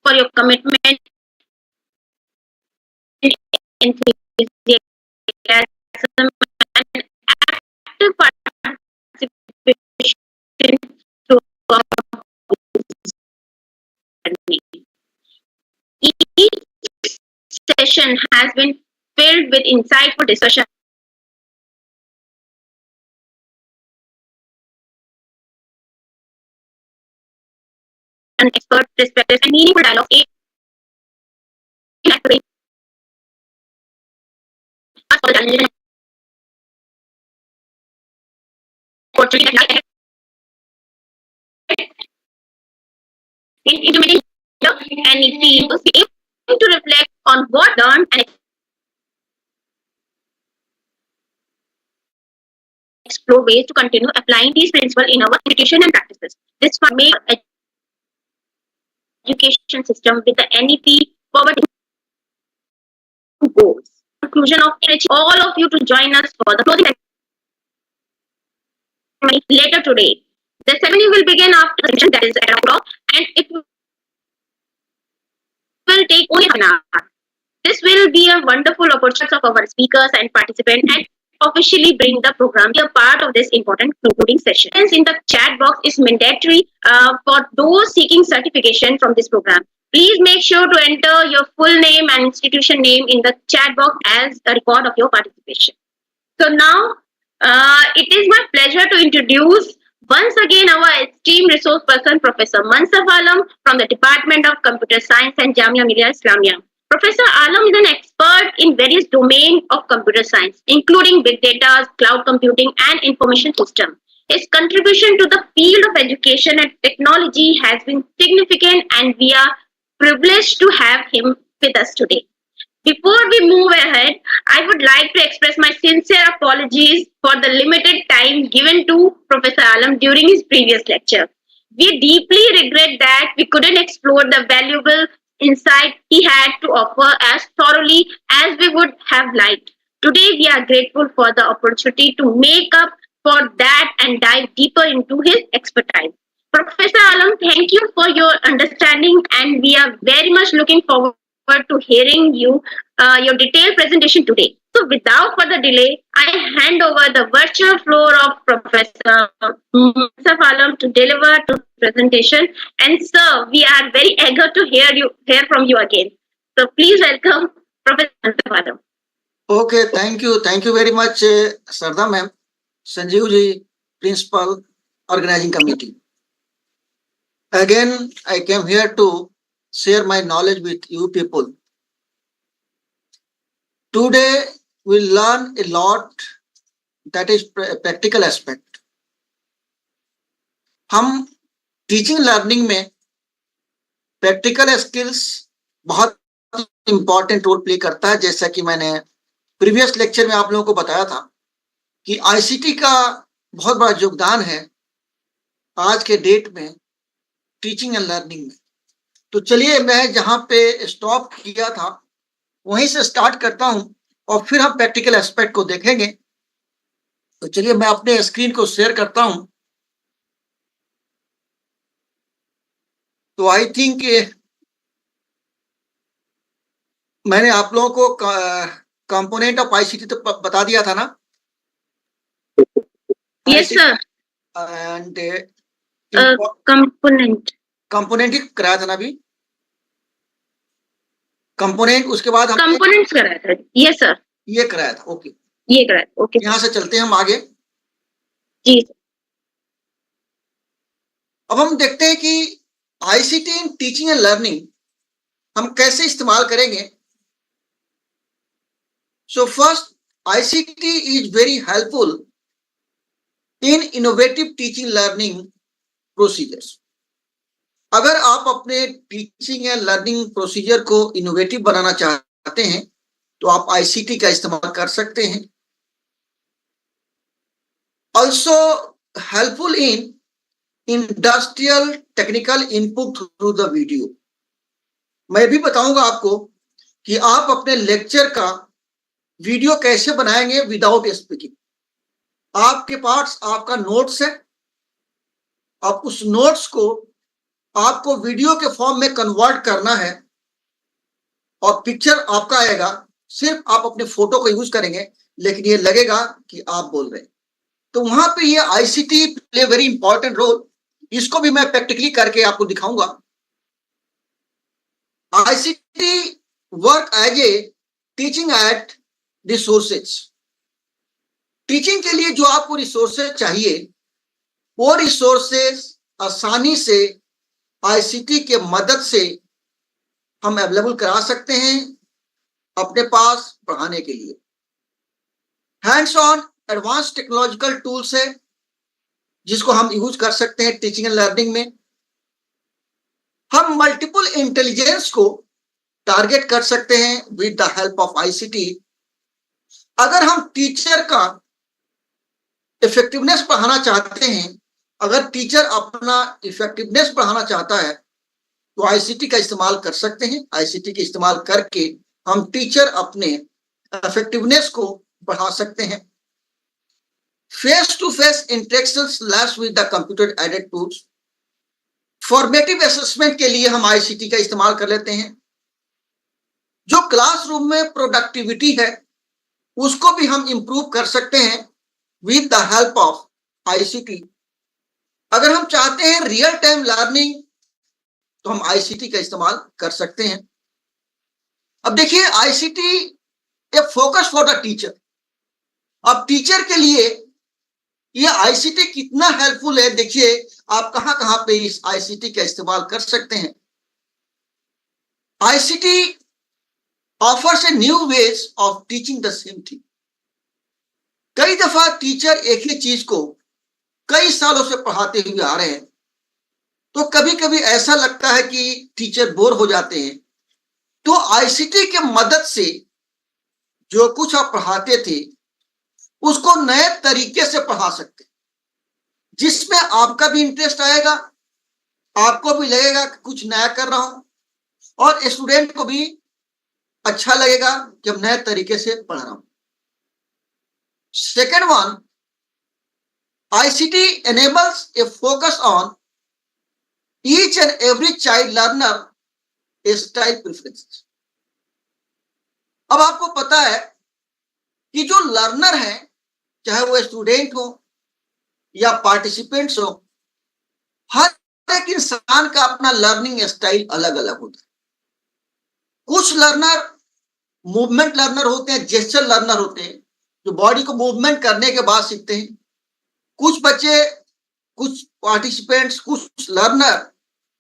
for your commitment, enthusiasm, and active participation throughout this journey. Each session has been filled with insightful discussion and expert perspectives and meaningful dialogue for the challenges and opportunities that lie ahead. In implementing the NEP, we aim to reflect on what learned and explore ways to continue applying these principles in our education and practices. This will make our education system with the NEP forward goals. Conclusion of all of you to join us for the closing ceremony later today. The ceremony will begin after the session, that is at 11 o'clock, and it will take only an hour. This will be a wonderful opportunity of our speakers and participants and officially bring the program to be a part of this important concluding session. In the chat box is mandatory for those seeking certification from this program. Please make sure to enter your full name and institution name in the chat box as a record of your participation. So now it is my pleasure to introduce once again our esteemed resource person, Professor Mansaf Alam from the Department of Computer Science and Jamia Millia Islamia. Professor Alam is an expert in various domains of computer science, including big data, cloud computing, and information system. His contribution to the field of education and technology has been significant, and we are privileged to have him with us today. Before we move ahead, I would like to express my sincere apologies for the limited time given to Professor Alam during his previous lecture. We deeply regret that we couldn't explore the valuable insight he had to offer as thoroughly as we would have liked. Today, we are grateful for the opportunity to make up for that and dive deeper into his expertise. Professor Alam, thank you for your understanding, and we are very much looking forward to hearing your detailed presentation today. So without further delay, I hand over the virtual floor of Professor Mansaf Alam to deliver the presentation. And sir, we are very eager to hear from you again. So please welcome Professor Mansaf Alam. Okay, thank you very much, Sarda ma'am, Sanjeev ji, Principal, Organizing Committee. Again, I came here to share my knowledge with you people. Today, we'll learn a lot, that is practical aspect. हम teaching learning में practical skills बहुत important role play करता है, जैसा कि मैंने previous lecture में आप लोगों को बताया था कि आईसीटी का बहुत बड़ा योगदान है आज के डेट में टीचिंग एंड लर्निंग में। तो चलिए मैं जहां पे स्टॉप किया था वहीं से स्टार्ट करता हूं और फिर हम प्रैक्टिकल एस्पेक्ट को देखेंगे। तो चलिए मैं अपने स्क्रीन को शेयर करता हूं। तो आई थिंक मैंने आप लोगों को कंपोनेंट ऑफ आईसीटी तो बता दिया था ना? Yes sir. एंड कंपोनेंट ही कराया था ना अभी? कंपोनेंट, उसके बाद हम कंपोनेंट्स कराया था। यस सर, ये कराया था। ओके, ये कराया। ओके, यहाँ से चलते हैं हम आगे। जी सर। अब हम देखते हैं कि ICT in teaching and learning हम कैसे इस्तेमाल करेंगे। So first, ICT is very helpful in innovative teaching learning procedures. अगर आप अपने टीचिंग एंड लर्निंग प्रोसीजर को इनोवेटिव बनाना चाहते हैं तो आप आईसीटी का इस्तेमाल कर सकते हैं। Also helpful in industrial technical input through the video. मैं भी बताऊंगा आपको कि आप अपने लेक्चर का वीडियो कैसे बनाएंगे विदाउट स्पीकिंग। आपके पास आपका नोट्स है, आप उस नोट्स को आपको वीडियो के फॉर्म में कन्वर्ट करना है और पिक्चर आपका आएगा, सिर्फ आप अपने फोटो को यूज करेंगे लेकिन ये लगेगा कि आप बोल रहे हैं। तो वहां पे ये ICT play very important role, इसको भी मैं प्रैक्टिकली करके आपको दिखाऊंगा। ICT work as a teaching at resources. Teaching के लिए जो आपको रिसोर्सेज चाहिए वो रिसोर्सेज आसानी से आईसीटी के मदद से हम अवेलेबल करा सकते हैं अपने पास पढ़ाने के लिए। Hands on advance technological tools है जिसको हम यूज कर सकते हैं टीचिंग एंड लर्निंग में। हम मल्टीपल इंटेलिजेंस को टारगेट कर सकते हैं with the help of ICT. अगर हम टीचर का इफेक्टिवनेस बढ़ाना चाहते हैं, अगर टीचर अपना इफेक्टिवनेस बढ़ाना चाहता है तो आईसीटी का इस्तेमाल कर सकते हैं। आईसीटी का इस्तेमाल करके हम टीचर अपने इफेक्टिवनेस को बढ़ा सकते हैं। Face to face interactions less with the computer aided tools. Formative assessment के लिए हम आईसीटी का इस्तेमाल कर लेते हैं। जो क्लासरूम में प्रोडक्टिविटी है उसको भी हम इंप्रूव कर सकते हैं with the help of ICT. अगर हम चाहते हैं रियल टाइम लर्निंग तो हम आईसीटी का इस्तेमाल कर सकते हैं। अब देखिए ICT A focus for the teacher. अब टीचर के लिए ये आईसीटी कितना हेल्पफुल है, देखिए आप कहां कहां पे इस आईसीटी का इस्तेमाल कर सकते हैं। ICT offers a new ways of teaching the same thing. कई दफा टीचर एक ही चीज को कई सालों से पढ़ाते हुए आ रहे हैं तो कभी कभी ऐसा लगता है कि टीचर बोर हो जाते हैं। तो आईसीटी के मदद से जो कुछ आप पढ़ाते थे उसको नए तरीके से पढ़ा सकते हैं जिसमें आपका भी इंटरेस्ट आएगा, आपको भी लगेगा कि कुछ नया कर रहा हूं और स्टूडेंट को भी अच्छा लगेगा कि हम नए तरीके से पढ़ रहा हूं। Second one, ICT enables a focus on each and every child learner style preferences। अब आपको पता है कि जो लर्नर है चाहे वो स्टूडेंट हो या पार्टिसिपेंट्स हो, हर एक इंसान का अपना लर्निंग स्टाइल अलग अलग होता है। कुछ लर्नर मूवमेंट लर्नर होते हैं, जेस्चर लर्नर होते हैं जो बॉडी को मूवमेंट करने के बाद सीखते हैं। कुछ बच्चे, कुछ पार्टिसिपेंट्स, कुछ लर्नर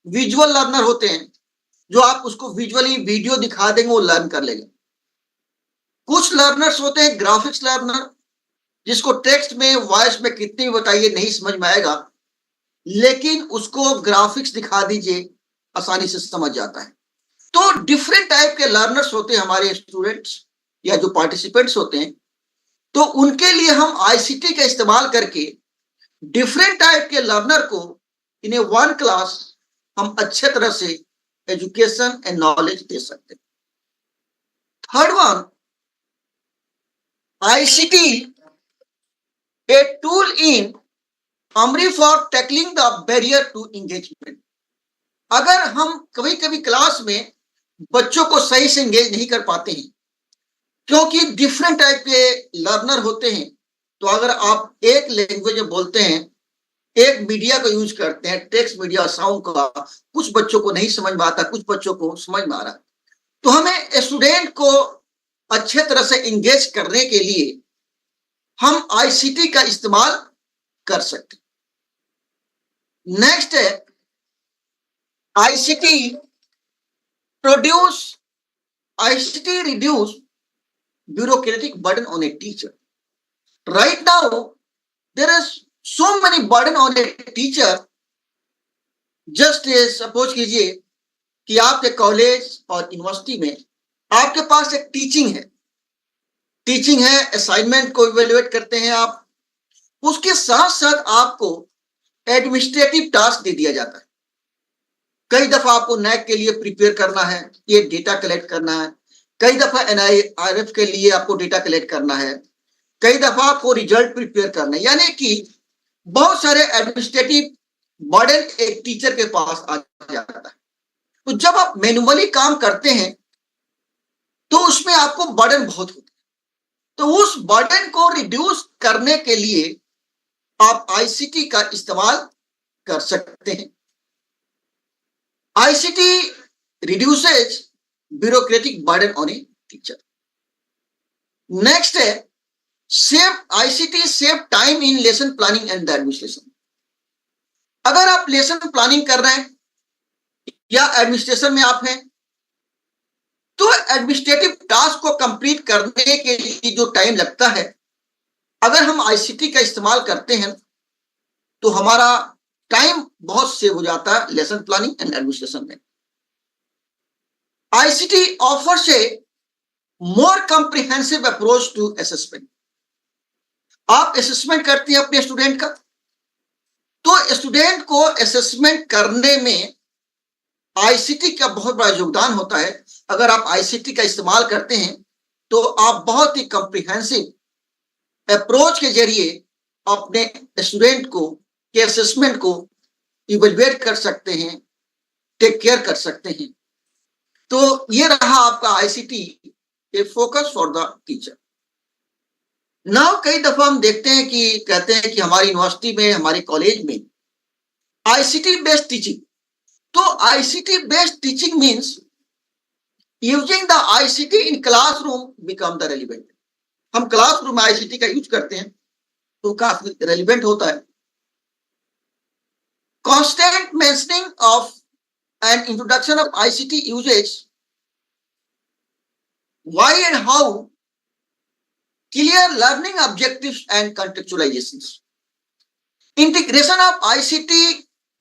विजुअल लर्नर होते हैं जो आप उसको विजुअली वीडियो दिखा देंगे वो लर्न कर लेगा। कुछ लर्नर्स होते हैं ग्राफिक्स लर्नर जिसको टेक्स्ट में वॉइस में कितनी बताइए नहीं समझ में आएगा, लेकिन उसको ग्राफिक्स दिखा दीजिए आसानी से समझ जाता है। तो डिफरेंट टाइप के लर्नर्स होते हैं हमारे स्टूडेंट्स या जो पार्टिसिपेंट्स होते हैं। तो उनके लिए हम आईसीटी का इस्तेमाल करके डिफरेंट टाइप के लर्नर को इन ए वन क्लास हम अच्छे तरह से एजुकेशन एंड नॉलेज दे सकते हैं। Third one, ICT a tool in अमरी for tackling the barrier to engagement. अगर हम कभी कभी क्लास में बच्चों को सही से एंगेज नहीं कर पाते हैं क्योंकि डिफरेंट टाइप के लर्नर होते हैं, तो अगर आप एक लैंग्वेज में बोलते हैं, एक मीडिया को यूज करते हैं, टेक्स्ट मीडिया साउंड का, कुछ बच्चों को नहीं समझ में आता, कुछ बच्चों को समझ में आ रहा है, तो हमें स्टूडेंट को अच्छे तरह से एंगेज करने के लिए हम आईसीटी का इस्तेमाल कर सकते हैं। नेक्स्ट है ICT reduce bureaucratic burden on a teacher. Right now, there is so many burden on a teacher. Just suppose कीजिए कि आपके कॉलेज और यूनिवर्सिटी में आपके पास एक टीचिंग है, असाइनमेंट को इवेल्युएट करते हैं आप, उसके साथ साथ आपको एडमिनिस्ट्रेटिव टास्क दे दिया जाता है। कई दफा आपको नैक के लिए प्रिपेयर करना है, ये डेटा कलेक्ट करना है, कई दफा एनआईआरएफ के लिए आपको डेटा कलेक्ट करना है, कई दफा आपको रिजल्ट प्रिपेयर करना है, यानी कि बहुत सारे एडमिनिस्ट्रेटिव बर्डन एक टीचर के पास आ जाता है। तो जब आप मैन्युअली काम करते हैं तो उसमें आपको बर्डन बहुत होता है। तो उस बर्डन को रिड्यूस करने के लिए आप आईसीटी का इस्तेमाल कर सकते हैं। ICT reduces bureaucratic burden on a teacher. Next है save ICT save time in lesson planning and the administration. अगर आप लेसन प्लानिंग कर रहे हैं या एडमिनिस्ट्रेशन में आप हैं तो एडमिनिस्ट्रेटिव टास्क को कंप्लीट करने के लिए जो टाइम लगता है, अगर हम आईसीटी का इस्तेमाल करते हैं तो हमारा टाइम बहुत सेव हो जाता है लेसन प्लानिंग एंड एडमिनिस्ट्रेशन में। ICT offers a more comprehensive approach to assessment. आप असेसमेंट करते हैं अपने स्टूडेंट का, तो स्टूडेंट को असेसमेंट करने में आईसीटी का बहुत बड़ा योगदान होता है। अगर आप आईसीटी का इस्तेमाल करते हैं तो आप बहुत ही कॉम्प्रिहेंसिव अप्रोच के जरिए अपने स्टूडेंट को के असेसमेंट को इवैल्यूएट कर सकते हैं, टेक केयर कर सकते हैं। तो ये रहा आपका ICT A focus for the teacher. Now कई दफा हम देखते हैं कि कहते हैं कि हमारी यूनिवर्सिटी में, हमारे कॉलेज में आईसीटी बेस्ड टीचिंग। तो ICT based teaching means using the ICT in classroom become the relevant. हम क्लासरूम में आईसीटी का यूज करते हैं तो काफी रेलिवेंट होता है। Constant mentioning of and introduction of ICT usages, why and how, clear learning objectives and contextualizations, integration of ICT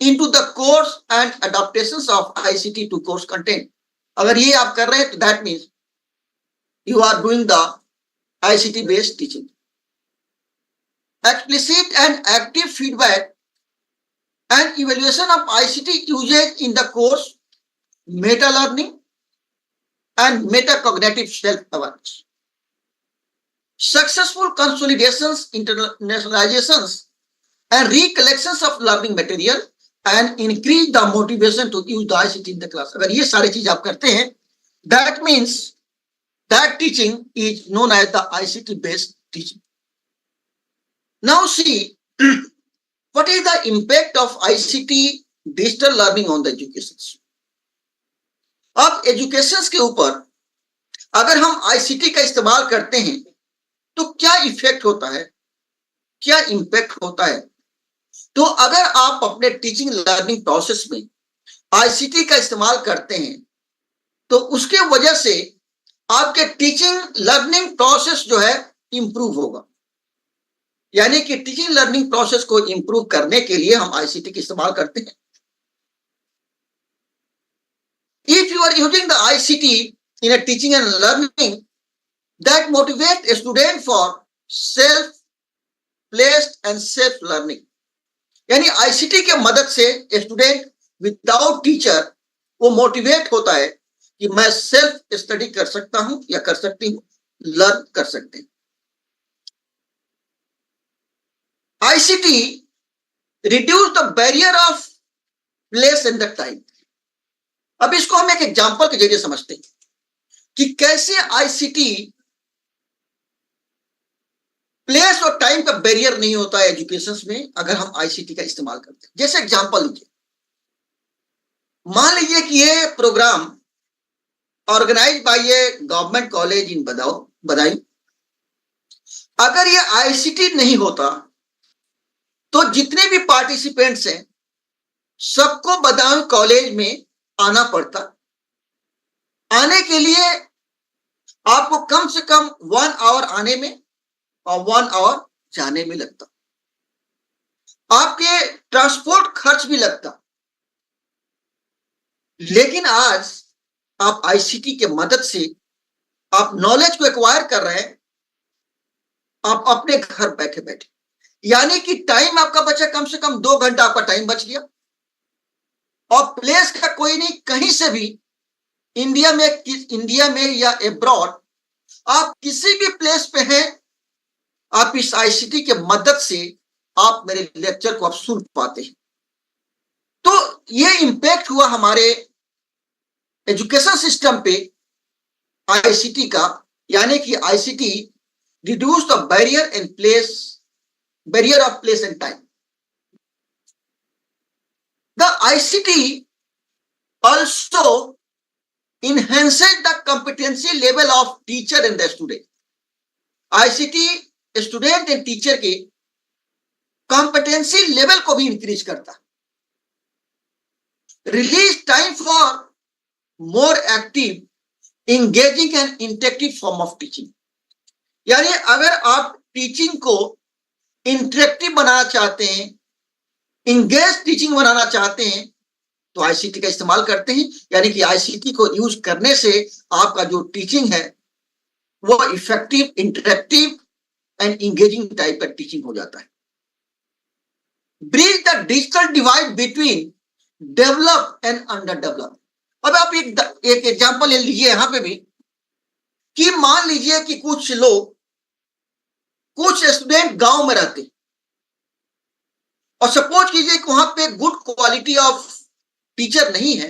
into the course and adaptations of ICT to course content। अगर ये आप कर रहे हैं तो that means you are doing the ICT based teaching। explicit and active feedback and evaluation of ICT usage in the course, meta learning and metacognitive self awareness, successful consolidations, internationalizations and recollections of learning material and increase the motivation to use the ICT in the class। अगर ये सारी चीज आप करते हैं that means that teaching is known as the ICT based teaching। Now see what is the impact of ICT digital learning on the education। अब education के ऊपर अगर हम आईसीटी का इस्तेमाल करते हैं तो क्या इफेक्ट होता है, क्या इंपैक्ट होता है। तो अगर आप अपने टीचिंग लर्निंग प्रोसेस में आईसीटी का इस्तेमाल करते हैं तो उसके वजह से आपके टीचिंग लर्निंग प्रोसेस जो है इंप्रूव होगा। यानी कि टीचिंग लर्निंग प्रोसेस को इंप्रूव करने के लिए हम आईसीटी का इस्तेमाल करते हैं। If you are using the ICT in a teaching and learning that motivate a student for self placed and self learning, यानी आईसीटी के मदद से स्टूडेंट विदाउट टीचर वो मोटिवेट होता है कि मैं सेल्फ स्टडी कर सकता हूं या कर सकती हूं, लर्न कर सकते हैं। ICT reduce the barrier of place and the time. अब इसको हम एक एग्जांपल के जरिए समझते हैं कि कैसे आईसीटी प्लेस और टाइम का बैरियर नहीं होता है एजुकेशन में अगर हम आईसीटी का इस्तेमाल करते हैं। जैसे एग्जांपल लीजिए, मान लीजिए कि ये program organize by a government college in Badaun. अगर ये आईसीटी नहीं होता तो जितने भी पार्टिसिपेंट्स हैं सबको बदायूं कॉलेज में आना पड़ता। आने के लिए आपको कम से कम 1 आवर आने में और 1 आवर जाने में लगता। आपके ट्रांसपोर्ट खर्च भी लगता। लेकिन आज आप आईसीटी के मदद से आप नॉलेज को एक्वायर कर रहे हैं, आप अपने घर बैठे बैठे, यानी कि टाइम आपका बचा, कम से कम 2 घंटा आपका टाइम बच गया। और प्लेस का कोई नहीं, कहीं से भी इंडिया में या अब्रॉड आप किसी भी प्लेस पे हैं, आप इस आईसीटी के मदद से आप मेरे लेक्चर को आप सुन पाते हैं। तो ये इम्पैक्ट हुआ हमारे एजुकेशन सिस्टम पे आईसीटी का, यानी कि ICT reduce the barrier of place and time. The ICT also enhances the competency level of teacher and the student. ICT student and teacher के कॉम्पिटेंसी लेवल को भी इंक्रीज करता. Release time for more active engaging and interactive form of teaching. यानी अगर आप teaching को interactive बनाना चाहते हैं, इंगेज टीचिंग बनाना चाहते हैं, तो आईसीटी का इस्तेमाल करते हैं. यानी कि आईसीटी को यूज करने से आपका जो टीचिंग है वो effective, interactive and engaging type का टीचिंग हो जाता है. Bridge the digital divide between develop and under develop. अब आप एक एग्जांपल ले लीजिए यहां पे भी, कि मान लीजिए कि कुछ लोग, कुछ स्टूडेंट गांव में रहते हैं और सपोज कीजिए कि वहां पे गुड क्वालिटी ऑफ टीचर नहीं है,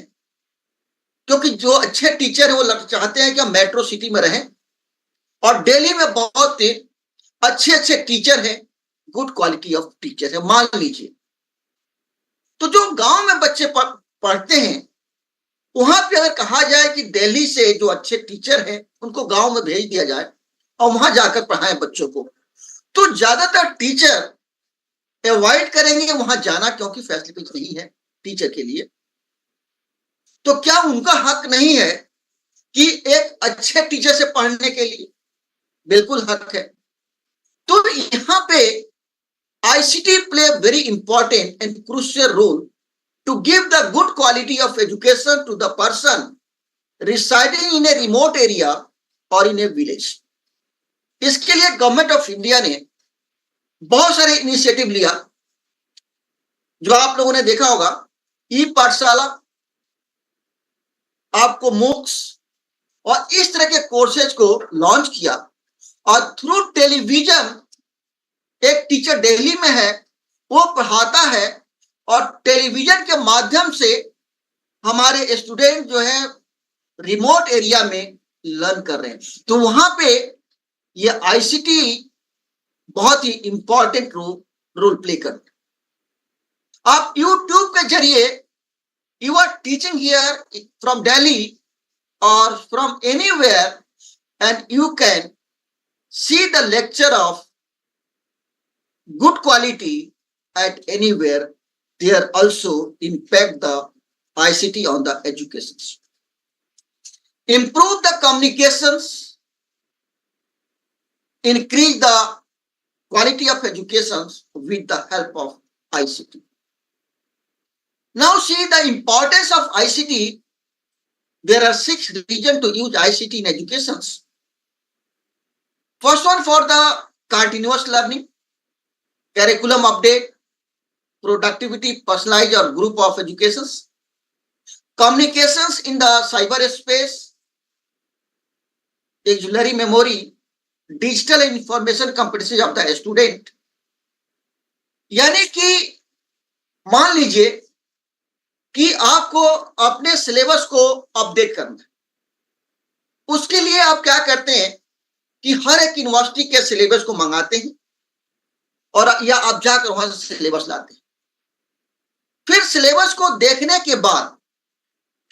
क्योंकि जो अच्छे टीचर है वो चाहते हैं कि हम मेट्रो सिटी में रहें, और दिल्ली में बहुत अच्छे अच्छे टीचर हैं, गुड क्वालिटी ऑफ टीचर है मान लीजिए. तो जो गांव में बच्चे पढ़ते हैं, वहां पे अगर कहा जाए कि दिल्ली से जो अच्छे टीचर हैं उनको गांव में भेज दिया जाए और वहां जाकर पढ़ाएं बच्चों को, तो ज्यादातर टीचर अवॉइड करेंगे वहां जाना, क्योंकि फैसिलिटीज नहीं है टीचर के लिए. तो क्या उनका हक नहीं है कि एक अच्छे टीचर से पढ़ने के लिए? बिल्कुल हक है. तो यहां पे ICT play very important and crucial role to give the good quality of education to the person residing in a remote area और इन ए विलेज. इसके लिए गवर्नमेंट ऑफ इंडिया ने बहुत सारे इनिशिएटिव लिया, जो आप लोगों ने देखा होगा. ई पाठशाला, आपको मूक्स और इस तरह के कोर्सेज को लॉन्च किया, और थ्रू टेलीविजन एक टीचर दिल्ली में है, वो पढ़ाता है, और टेलीविजन के माध्यम से हमारे स्टूडेंट जो है रिमोट एरिया में लर्न कर रहे हैं. तो वहां पे ये आईसीटी बहुत ही इंपॉर्टेंट रोल प्ले करते हैं. आप यूट्यूब के जरिए you are teaching here from Delhi or from anywhere, and you can see the lecture of good quality at anywhere. There also impact the ICT on the education. Improve the communications, increase the quality of education with the help of ICT. Now see the importance of ICT. There are 6 reasons to use ICT in education. First one, for the continuous learning, curriculum update, productivity, personalized or group of educations, communications in the cyberspace, auxiliary memory, digital information competency of the student. यानी कि मान लीजिए कि आपको अपने syllabus को update करना है. उसके लिए आप क्या करते हैं कि हर एक यूनिवर्सिटी के सिलेबस को मंगाते हैं, और या आप जाकर वहां से सिलेबस लाते हैं. फिर सिलेबस को देखने के बाद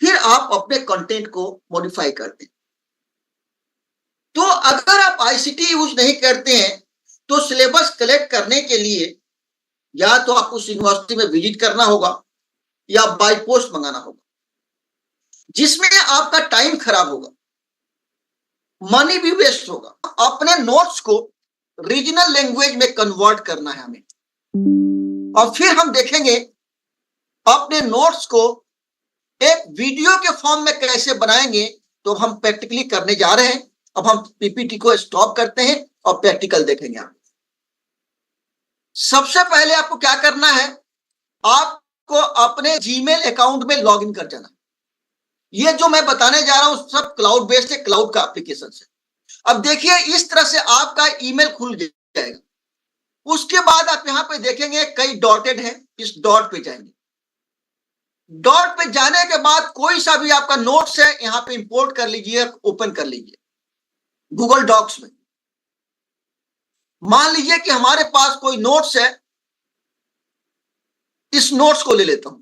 फिर आप अपने कंटेंट को मॉडिफाई करते हैं. तो अगर आप आईसीटी यूज नहीं करते हैं, तो सिलेबस कलेक्ट करने के लिए या तो आपको उस यूनिवर्सिटी में विजिट करना होगा या बाय पोस्ट मंगाना होगा, जिसमें आपका टाइम खराब होगा, मनी भी वेस्ट होगा. अपने नोट्स को रीजनल लैंग्वेज में कन्वर्ट करना है हमें, और फिर हम देखेंगे अपने नोट्स को एक वीडियो के फॉर्म में कैसे बनाएंगे. तो हम प्रैक्टिकली करने जा रहे हैं. अब हम पीपीटी को स्टॉप करते हैं और प्रैक्टिकल देखेंगे. आप सबसे पहले आपको क्या करना है, आपको अपने जीमेल अकाउंट में लॉगिन कर जाना. ये जो मैं बताने जा रहा हूं सब क्लाउड बेस्ड है, क्लाउड का एप्लीकेशन है. अब देखिए इस तरह से आपका ईमेल खुल जाएगा. उसके बाद आप यहां पे देखेंगे कई डॉटेड है, इस डॉट पे जाएंगे. डॉट पे जाने के बाद कोई सा भी आपका नोट्स है यहां पे इंपोर्ट कर लीजिए, ओपन कर लीजिए गूगल डॉक्स में। मान लीजिए कि हमारे पास कोई नोट्स है, इस नोट्स को ले लेता हूं।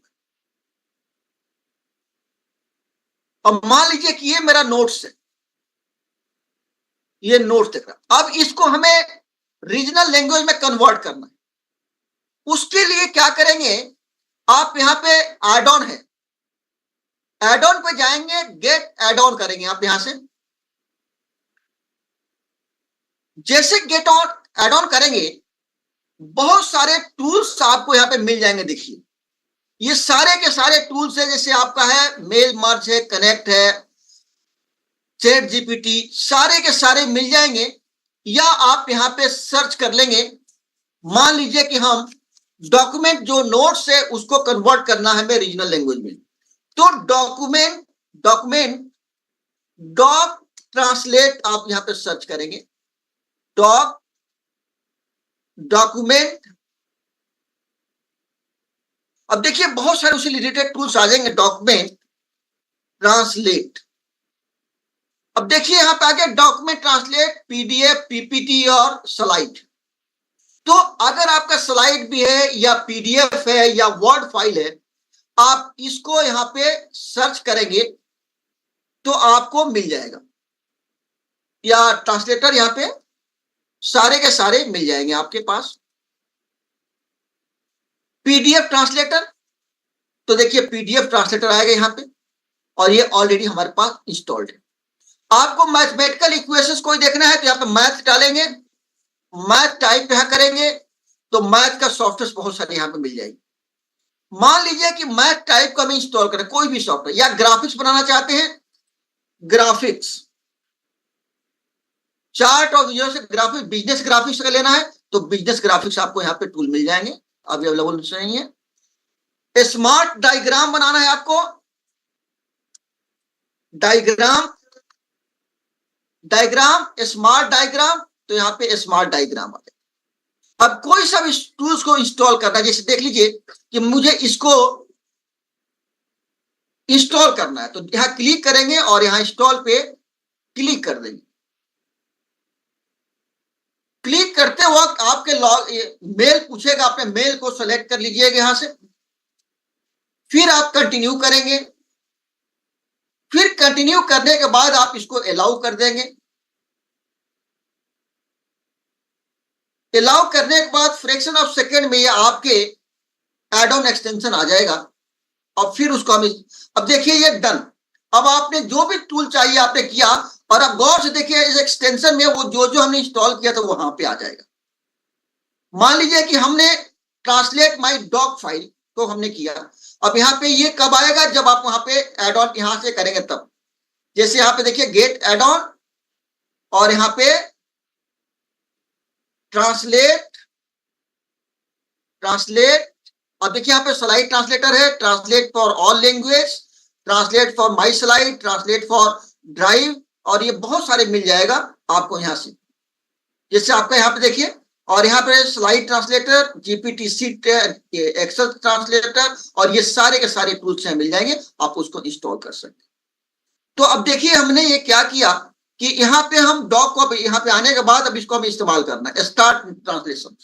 अब मान लीजिए कि ये मेरा नोट्स है, ये नोट्स दिख रहा है। अब इसको हमें रीजनल लैंग्वेज में कन्वर्ट करना है। उसके लिए क्या करेंगे, आप यहां पे एड ऑन है, एड ऑन पे जाएंगे, गेट एड ऑन करेंगे आप यहां से। जैसे गेट ऑन एड ऑन करेंगे, बहुत सारे टूल्स आपको यहां पे मिल जाएंगे। देखिए ये सारे के सारे टूल्स है, जैसे आपका है मेल मर्ज है, कनेक्ट है, चैट जीपीटी, सारे के सारे मिल जाएंगे। या आप यहां पे सर्च कर लेंगे। मान लीजिए कि हम डॉक्यूमेंट जो नोट्स है उसको कन्वर्ट करना है हमें रीजनल लैंग्वेज में, तो डॉक्यूमेंट डॉक ट्रांसलेट आप यहां पे सर्च करेंगे। डॉक्यूमेंट, अब देखिए बहुत सारे उससे रिलेटेड टूल्स आ जाएंगे। डॉक्यूमेंट ट्रांसलेट, अब देखिए यहां पे आगे डॉक्यूमेंट ट्रांसलेट, पीडीएफ, पीपीटी और स्लाइड। तो अगर आपका स्लाइड भी है या पीडीएफ है या वर्ड फाइल है, आप इसको यहां पे सर्च करेंगे तो आपको मिल जाएगा। या ट्रांसलेटर यहां पे सारे के सारे मिल जाएंगे आपके पास। पीडीएफ ट्रांसलेटर, तो देखिए पीडीएफ ट्रांसलेटर आएगा यहां पे, और ये ऑलरेडी हमारे पास इंस्टॉल्ड है। आपको मैथमेटिकल इक्वेशंस कोई देखना है तो यहां पे मैथ डालेंगे, मैथ टाइप यहां करेंगे तो मैथ का सॉफ्टवेयर बहुत सारे यहां पे मिल जाएंगे। मान लीजिए कि मैथ टाइप का हमें इंस्टॉल करें कोई भी सॉफ्टवेयर, या ग्राफिक्स बनाना चाहते हैं, ग्राफिक्स, चार्ट और विजुअल से ग्राफिक्स, बिजनेस ग्राफिक्स का लेना है तो बिजनेस ग्राफिक्स आपको यहाँ पे टूल मिल जाएंगे, अभी अवेलेबल नहीं है। स्मार्ट डायग्राम बनाना है आपको, डायग्राम स्मार्ट डायग्राम, तो यहाँ पे स्मार्ट डायग्राम आ जाए। अब कोई सा भी टूल्स को इंस्टॉल करना है, जैसे देख लीजिए कि मुझे इसको इंस्टॉल करना है, तो यहां क्लिक करेंगे और यहां इंस्टॉल पे क्लिक कर देंगे। क्लिक करते वक्त आपके मेल पूछेगा, आपने मेल को सेलेक्ट कर लीजिएगा यहां से, फिर आप कंटिन्यू करेंगे। फिर कंटिन्यू करने के बाद आप इसको अलाउ कर देंगे। अलाउ करने के बाद फ्रैक्शन ऑफ सेकेंड में ये आपके एड ऑन एक्सटेंशन आ जाएगा, और फिर उसको हम अब देखिए ये डन। अब आपने जो भी टूल चाहिए आपने किया, और अब गौर से देखिए इस एक्सटेंशन में वो जो हमने इंस्टॉल किया था वो वहां पे आ जाएगा। मान लीजिए कि हमने ट्रांसलेट माय डॉक फाइल को हमने किया, अब यहाँ पे ये कब आएगा, जब आप वहां पे एड ऑन यहां से करेंगे तब। जैसे यहाँ पे देखिए गेट एड ऑन, और यहाँ पे ट्रांसलेट, अब देखिए यहाँ पे स्लाइड ट्रांसलेटर है, translate for all language, translate for my slide, translate for drive, और ये बहुत सारे मिल जाएगा आपको यहाँ से। जैसे आपका यहाँ पे देखिए, और यहाँ पे स्लाइड ट्रांसलेटर, जीपीटीसी, एक्सेल ट्रांसलेटर, और ये सारे के सारे टूल्स हैं मिल जाएंगे, आप उसको इंस्टॉल कर सकते हैं। तो अब देखिए हमने ये क्या किया कि यहाँ पे हम डॉक को यहाँ पे आने के बाद अब इसको हम इस्तेमाल करना है, स्टार्ट ट्रांसलेशन।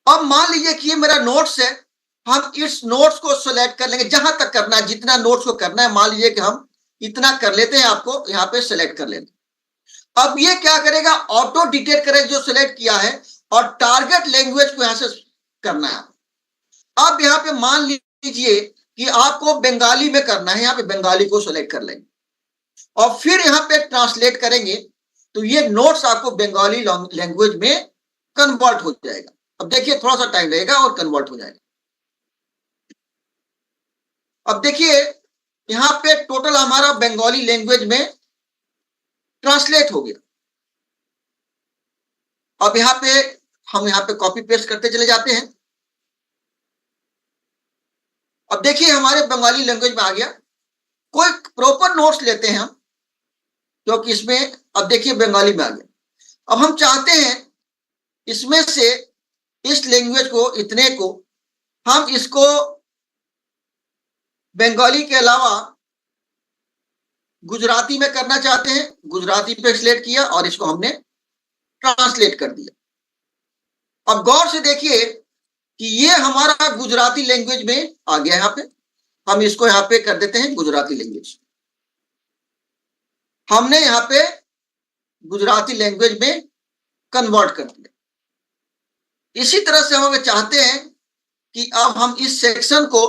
अब मान लीजिए कि ये मेरा नोट्स है, हम इस नोट्स को सेलेक्ट कर लेंगे, जहां तक करना है, जितना नोट्स को करना है, मान लीजिए कि हम इतना कर लेते हैं, आपको यहाँ पे सेलेक्ट कर लेते। अब ये क्या करेगा, ऑटो डिटेक्ट करेगा जो सेलेक्ट किया है, और टारगेट लैंग्वेज को यहां से करना है। अब यहाँ पे मान लीजिए कि आपको बंगाली में करना है, यहाँ पे बंगाली को सेलेक्ट कर लेंगे, और फिर यहाँ पे ट्रांसलेट करेंगे, तो ये नोट्स आपको बंगाली लैंग्वेज में कन्वर्ट हो जाएगा। अब देखिए थोड़ा सा टाइम लगेगा और कन्वर्ट हो जाएगा। अब देखिए यहां पे टोटल हमारा बंगाली लैंग्वेज में ट्रांसलेट हो गया। अब यहां पे हम यहाँ पे कॉपी पेस्ट करते चले जाते हैं। अब देखिए हमारे बंगाली लैंग्वेज में आ गया। कोई प्रॉपर नोट्स लेते हैं हम, क्योंकि इसमें अब देखिए बंगाली में आ गया। अब हम चाहते हैं इसमें से इस लैंग्वेज को, इतने को हम इसको बंगाली के अलावा गुजराती में करना चाहते हैं, गुजराती पे सिलेक्ट किया और इसको हमने ट्रांसलेट कर दिया। अब गौर से देखिए कि ये हमारा गुजराती लैंग्वेज में आ गया। यहाँ पे हम इसको यहाँ पे कर देते हैं गुजराती लैंग्वेज। हमने यहाँ पे गुजराती लैंग्वेज में कन्वर्ट कर दिया। इसी तरह से हम अगर चाहते हैं कि अब हम इस सेक्शन को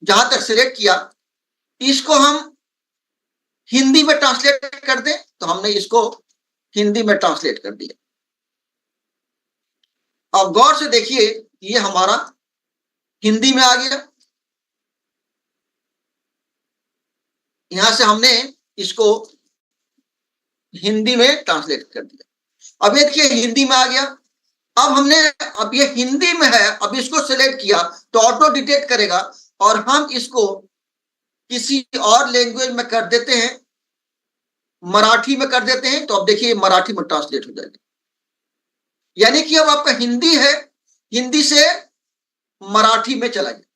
जहां तक सिलेक्ट किया इसको हम हिंदी में ट्रांसलेट कर दें, तो हमने इसको हिंदी में ट्रांसलेट कर दिया। अब गौर से देखिए ये हमारा हिंदी में आ गया। यहां से हमने इसको हिंदी में ट्रांसलेट कर दिया। अब ये देखिए हिंदी में आ गया। अब हमने, अब ये हिंदी में है, अब इसको सिलेक्ट किया तो ऑटो डिटेक्ट करेगा और हम इसको किसी और लैंग्वेज में कर देते हैं, मराठी में कर देते हैं, तो अब देखिए मराठी में ट्रांसलेट हो जाएगा। यानी कि अब आपका हिंदी है, हिंदी से मराठी में चला गया।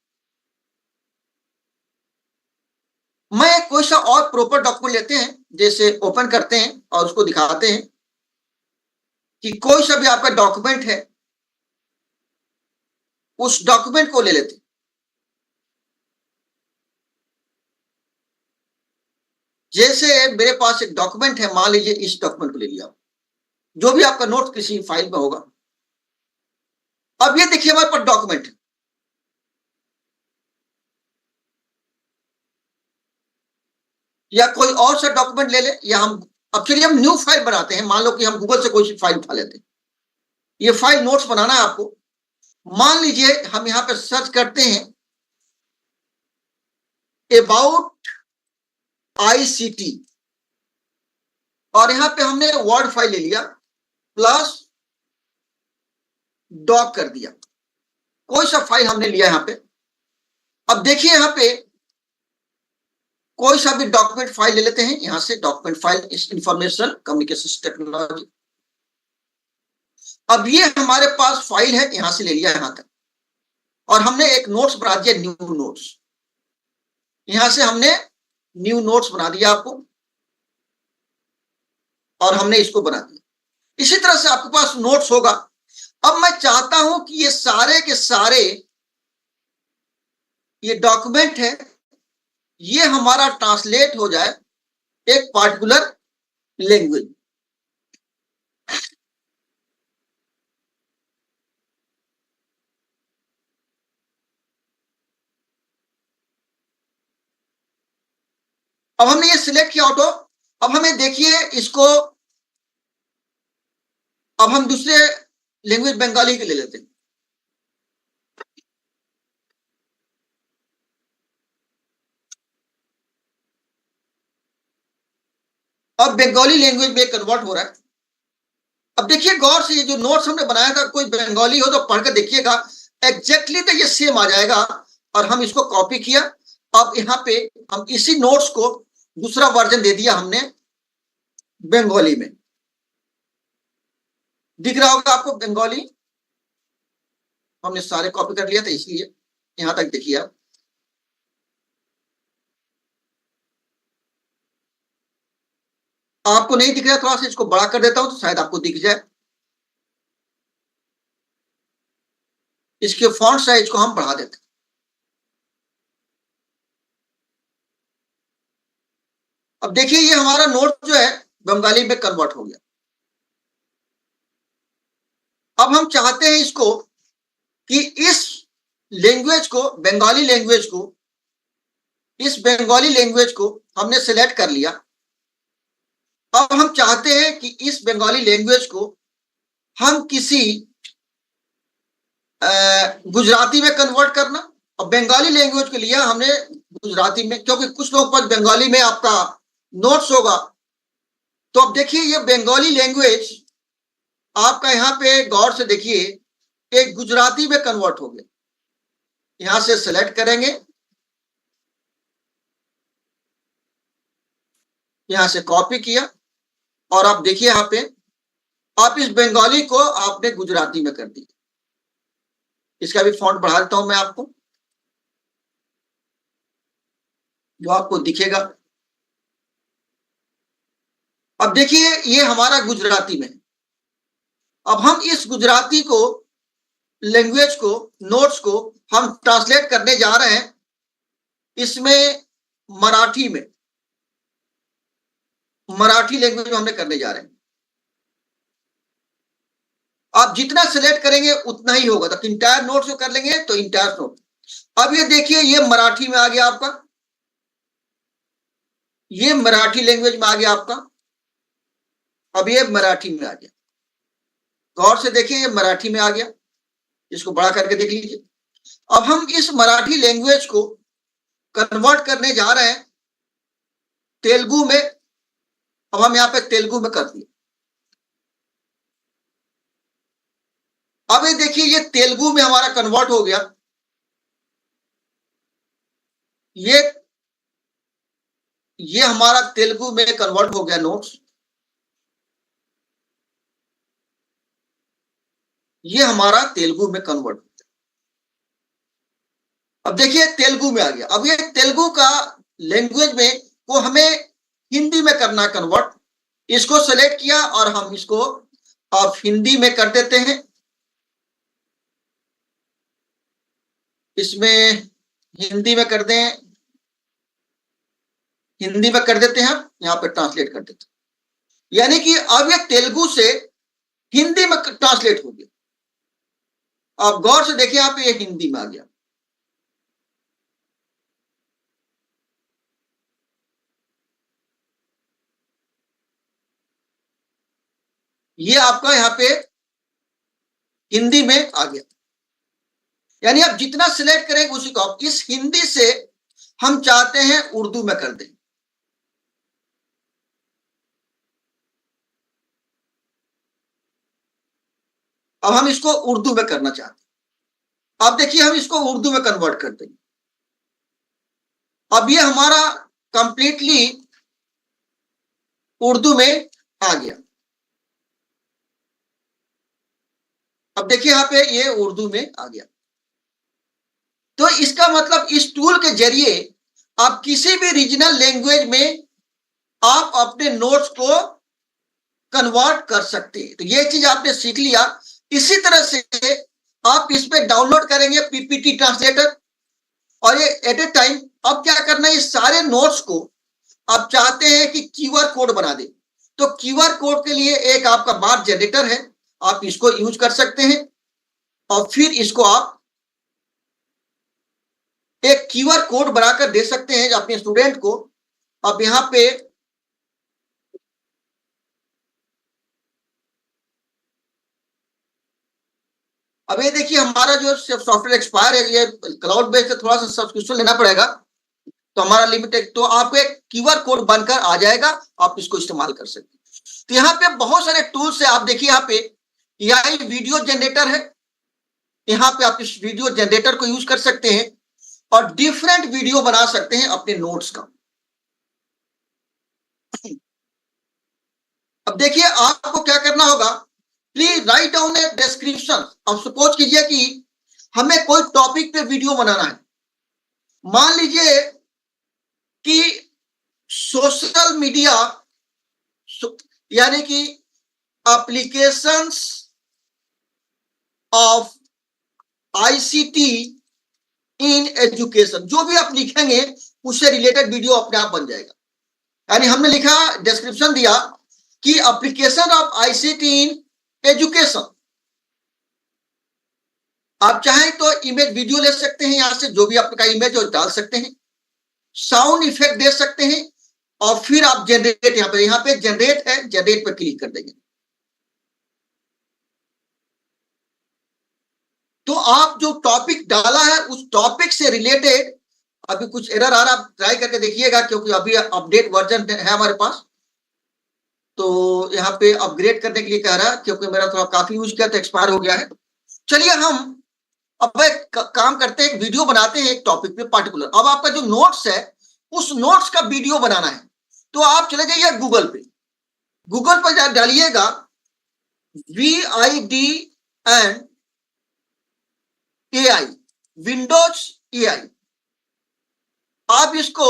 मैं कोई सा और प्रॉपर डॉक्यूमेंट लेते हैं, जैसे ओपन करते हैं और उसको दिखाते हैं कि कोई सा भी आपका डॉक्यूमेंट है, उस डॉक्यूमेंट को ले लेते हैं। जैसे मेरे पास एक डॉक्यूमेंट है, मान लीजिए इस डॉक्यूमेंट को ले लिया, जो भी आपका नोट किसी फाइल में होगा। अब ये देखिए हमारे पास डॉक्यूमेंट है। या कोई और सा डॉक्यूमेंट ले ले, या हम अब चलिए हम न्यू फाइल बनाते हैं। मान लो कि हम गूगल से कोई सी फाइल उठा लेते हैं। ये फाइल नोट्स बनाना है आपको। मान लीजिए हम यहां पे सर्च करते हैं अबाउट ICT और यहां पे हमने वर्ड फाइल ले लिया प्लस डॉक कर दिया। कोई सा फाइल हमने लिया यहां पे। अब देखिए यहां पे कोई सा भी डॉक्यूमेंट फाइल ले लेते हैं। यहां से डॉक्यूमेंट फाइल इस इंफॉर्मेशन कम्युनिकेशन टेक्नोलॉजी। अब ये हमारे पास फाइल है, यहां से ले लिया यहां तक और हमने एक नोट्स बना दिया, न्यू नोट्स। यहां से हमने न्यू नोट्स बना दिया आपको और हमने इसको बना दिया। इसी तरह से आपके पास नोट्स होगा। अब मैं चाहता हूं कि ये सारे के सारे ये डॉक्यूमेंट है, ये हमारा ट्रांसलेट हो जाए एक पार्टिकुलर लैंग्वेज। अब हमने ये सिलेक्ट किया ऑटो। अब हमें देखिए इसको, अब हम दूसरे लैंग्वेज बंगाली के ले लेते हैं। अब बंगाली लैंग्वेज में कन्वर्ट हो रहा है। अब देखिए गौर से, ये जो नोट्स हमने बनाया था, कोई बंगाली हो तो पढ़कर देखिएगा, एग्जैक्टली तो ये सेम आ जाएगा। और हम इसको कॉपी किया। अब यहाँ पे हम इसी नोट्स को दूसरा वर्जन दे दिया हमने बंगाली में। दिख रहा होगा आपको बंगाली, हमने सारे कॉपी कर लिया था, इसलिए यहां तक देखिए आप। आपको नहीं दिख रहा, थोड़ा सा इसको बड़ा कर देता हूं तो शायद आपको दिख जाए। इसके फॉन्ट साइज को हम बढ़ा देते हैं। अब देखिए ये हमारा नोट जो है बंगाली में कन्वर्ट हो गया। अब हम चाहते हैं इसको कि इस लैंग्वेज को, बंगाली लैंग्वेज को, इस बंगाली लैंग्वेज को हमने सिलेक्ट कर लिया। अब हम चाहते हैं कि इस बंगाली लैंग्वेज को हम किसी गुजराती में कन्वर्ट करना। और बंगाली लैंग्वेज के लिए हमने गुजराती में, क्योंकि कुछ लोग पर बंगाली में आपका नोट्स होगा। तो अब देखिए ये बंगाली लैंग्वेज आपका यहां पे गौर से देखिए एक गुजराती में कन्वर्ट हो गया। यहां से सेलेक्ट करेंगे, यहां से कॉपी किया और आप देखिए यहां पे आप इस बंगाली को आपने गुजराती में कर दिया। इसका भी फॉन्ट बढ़ा देता हूं मैं आपको, जो आपको दिखेगा। अब देखिए ये हमारा गुजराती में। अब हम इस गुजराती को, लैंग्वेज को, नोट्स को हम ट्रांसलेट करने जा रहे हैं इसमें मराठी में, मराठी लैंग्वेज में हमने करने जा रहे हैं। आप जितना सिलेक्ट करेंगे उतना ही होगा, तो इंटायर नोट्स कर लेंगे तो इंटायर नोट। अब ये देखिए ये मराठी में आ गया आपका, ये मराठी लैंग्वेज में आ गया आपका। अब ये मराठी में आ गया, गौर से देखिए ये मराठी में आ गया, इसको बड़ा करके देख लीजिए। अब हम इस मराठी लैंग्वेज को कन्वर्ट करने जा रहे हैं तेलुगु में। अब हम यहां पे तेलुगु में कर दिए। अब ये देखिए ये तेलुगु में हमारा कन्वर्ट हो गया। ये हमारा तेलुगु में कन्वर्ट हो गया नोट्स। ये हमारा तेलुगु में कन्वर्ट हो गया। अब देखिए तेलुगु में आ गया। अब ये तेलुगु का लैंग्वेज में को हमें हिंदी में करना कन्वर्ट। इसको सेलेक्ट किया और हम इसको अब हिंदी में कर देते हैं। इसमें हिंदी में कर दें, हिंदी में कर देते हैं, यहां पे ट्रांसलेट कर देते हैं। यानी कि अब ये तेलुगु से हिंदी में ट्रांसलेट हो गया। आप गौर से देखिए यहां पे ये हिंदी में आ गया। ये आपका यहां पे हिंदी में आ गया। यानी आप जितना सिलेक्ट करेंगे उसी को आप इस हिंदी से हम चाहते हैं उर्दू में कर दें। अब हम इसको उर्दू में करना चाहते हैं। अब देखिए हम इसको उर्दू में कन्वर्ट कर देंगे। अब ये हमारा कंप्लीटली उर्दू में आ गया। अब देखिए यहां पे ये उर्दू में आ गया। तो इसका मतलब इस टूल के जरिए आप किसी भी रीजनल लैंग्वेज में आप अपने नोट्स को कन्वर्ट कर सकते हैं। तो ये चीज आपने सीख लिया। इसी तरह से आप इस पे डाउनलोड करेंगे पीपीटी ट्रांसलेटर, और ये एट ए टाइम अब क्या करना है, ये सारे नोट्स को आप चाहते हैं कि क्यूआर कोड बना दे, तो क्यूआर कोड के लिए एक आपका बार जनरेटर है, आप इसको यूज कर सकते हैं। और फिर इसको आप एक क्यूआर कोड बनाकर दे सकते हैं अपने स्टूडेंट को। अब यहां पे अब ये देखिए हमारा जो सॉफ्टवेयर एक्सपायर है, ये क्लाउड बेस्ड है, थोड़ा सा सब्सक्रिप्शन लेना पड़ेगा, तो हमारा लिमिटेड, तो आपको एक क्यूआर कोड बनकर आ जाएगा, आप इसको इस्तेमाल कर सकते हैं। तो यहाँ पे बहुत सारे टूल्स है। आप देखिए यहाँ पे AI वीडियो जनरेटर है, यहाँ पे आप इस वीडियो जनरेटर को यूज कर सकते हैं और डिफरेंट वीडियो बना सकते हैं अपने नोट्स का। अब देखिए आपको क्या करना होगा, please write down a description. अब सपोज कीजिए कि हमें कोई टॉपिक पे वीडियो बनाना है, मान लीजिए कि सोशल मीडिया यानी कि applications of ICT in education, जो भी आप लिखेंगे उससे रिलेटेड वीडियो अपने आप बन जाएगा। यानी हमने लिखा, डिस्क्रिप्शन दिया कि application of ICT in education. आप चाहें तो इमेज वीडियो ले सकते हैं, यहां से जो भी आपका इमेज हो डाल सकते हैं, साउंड इफेक्ट दे सकते हैं, और फिर आप जनरेट, यहाँ पे जनरेट है, जनरेट पर क्लिक कर देंगे। तो आप जो टॉपिक डाला है उस टॉपिक से रिलेटेड, अभी कुछ एरर आ रहा, आप ट्राई करके देखिएगा, क्योंकि अभी अपडेट वर्जन है हमारे पास, तो यहाँ पे अपग्रेड करने के लिए कह रहा है, क्योंकि मेरा थोड़ा काफी यूज किया तो एक्सपायर हो गया है। चलिए हम अब एक काम करते हैं, एक वीडियो बनाते हैं एक टॉपिक पे पर्टिकुलर। अब आपका जो नोट्स है उस नोट्स का वीडियो बनाना है, तो आप चले जाइए गूगल पे, गूगल पर डालिएगा VIDN AI, विंडोज AI। आप इसको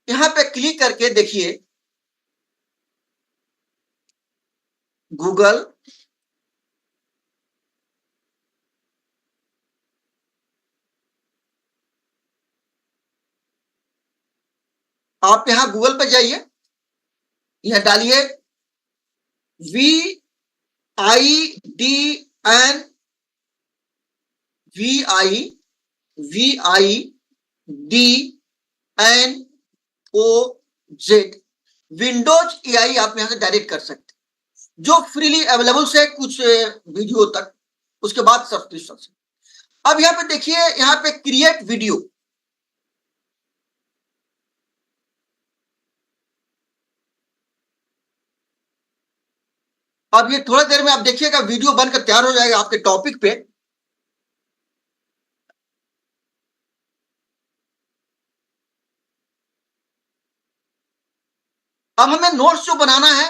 यहां पे क्लिक करके देखिए, गूगल, आप यहां गूगल पे जाइए, यहां डालिए VIDN VIDNOZ, विंडोज AI आप यहां से डायरेक्ट कर सकते हैं, जो फ्रीली अवेलेबल है कुछ वीडियो तक, उसके बाद सब्सक्रिप्शन से। अब यहां पे देखिए, यहां पे क्रिएट वीडियो, अब ये थोड़ी देर में आप देखिएगा वीडियो बनकर तैयार हो जाएगा आपके टॉपिक पे। अब हमें नोट्स जो बनाना है,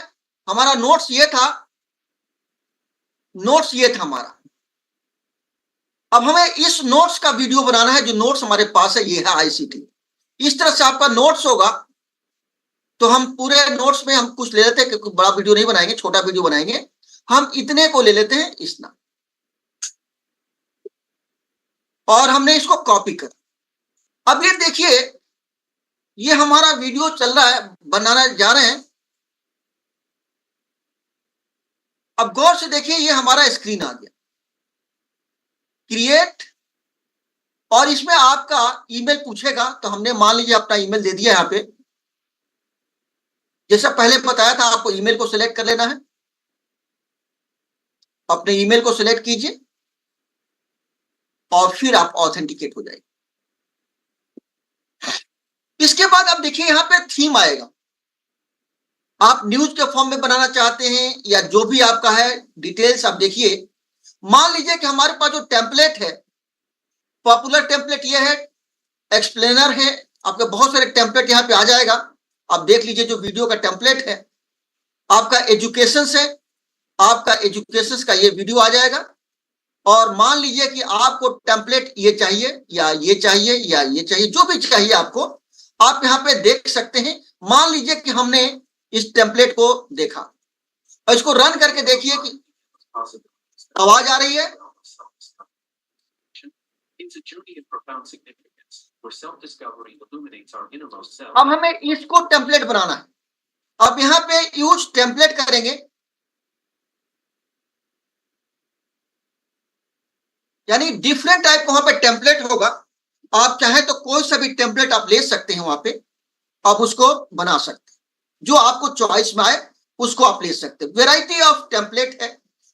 हमारा नोट्स ये था हमारा। अब हमें इस नोट्स का वीडियो बनाना है, जो नोट्स हमारे पास है ये है ICT। इस तरह से आपका नोट्स होगा। तो हम पूरे नोट्स में हम कुछ ले लेते हैं, क्योंकि बड़ा वीडियो नहीं बनाएंगे, छोटा वीडियो बनाएंगे। हम इतने को ले लेते हैं, इतना, और हमने इसको कॉपी कर। अब ये देखिए, ये हमारा वीडियो चल रहा है, बनाना जा रहे हैं। अब गौर से देखिए, ये हमारा स्क्रीन आ गया, क्रिएट, और इसमें आपका ईमेल पूछेगा। तो हमने मान लीजिए अपना ईमेल दे दिया यहाँ पे। जैसा पहले बताया था, आपको ईमेल को सिलेक्ट कर लेना है। अपने ईमेल को सिलेक्ट कीजिए और फिर आप ऑथेंटिकेट हो जाएंगे। इसके बाद अब देखिए, यहाँ पे थीम आएगा। आप न्यूज के फॉर्म में बनाना चाहते हैं या जो भी आपका है, डिटेल्स आप देखिए। मान लीजिए कि हमारे पास जो टेम्पलेट है, पॉपुलर टेम्पलेट ये है, एक्सप्लेनर है, आपके बहुत सारे टेम्पलेट यहाँ पे आ जाएगा। आप देख लीजिए, जो वीडियो का टेम्पलेट है, आपका एजुकेशन है, आपका एजुकेशन का ये वीडियो आ जाएगा। और मान लीजिए कि आपको टेम्पलेट ये चाहिए या ये चाहिए या ये चाहिए, जो भी चाहिए आपको, आप यहाँ पे देख सकते हैं। मान लीजिए कि हमने इस टेम्पलेट को देखा, और इसको रन करके देखिए कि आवाज आ रही है। अब हमें इसको टेम्पलेट बनाना है। अब यहाँ पे यूज टेम्पलेट करेंगे, यानी डिफरेंट टाइप वहां पे टेम्पलेट होगा। आप चाहे तो कोई सा भी टेम्पलेट आप ले सकते हैं, वहां पे आप उसको बना सकते हैं, जो आपको चॉइस में आए उसको आप ले सकते हैं। वेराइटी ऑफ टेम्पलेट है,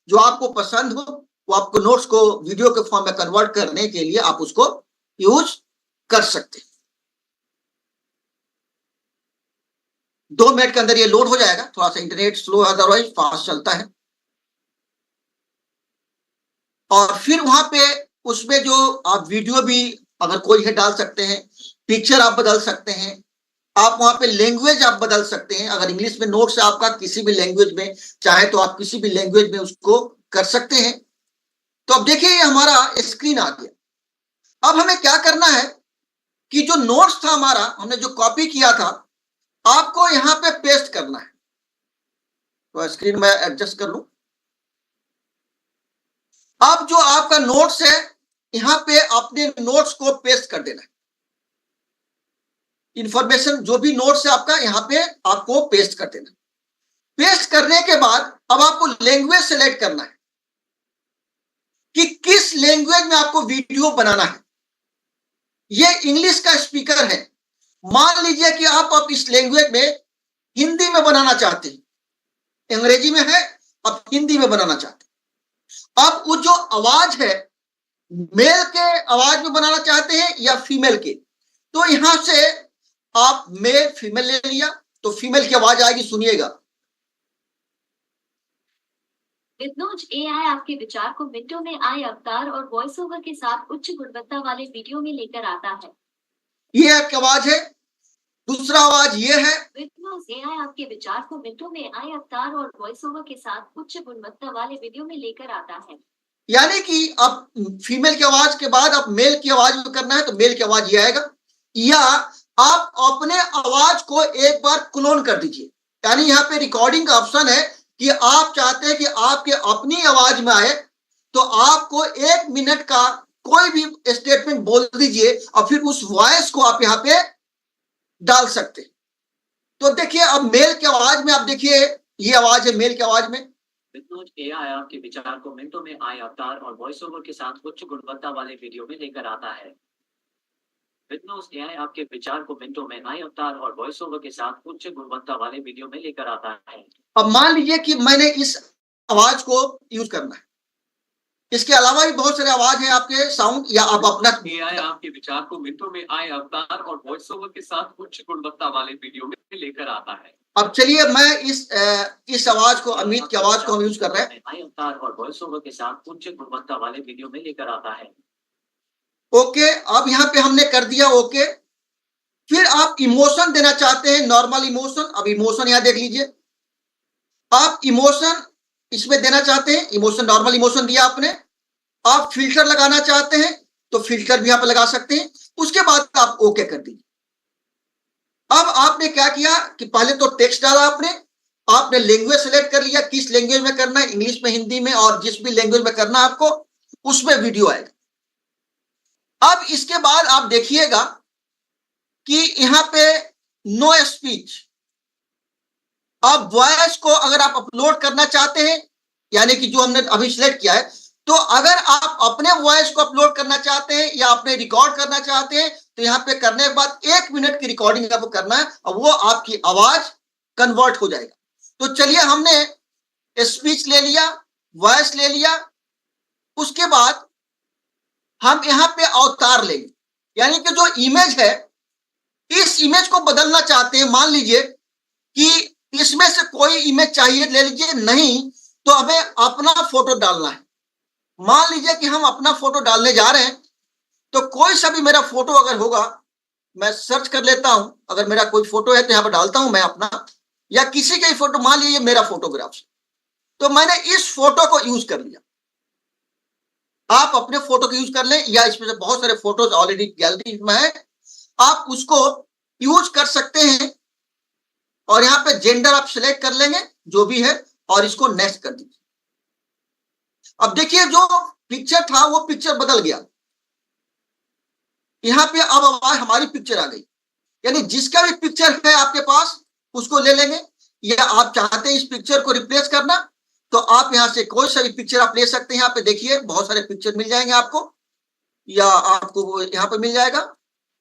जो आपको पसंद हो वो आपको नोट्स को वीडियो के फॉर्म में कन्वर्ट करने के लिए आप उसको यूज कर सकते हैं। 2 मिनट के अंदर ये लोड हो जाएगा। थोड़ा सा इंटरनेट स्लो है, अदरवाइज फास्ट चलता है। और फिर वहां पे उसमें जो आप वीडियो भी अगर कोई है डाल सकते हैं, पिक्चर आप बदल सकते हैं, आप वहां पे लैंग्वेज आप बदल सकते हैं। अगर इंग्लिश में नोट्स आपका, किसी भी लैंग्वेज में चाहे तो आप किसी भी लैंग्वेज में उसको कर सकते हैं। तो अब देखिए, ये हमारा स्क्रीन आ गया। अब हमें क्या करना है कि जो नोट्स था हमारा, हमने जो कॉपी किया था, आपको यहां पे पेस्ट करना है। तो स्क्रीन में एडजस्ट कर लूं। अब जो आपका नोट्स है, यहां पे अपने नोट्स को पेस्ट कर देना है। इंफॉर्मेशन जो भी नोट्स है आपका, यहां पे आपको पेस्ट कर देना। पेस्ट करने के बाद अब आपको लैंग्वेज सेलेक्ट करना है कि किस लैंग्वेज में आपको वीडियो बनाना है। ये इंग्लिश का स्पीकर है। मान लीजिए कि आप इस लैंग्वेज में हिंदी में बनाना चाहते हैं, अंग्रेजी में है, आप हिंदी में बनाना चाहते हैं। अब वो जो आवाज है, मेल के आवाज में बनाना चाहते हैं या फीमेल के, तो यहां से आप मेल फीमेल ले लिया, तो फीमेल की आवाज आएगी, सुनिएगा। विद्नोज AI आपके विचार को मिनटों में आए अवतार और वॉइस ओवर के साथ उच्च गुणवत्ता वाले वीडियो में लेकर आता है। ये एक आवाज है। दूसरा आवाज ये है। विद्नोज AI आपके विचार को मिनटों में आए अवतार और वॉइस ओवर के साथ उच्च गुणवत्ता वाले वीडियो में लेकर आता है। यानी कि अब फीमेल की आवाज के बाद अब मेल की आवाज में करना है तो मेल की आवाज ये आएगा, या आप अपने आवाज को एक बार क्लोन कर दीजिए। यानी यहाँ पे रिकॉर्डिंग का ऑप्शन है कि आप चाहते हैं कि आपके अपनी आवाज में आए तो आपको 1 मिनट का कोई भी स्टेटमेंट बोल दीजिए और फिर उस वॉइस को आप यहाँ पे डाल सकते। तो देखिए अब मेल की आवाज में आप देखिए ये आवाज है मेल की आवाज में। एआई आपके विचार को मिनटों में आई अवतार और वॉइस ओवर के साथ उच्च गुणवत्ता वाले वीडियो में लेकर आता है। एआई आपके विचार को मिनटों में आई अवतार और वॉइस ओवर के साथ उच्च गुणवत्ता वाले वीडियो में लेकर आता है। अब मान लीजिए कि मैंने इस आवाज को यूज करना है, इसके अलावा भी बहुत सारे आवाज हैं आपके साउंड, या आप अपना एआई आपके विचार को मिनटों में आई अवतार और वॉइस ओवर के साथ उच्च गुणवत्ता वाले वीडियो में लेकर आता है। अब चलिए मैं इस आवाज को, अमित की आवाज को हम यूज कर रहे हैं। आई अवतार और वॉइस ओवर के साथ उच्च गुणवत्ता वाले वीडियो में लेकर आता है। ओके, अब यहाँ पे हमने कर दिया ओके। फिर आप इमोशन देना चाहते हैं, नॉर्मल इमोशन। अब इमोशन यहाँ देख लीजिए, आप इमोशन इसमें देना चाहते हैं, इमोशन नॉर्मल इमोशन दिया आपने। आप फिल्टर लगाना चाहते हैं तो फिल्टर भी आप लगा सकते हैं। उसके बाद आप ओके कर दीजिए। अब आपने क्या किया कि पहले तो टेक्स्ट डाला आपने लैंग्वेज सेलेक्ट कर लिया, किस लैंग्वेज में करना है, इंग्लिश में, हिंदी में, और जिस भी लैंग्वेज में करना है आपको उसमें वीडियो आएगा। अब इसके बाद आप देखिएगा कि यहाँ पे नो स्पीच। अब वॉइस को अगर आप अपलोड करना चाहते हैं, यानी कि जो हमने अभी सिलेक्ट किया है, तो अगर आप अपने वॉइस को अपलोड करना चाहते हैं या अपने रिकॉर्ड करना चाहते हैं तो यहाँ पे करने के बाद 1 मिनट की रिकॉर्डिंग आपको करना है और वो आपकी आवाज कन्वर्ट हो जाएगा। तो चलिए हमने स्पीच ले लिया, वॉइस ले लिया, उसके बाद हम यहाँ पे अवतार लेंगे, यानी कि जो इमेज है इस इमेज को बदलना चाहते हैं। मान लीजिए कि इसमें से कोई इमेज चाहिए, ले लीजिए, नहीं तो हमें अपना फोटो डालना है। मान लीजिए कि हम अपना फोटो डालने जा रहे हैं, तो कोई सा भी मेरा फोटो अगर होगा, मैं सर्च कर लेता हूं, अगर मेरा कोई फोटो है तो यहाँ पर डालता हूं मैं अपना, या किसी का ही फोटो, मान लीजिए मेरा फोटोग्राफ, तो मैंने इस फोटो को यूज कर लिया। आप अपने फोटो को यूज कर लें, या इसमें से बहुत सारे फोटोज ऑलरेडी गैलरी में है, आप उसको यूज कर सकते हैं। और यहाँ पे जेंडर आप सिलेक्ट कर लेंगे जो भी है, और इसको नेक्स्ट कर दीजिए। अब देखिए जो पिक्चर था वो पिक्चर बदल गया, यहाँ पे अब हमारी पिक्चर आ गई। यानी जिसका भी पिक्चर है आपके पास उसको ले लेंगे, या आप चाहते हैं इस पिक्चर को रिप्लेस करना तो आप यहाँ से कोई सा भी पिक्चर आप ले सकते हैं। यहाँ पे देखिए बहुत सारे पिक्चर मिल जाएंगे आपको, या आपको यहाँ पे मिल जाएगा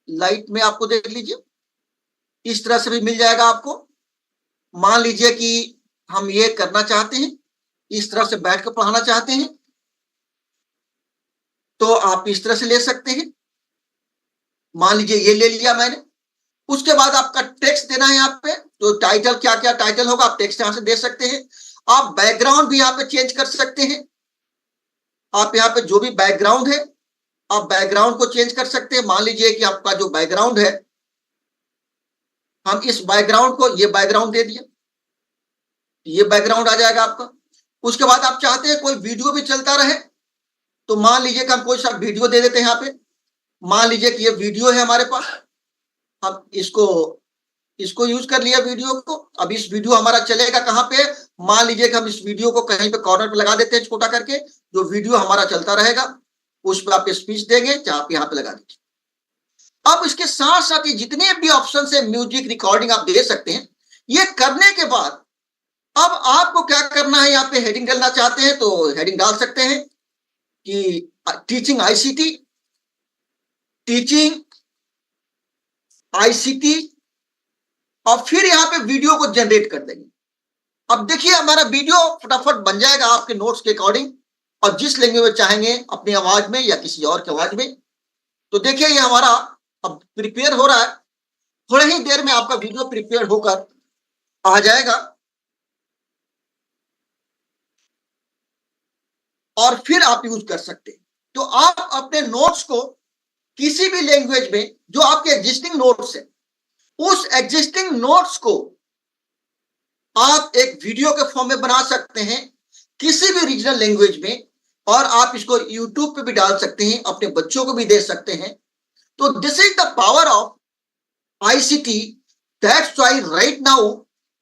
लाइट में, आपको देख लीजिए इस तरह से भी मिल जाएगा आपको। मान लीजिए कि हम ये करना चाहते हैं, इस तरह से बैठ कर पढ़ाना चाहते हैं तो आप इस तरह से ले सकते हैं। मान लीजिए ये ले लिया मैंने। उसके बाद आपका टेक्स्ट देना है यहाँ पे, तो टाइटल क्या क्या टाइटल होगा आप टेक्स्ट यहाँ से दे सकते हैं। आप बैकग्राउंड भी यहाँ पे चेंज कर सकते हैं। आप यहाँ पे जो भी बैकग्राउंड है आप बैकग्राउंड को चेंज कर सकते हैं। मान लीजिए कि आपका जो बैकग्राउंड है, हम इस बैकग्राउंड को ये बैकग्राउंड दे दिया, ये बैकग्राउंड आ जाएगा आपका। उसके बाद आप चाहते हैं कोई वीडियो भी चलता रहे, तो मान लीजिए कि हम कोई सा वीडियो दे देते हैं यहाँ पे। मान लीजिए कि ये वीडियो है हमारे पास, हम इसको यूज कर लिया वीडियो को। अब इस वीडियो हमारा चलेगा कहाँ पे, मान लीजिए कि हम इस वीडियो को कहीं पे कॉर्नर पे लगा देते हैं छोटा करके, जो वीडियो हमारा चलता रहेगा उस पर आप स्पीच देंगे, चाहे आप यहाँ पे लगा दीजिए। अब इसके साथ साथ ये जितने भी ऑप्शन है म्यूजिक रिकॉर्डिंग आप दे सकते हैं। ये करने के बाद अब आपको क्या करना है, यहाँ पे हेडिंग डालना चाहते हैं तो हेडिंग डाल सकते हैं कि टीचिंग आईसीटी, और फिर यहाँ पे वीडियो को जनरेट कर देंगे। अब देखिए हमारा वीडियो फटाफट बन जाएगा आपके नोट्स के अकॉर्डिंग, और जिस लैंग्वेज में चाहेंगे अपनी आवाज में या किसी और की आवाज में। तो देखिए ये हमारा अब प्रिपेयर हो रहा है, थोड़ी ही देर में आपका वीडियो प्रिपेयर होकर आ जाएगा। और फिर आप यूज कर सकते हैं। तो आप अपने नोट्स को किसी भी लैंग्वेज में, जो आपके एग्जिस्टिंग नोट्स है, उस एग्जिस्टिंग नोट्स को आप एक वीडियो के फॉर्म में बना सकते हैं किसी भी रीजनल लैंग्वेज में, और आप इसको YouTube पे भी डाल सकते हैं, अपने बच्चों को भी दे सकते हैं। तो this is the power of ICT. That's why right now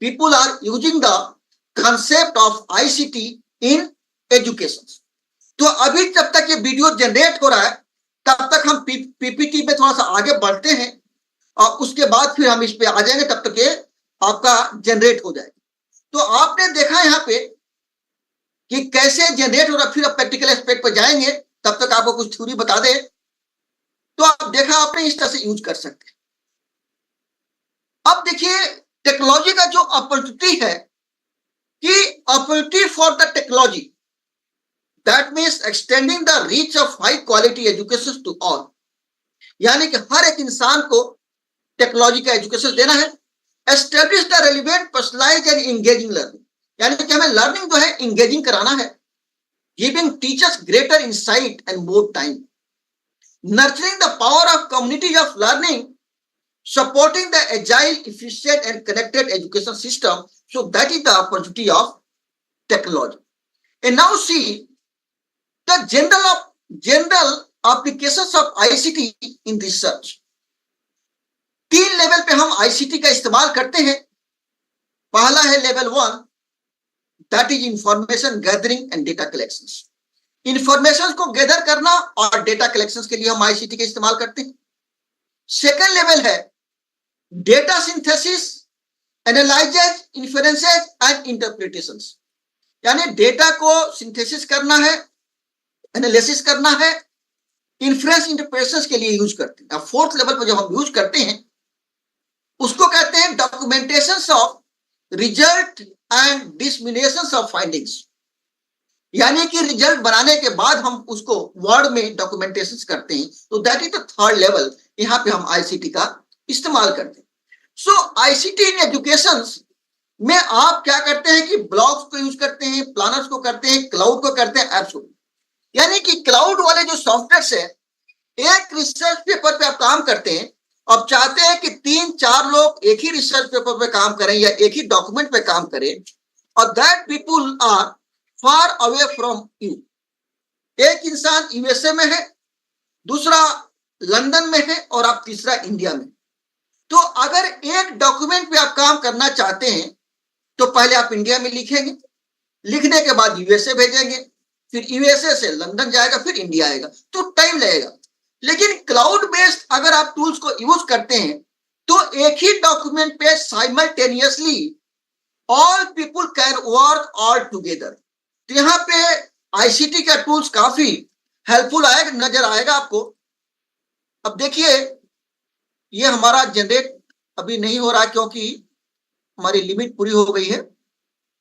people are using the concept of ICT in education. तो अभी जब तक ये वीडियो जनरेट हो रहा है तब तक हम PPT में थोड़ा सा आगे बढ़ते हैं और उसके बाद फिर हम इस पे आ जाएंगे, तब तक ये आपका जनरेट हो जाएगा। तो आपने देखा यहाँ पे कि कैसे जनरेट हो रहा, फिर आप प्रैक्टिकल एस्पेक्ट पर जाएंगे, तब तक आपको कुछ थ्योरी बता दे। तो आप देखा आपने इस तरह से यूज कर सकते हैं। अब देखिए टेक्नोलॉजी का जो अपॉर्चुनिटी है कि opportunity for the technology, that means extending the reach of high quality education to all, यानी कि हर एक इंसान को टेक्नोलॉजी का एजुकेशन देना है। Establish the relevant personalised and engaging learning, यानी कि हमें लर्निंग जो है इंगेजिंग कराना है। Giving teachers greater insight and more time, nurturing the power of community of learning, supporting the agile, efficient and connected education system. So that is the opportunity of technology. And now see the general applications of ICT in research. 3 level पे हम ICT का इस्तेमाल करते हैं। पहला है level 1, that is information gathering and data collections. Information को gather करना और डेटा कलेक्शन के लिए हम ICT का इस्तेमाल करते हैं। सेकेंड लेवल है data synthesis, analysis, inferences and interpretations, यानी डेटा को सिंथेसिस करना है, एनालिसिस करना है, इन्फ्रेंस इंटरप्रिटेशंस के लिए यूज करते हैं। फोर्थ लेवल पर जब हम यूज करते हैं उसको कहते हैं documentation of result and dissemination of findings, यानी कि रिजल्ट बनाने के बाद हम उसको वर्ड में डॉक्यूमेंटेशन करते हैं। तो that is the third level, यहाँ पे हम ICT का इस्तेमाल करते हैं। सो ICT इन एजुकेशन में आप क्या करते हैं कि ब्लॉग्स को यूज करते हैं, प्लानर्स को करते हैं, क्लाउड को करते हैं, एप्स को। यानी कि क्लाउड वाले जो सॉफ्टवेयर है, एक रिसर्च पेपर पे आप काम करते हैं, अब चाहते हैं कि 3-4 लोग एक ही रिसर्च पेपर पे काम करें या एक ही डॉक्यूमेंट पे काम करें, और that people are far away from you. एक इंसान USA में है, दूसरा लंदन में है और आप तीसरा इंडिया में। तो अगर एक डॉक्यूमेंट पे आप काम करना चाहते हैं तो पहले आप इंडिया में लिखेंगे, लिखने के बाद USA भेजेंगे, फिर USA से लंदन जाएगा, फिर इंडिया आएगा, तो टाइम लगेगा। लेकिन क्लाउड बेस्ड अगर आप टूल्स को यूज करते हैं तो एक ही डॉक्यूमेंट पे simultaneously all people can work all together. तो यहाँ पे ICT का टूल्स काफी हेल्पफुल आएगा, नजर आएगा आपको। अब देखिए ये हमारा जनरेट अभी नहीं हो रहा क्योंकि हमारी लिमिट पूरी हो गई है,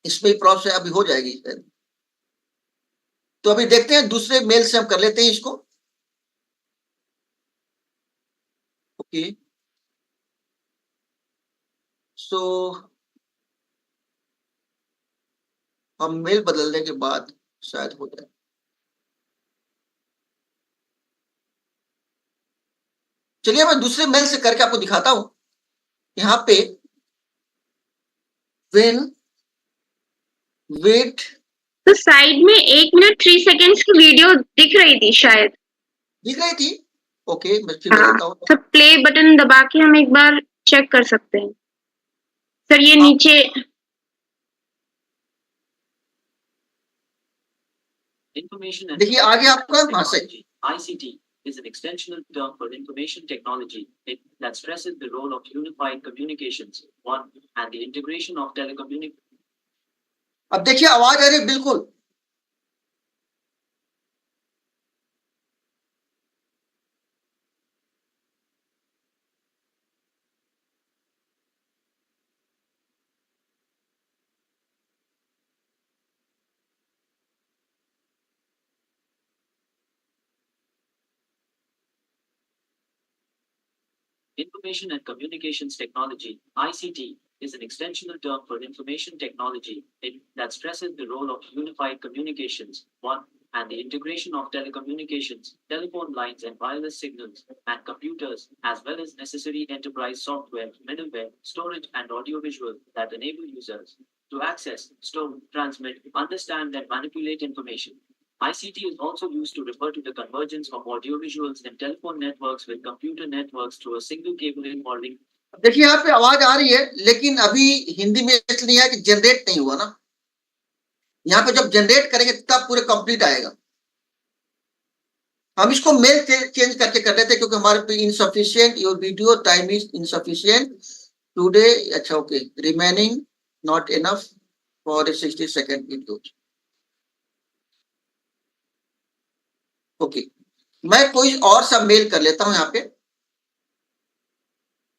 इसमें प्रॉब्लम अभी हो जाएगी। तो अभी देखते हैं दूसरे मेल से हम कर लेते हैं इसको। ओके, सो हम मेल बदलने के बाद शायद हो जाए। चलिए मैं दूसरे मेल से करके आपको दिखाता हूं। यहाँ पे व्हेन वेट, तो साइड में 1 मिनट 3 सेकेंड्स की वीडियो दिख रही थी, शायद दिख रही थी। ओके, मैं फिर हाँ, बदलता हूँ। तो प्ले बटन दबा के हम एक बार चेक कर सकते हैं। सर ये नीचे Information and देखिए आगे आपका वहां से technology. ICT is an extensional term for information technology that stresses the role of unified communications, one, and the integration of telecommunications. अब देखिए आवाज आ रही है बिल्कुल। Information and Communications Technology, ICT, is an extensional term for information technology that stresses the role of unified communications, one, and the integration of telecommunications, telephone lines and wireless signals, and computers, as well as necessary enterprise software, middleware, storage, and audiovisual that enable users to access, store, transmit, understand, and manipulate information. ICT is also used to refer to the convergence of audiovisuals and telephone networks with computer networks through a single cable involving. देखिए यहाँ पे आवाज आ रही है, लेकिन अभी हिंदी में इसलिए है कि जनरेट नहीं हुआ ना। यहाँ पे जब जनरेट करेंगे तब पूरे कंप्लीट आएगा। हम इसको मेल चेंज करके कर लेते हैं क्योंकि हमारे पे insufficient your video time is insufficient today. अच्छा okay, remaining not enough for 60 second video. Okay, मैं कोई और सा मेल कर लेता हूं, यहाँ पे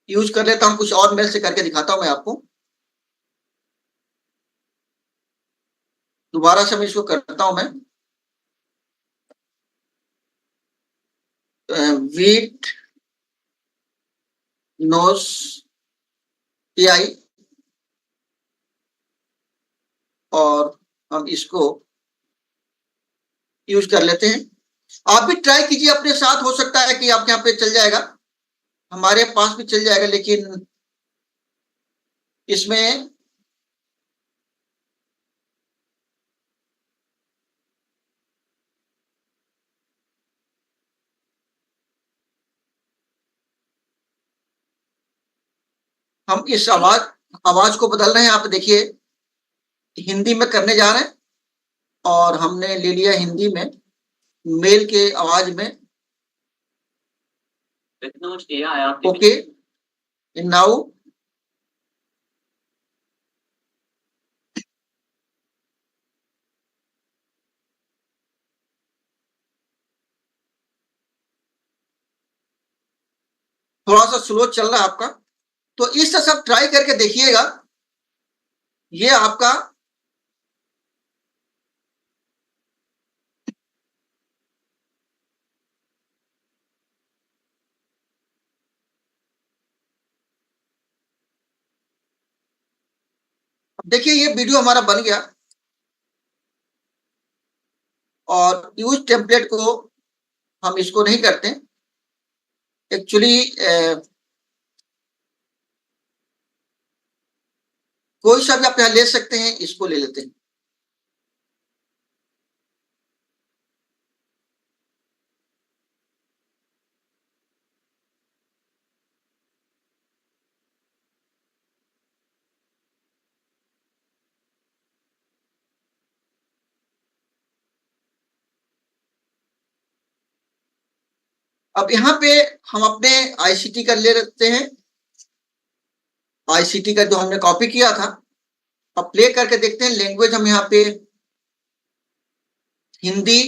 यूज कर लेता हूं, कुछ और मेल से करके दिखाता हूं मैं आपको। दोबारा से मैं इसको करता हूं मैं, वीट नोस AI, और हम इसको यूज कर लेते हैं। आप भी ट्राई कीजिए अपने साथ, हो सकता है कि आपके यहाँ पे चल जाएगा, हमारे पास भी चल जाएगा, लेकिन इसमें हम इस आवाज को बदल रहे हैं। आप देखिए हिंदी में करने जा रहे हैं और हमने ले लिया हिंदी में, मेल के आवाज में। ओके, नाउ थोड़ा सा स्लो चल रहा है आपका, तो इस तरह सब ट्राई करके देखिएगा। ये आपका देखिए ये वीडियो हमारा बन गया, और यूज टेम्पलेट को हम इसको नहीं करते एक्चुअली। कोई सा भी आप यहाँ ले सकते हैं, इसको ले लेते हैं। अब यहाँ पे हम अपने ICT का ले लेते हैं, ICT का जो हमने कॉपी किया था। अब प्ले करके देखते हैं। लैंग्वेज हम यहाँ पे हिंदी,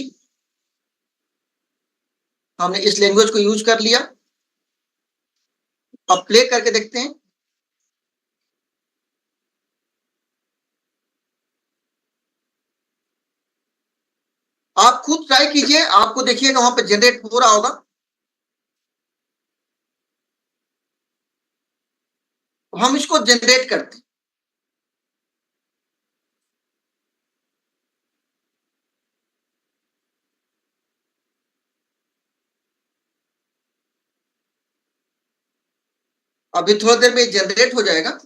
हमने इस लैंग्वेज को यूज कर लिया। अब प्ले करके देखते हैं। आप खुद ट्राई कीजिए, आपको देखिएगा वहां पे जनरेट हो रहा होगा। हम इसको जनरेट करते हैं। अभी थोड़ी देर में जनरेट हो जाएगा।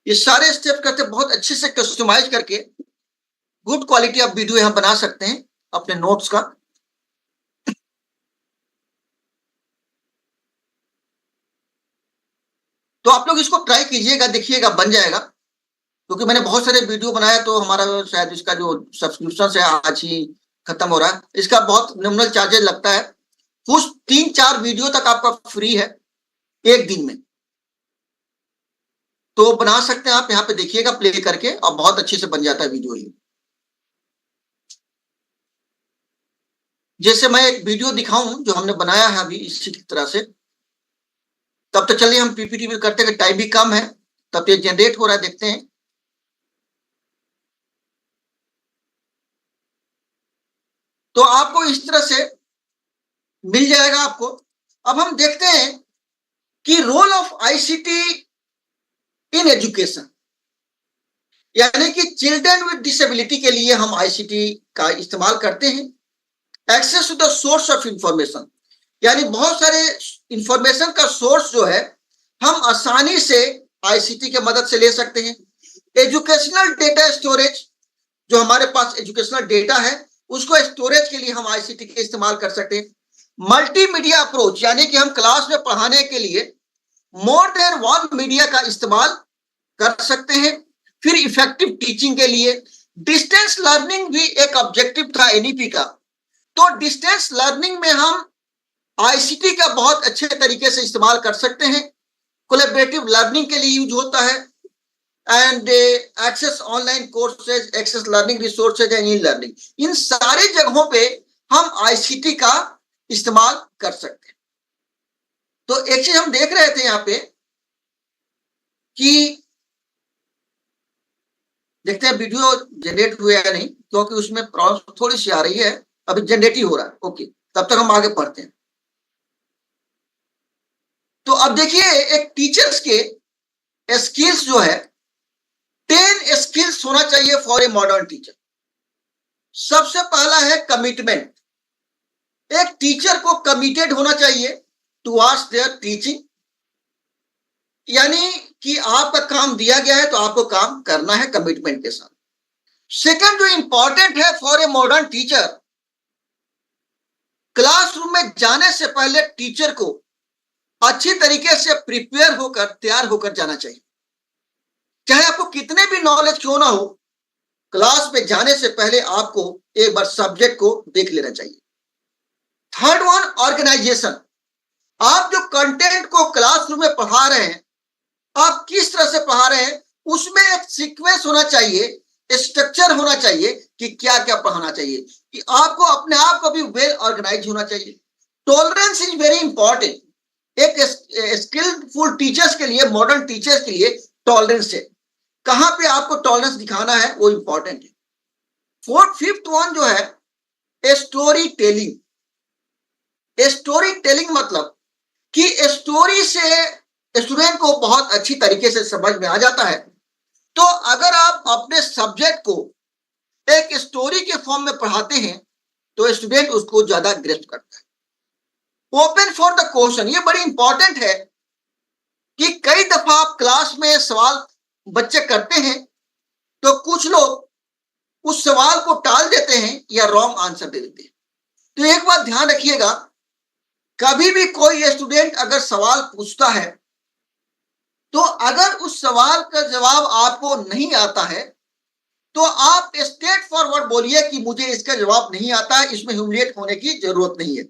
ये सारे स्टेप करते बहुत अच्छे से कस्टमाइज करके गुड क्वालिटी आप वीडियो यहां बना सकते हैं अपने नोट्स का। तो आप लोग इसको ट्राई कीजिएगा, देखिएगा बन जाएगा। क्योंकि मैंने बहुत सारे वीडियो बनाया, तो हमारा शायद इसका जो सब्सक्रिप्शन है आज ही खत्म हो रहा है। इसका बहुत नॉमिनल चार्जेस लगता है। कुछ 3-4 वीडियो तक आपका फ्री है एक दिन में, तो बना सकते हैं आप। यहाँ पे देखिएगा प्ले करके, और बहुत अच्छे से बन जाता है वीडियो ये। जैसे मैं एक वीडियो दिखाऊं जो हमने बनाया है अभी इसी तरह से। तब तो चलिए हम PPT में करते हैं, टाइम भी कम है। तब ये जनरेट हो रहा है, देखते हैं। तो आपको इस तरह से मिल जाएगा आपको। अब हम देखते हैं कि role of ICT in education, यानी कि चिल्ड्रन विद डिसेबिलिटी के लिए हम ICT का इस्तेमाल करते हैं। Access to the source of information, यानी बहुत सारे इंफॉर्मेशन का सोर्स जो है हम आसानी से ICT के मदद से ले सकते हैं। एजुकेशनल डेटा स्टोरेज, जो हमारे पास एजुकेशनल डेटा है उसको स्टोरेज के लिए हम आईसीटी के इस्तेमाल कर सकते हैं। मल्टीमीडिया अप्रोच, यानी कि हम क्लास में पढ़ाने के लिए मोर देन वन मीडिया का इस्तेमाल कर सकते हैं। फिर इफेक्टिव टीचिंग के लिए डिस्टेंस लर्निंग भी एक ऑब्जेक्टिव था एनईपी का, तो डिस्टेंस लर्निंग में हम आईसीटी का बहुत अच्छे तरीके से इस्तेमाल कर सकते हैं। कोलैबोरेटिव लर्निंग के लिए यूज होता है and access online courses, access learning resources and e learning, इन सारे जगहों पे हम आईसीटी का इस्तेमाल कर सकते हैं। तो एक चीज हम देख रहे थे यहाँ पे कि देखते हैं वीडियो जनरेट हुआ है नहीं, क्योंकि उसमें प्रॉब्लम थोड़ी सी आ रही है, अभी जनरेट ही हो रहा है। ओके, तब तक हम आगे पढ़ते हैं। तो अब देखिए एक टीचर्स के स्किल्स जो है 10 स्किल्स होना चाहिए फॉर ए मॉडर्न टीचर। सबसे पहला है कमिटमेंट। एक टीचर को कमिटेड होना चाहिए टुवर्ड्स देयर टीचिंग, यानी कि आपका काम दिया गया है तो आपको काम करना है कमिटमेंट के साथ। सेकंड जो इंपॉर्टेंट है for a modern teacher, classroom में जाने से पहले टीचर को अच्छी तरीके से प्रिपेयर होकर, तैयार होकर जाना चाहिए। चाहे आपको कितने भी नॉलेज क्यों ना हो, क्लास में जाने से पहले आपको एक बार सब्जेक्ट को देख लेना चाहिए। Third one, organization. आप जो कंटेंट को क्लासरूम में पढ़ा रहे हैं, आप किस तरह से पढ़ा रहे हैं, उसमें एक सीक्वेंस होना चाहिए, स्ट्रक्चर होना चाहिए कि क्या क्या पढ़ाना चाहिए, कि आपको अपने आप को भी वेल ऑर्गेनाइज होना चाहिए। Tolerance is very important. एक स्किलफुल टीचर्स के लिए, मॉडर्न टीचर्स के लिए टॉलरेंस है। कहां पे आपको टॉलरेंस दिखाना है वो इंपॉर्टेंट है। फिफ्थ वन जो है स्टोरी टेलिंग। स्टोरी टेलिंग मतलब कि स्टोरी से स्टूडेंट को बहुत अच्छी तरीके से समझ में आ जाता है। तो अगर आप अपने सब्जेक्ट को एक स्टोरी के फॉर्म में पढ़ाते हैं तो स्टूडेंट उसको ज्यादा ग्रेस्प करता है। ओपन फॉर द क्वेश्चन, ये बड़ी इंपॉर्टेंट है कि कई दफा आप क्लास में सवाल बच्चे करते हैं तो कुछ लोग उस सवाल को टाल देते हैं या रॉन्ग आंसर दे देते हैं। तो एक बात ध्यान रखिएगा, कभी भी कोई स्टूडेंट अगर सवाल पूछता है तो अगर उस सवाल का जवाब आपको नहीं आता है तो आप स्ट्रेट फॉरवर्ड बोलिए कि मुझे इसका जवाब नहीं आता है, इसमें ह्यूमिलिएट होने की जरूरत नहीं है।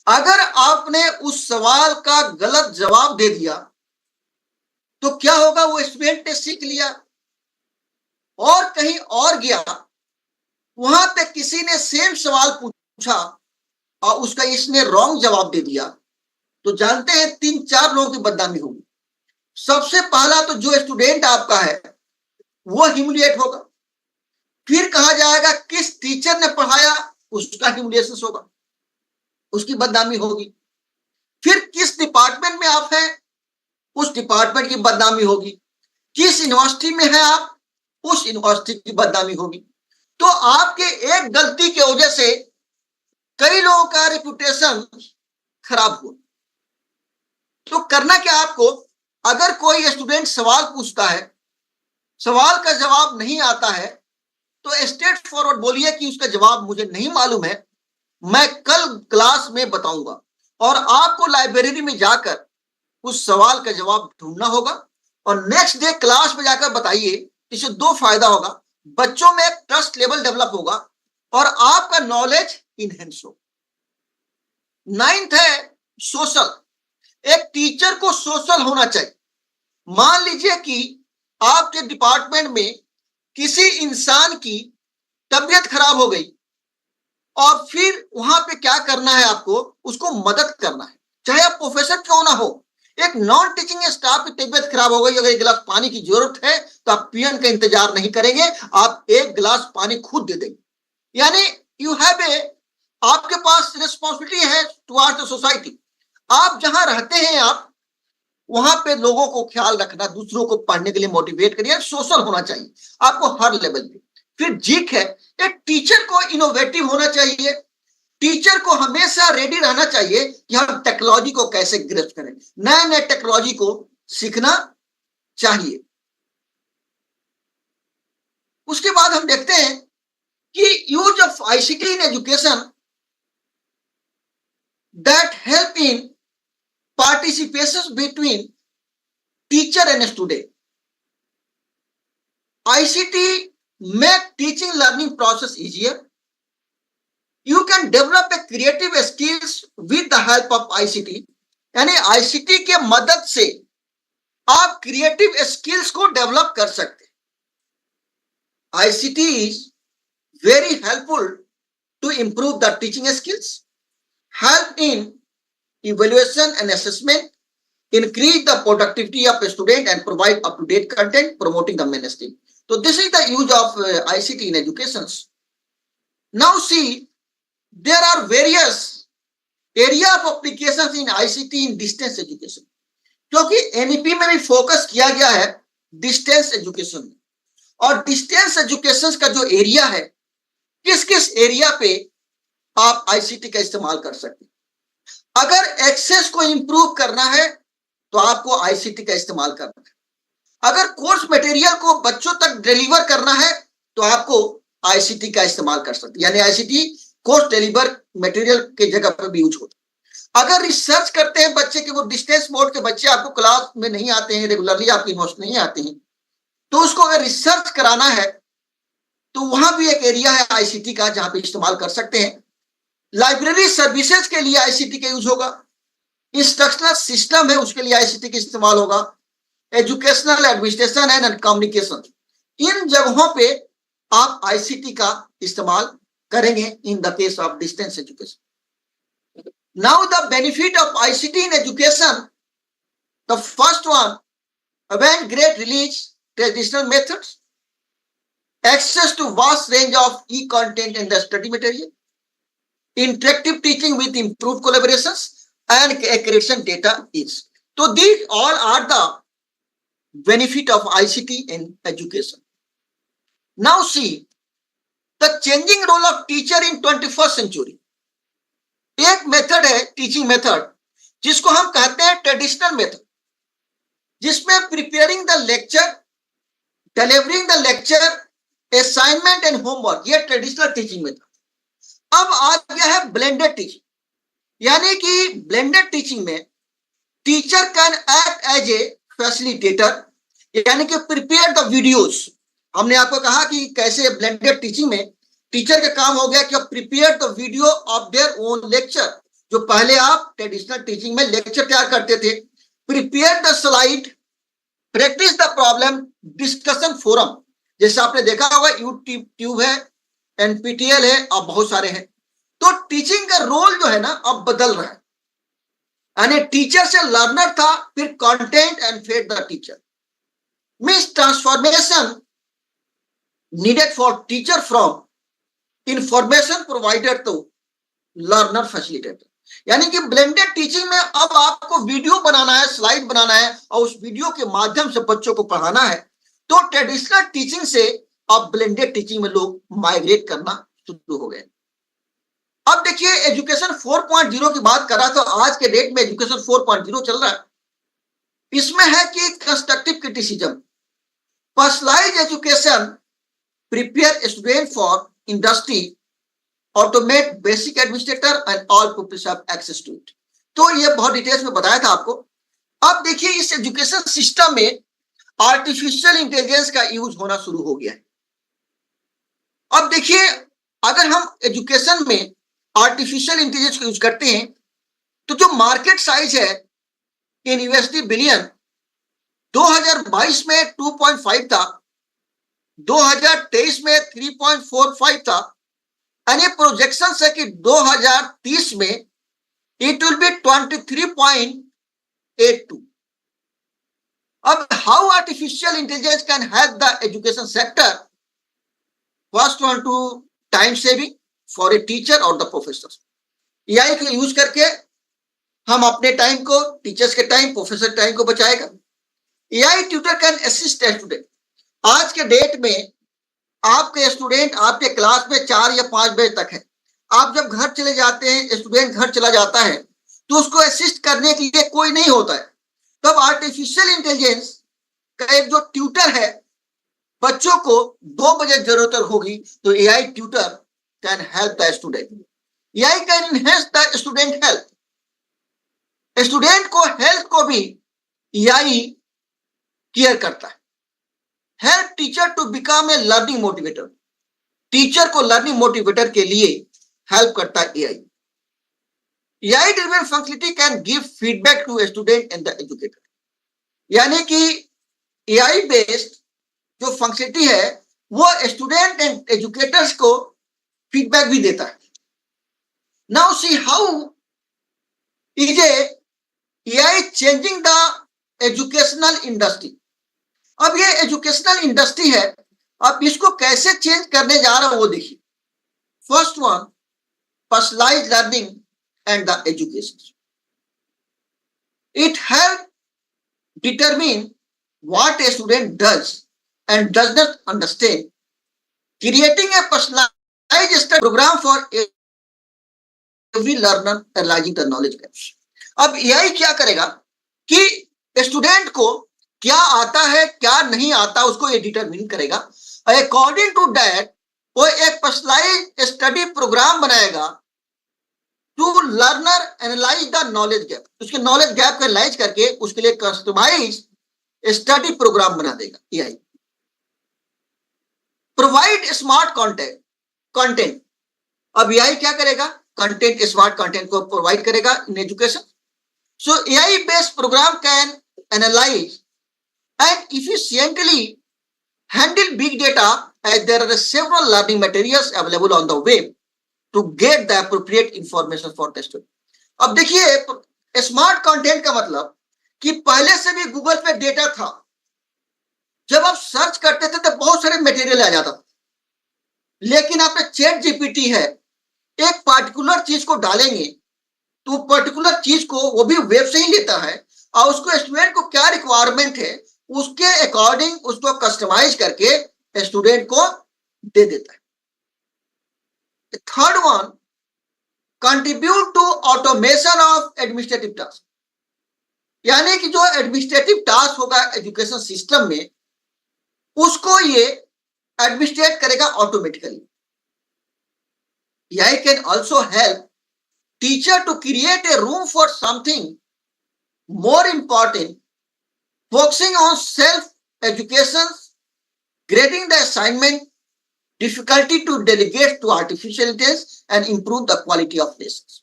अगर आपने उस सवाल का गलत जवाब दे दिया तो क्या होगा, वो स्टूडेंट ने सीख लिया और कहीं और गया, वहां पे किसी ने सेम सवाल पूछा और उसका इसने रॉन्ग जवाब दे दिया, तो जानते हैं 3-4 लोगों की बदनामी होगी। सबसे पहला तो जो स्टूडेंट आपका है वो ह्यूमिलिएट होगा, फिर कहा जाएगा किस टीचर ने पढ़ाया, उसका ह्यूमिलिएशन होगा, उसकी बदनामी होगी। फिर किस डिपार्टमेंट में आप हैं, उस डिपार्टमेंट की बदनामी होगी। किस यूनिवर्सिटी में है आप, उस यूनिवर्सिटी की बदनामी होगी। तो आपके एक गलती की वजह से कई लोगों का रेपुटेशन खराब हुआ। तो करना क्या आपको, अगर कोई स्टूडेंट सवाल पूछता है, सवाल का जवाब नहीं आता है, तो स्ट्रेट फॉरवर्ड बोलिए कि उसका जवाब मुझे नहीं मालूम है, मैं कल क्लास में बताऊंगा। और आपको लाइब्रेरी में जाकर उस सवाल का जवाब ढूंढना होगा और नेक्स्ट डे क्लास में जाकर बताइए। इससे 2 फायदा होगा, बच्चों में एक ट्रस्ट लेवल डेवलप होगा और आपका नॉलेज इनहेंस होगा। 9th है सोशल। एक टीचर को सोशल होना चाहिए। मान लीजिए कि आपके डिपार्टमेंट में किसी इंसान की तबीयत खराब हो गई और फिर वहां पे क्या करना है, आपको उसको मदद करना है, चाहे आप प्रोफेसर क्यों ना हो। एक नॉन टीचिंग स्टाफ की तबीयत खराब हो गई, अगर 1 गिलास पानी की जरूरत है तो आप पीएन का इंतजार नहीं करेंगे, आप 1 गिलास पानी खुद दे देंगे। यानी यू हैव आपके पास रिस्पॉन्सिबिलिटी है टुवर्ड्स द सोसाइटी। आप जहां रहते हैं आप वहां पे लोगों को ख्याल रखना, दूसरों को पढ़ने के लिए मोटिवेट करिए, सोशल होना चाहिए आपको हर लेवल पे। फिर जीक है, एक टीचर को इनोवेटिव होना चाहिए। टीचर को हमेशा रेडी रहना चाहिए कि हम टेक्नोलॉजी को कैसे ग्रैस्प करें, नए नए टेक्नोलॉजी को सीखना चाहिए। उसके बाद हम देखते हैं कि use of ICT in education that help in participation between teacher and student. ICT make teaching learning process easier. You can develop a creative skills with the help of ICT. यानी ICT के मदद से आप creative skills को develop कर सकते हैं. ICT is very helpful to improve the teaching skills, help in evaluation and assessment, increase the productivity of a student and provide up-to-date content promoting the mainstream. So this is the use of ICT in education. Now see, there are various area of applications in ICT in distance education. क्योंकि NEP में भी focus किया गया है distance education में, और distance education का जो एरिया है, किस किस एरिया पे आप ICT का इस्तेमाल कर सकते हैं. अगर एक्सेस को इंप्रूव करना है तो आपको ICT का इस्तेमाल करना है. अगर कोर्स मटेरियल को बच्चों तक डिलीवर करना है तो आपको ICT का इस्तेमाल कर सकते हैं. यानी ICT कोर्स डिलीवर मटेरियल के जगह पर भी यूज होता है. अगर रिसर्च करते हैं बच्चे के, वो डिस्टेंस मोड के बच्चे आपको क्लास में नहीं आते हैं, रेगुलरली आपकी नोट्स नहीं आते हैं, तो उसको अगर रिसर्च कराना है तो वहां भी एक एरिया है ICT का जहां पे इस्तेमाल कर सकते हैं. लाइब्रेरी सर्विसेज के लिए ICT का यूज होगा. इंस्ट्रक्शनल सिस्टम है उसके लिए ICT का इस्तेमाल होगा. एजुकेशनल एडमिनिस्ट्रेशन एंड कम्युनिकेशन, इन जगहों पे आप ICT का इस्तेमाल करेंगे in the case of distance education. Now the benefit of ICT in education, the first one, when grade release traditional methods, access to vast range of e-content in the study material, interactive teaching with improved collaborations and accreditation data is. So these all are the benefit of ICT in education. Now see the changing role of teacher in 21st century. एक method है teaching method जिसको हम कहते हैं traditional method, जिसमें preparing the lecture, delivering the lecture, assignment and homework, ये traditional teaching method. अब आ गया है ब्लेंडेड टीचिंग. यानी कि ब्लेंडेड टीचिंग में teacher can act as a facilitator, यानी कि प्रिपेयर द वीडियोस. हमने आपको कहा कि कैसे ब्लेंडेड टीचिंग में टीचर का काम हो गया कि prepare the video of their own lecture. जो पहले आप ट्रेडिशनल टीचिंग में लेक्चर तैयार करते थे, prepare the slide, practice the problem, discussion forum, जैसे आपने देखा होगा यूट्यूब है, NPTEL है, अब बहुत सारे हैं. तो टीचिंग का रोल जो है ना अब बदल रहा है. यानी टीचर से लर्नर था, फिर कंटेंट एंड फिर the teacher. Means transformation needed for teacher from information provider to learner facilitator. यानी कि ब्लेंडेड टीचिंग में अब आपको वीडियो बनाना है, स्लाइड बनाना है और उस वीडियो के माध्यम से बच्चों को पढ़ाना है. तो ट्रेडिशनल टीचिंग से अब ब्लेंडेड टीचिंग में लोग माइग्रेट करना शुरू हो गए. अब देखिए एजुकेशन 4.0 की बात करा तो आज के डेट में एजुकेशन 4.0 चल रहा है. इसमें है कि constructive criticism, personalized education, prepare student for industry, automate basic administrator and all peoples have access to it. तो ये बहुत डिटेल्स में बताया था आपको. अब देखिए इस एजुकेशन सिस्टम में आर्टिफिशियल इंटेलिजेंस का यूज होना शुरू हो गया है. अब देखिए अगर हम एजुकेशन में आर्टिफिशियल इंटेलिजेंस को यूज करते हैं तो जो मार्केट साइज है इन USD बिलियन 2022 में 2.5 था, 2023 में 3.45 था, यानी प्रोजेक्शन है कि 2030 में इट विल बी 23.82. अब how artificial intelligence can help the education sector? First one, to time saving for a teacher और द प्रोफेसर. AI को यूज करके हम अपने टाइम को, टीचर्स के टाइम, प्रोफेसर टाइम को बचाएगा. AI tutor can assist student. आज के डेट में आपके स्टूडेंट आपके क्लास में 4 या 5 बजे तक है. आप जब घर चले जाते हैं, स्टूडेंट घर चला जाता है तो उसको असिस्ट करने के लिए कोई नहीं होता है. तब आर्टिफिशियल इंटेलिजेंस का एक जो ट्यूटर है बच्चों को 2 बजे जरूरत होगी तो AI tutor can help the student, AI can enhance the student health, student को हेल्थ को भी एआई केयर करता है। Help teacher to become a learning motivator, teacher को लर्निंग मोटिवेटर के लिए हेल्प करता है AI. AI driven functionality can give feedback to student and the educator, यानी कि एआई बेस्ड जो फंक्शनलिटी है वो स्टूडेंट एंड एजुकेटर्स को फीडबैक भी देता है। Now see how is AI changing the educational industry. अब ये एजुकेशनल इंडस्ट्री है, अब इसको कैसे चेंज करने जा रहा है वो देखिए। First one, personalised learning and the education, it help determine what a student does and does not understand, creating a personalized study program for every learner, analyzing the knowledge gaps. अब AI क्या करेगा कि student को क्या आता है क्या नहीं आता उसको ये डिटरमिन करेगा, अकॉर्डिंग टू दैट वो एक पर्सनलाइज्ड स्टडी प्रोग्राम बनाएगा to learner analyze the knowledge gap, उसके नॉलेज गैप को एनालाइज करके उसके लिए कस्टमाइज स्टडी प्रोग्राम बना देगा एआई। प्रोवाइड स्मार्ट कंटेंट, अब एआई क्या करेगा, कंटेंट, स्मार्ट कंटेंट को प्रोवाइड करेगा in education. So AI based program can analyze and efficiently handle big data as there are several learning materials available on the web to get the appropriate information for the student. अब देखिए smart content का मतलब कि पहले से भी Google पे data था, जब आप सर्च करते थे तो बहुत सारे मटेरियल आ जाता था, लेकिन आपने चैट जीपीटी है, एक पर्टिकुलर चीज को डालेंगे तो पर्टिकुलर चीज को वो भी वेब से ही लेता है और उसको स्टूडेंट को क्या रिक्वायरमेंट है उसके अकॉर्डिंग उसको कस्टमाइज करके स्टूडेंट को दे देता है। Third one, contribute to automation of administrative task, यानी कि जो एडमिनिस्ट्रेटिव टास्क होगा एजुकेशन सिस्टम में उसको ये एडमिनिस्ट्रेट करेगा automatically. AI can also help teacher to create a room for something more important, focusing on self education, grading the assignment, difficulty to delegate to artificial intelligence and improve the quality of lesson,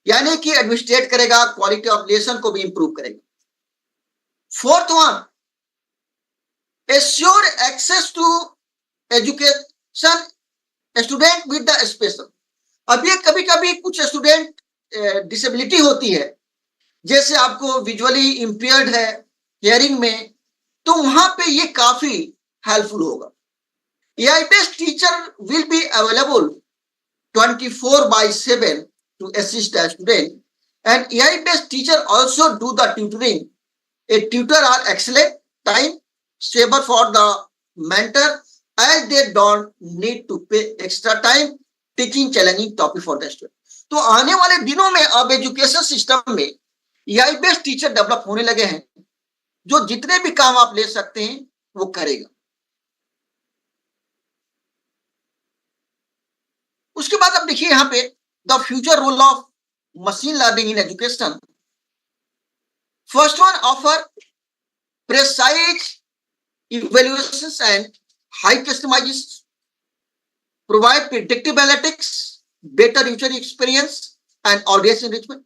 यानी कि administrate करेगा, quality of lesson को भी improve करेगा। Fourth one, assure access to education student with the special. अब ये कभी कभी कुछ स्टूडेंट डिसेबिलिटी होती है, जैसे आपको विजुअली इंपेयर्ड है हियरिंग में, तो वहां पे ये काफी हेल्पफुल होगा। AI based teacher will be available 24/7 to assist the student, and AI based teacher also do the tutoring. A tutor are excellent time saver for the mentor as they don't need to pay extra time teaching challenging topic for the student. तो आने वाले दिनों में अब education system में AI based teacher develop होने लगे हैं, जो जितने भी काम आप ले सकते हैं वो करेगा। उसके बाद अब देखिए यहाँ पे the future role of machine learning in education. First one, offer precise evaluations and high customization, provide predictive analytics, better user experience and audience enrichment.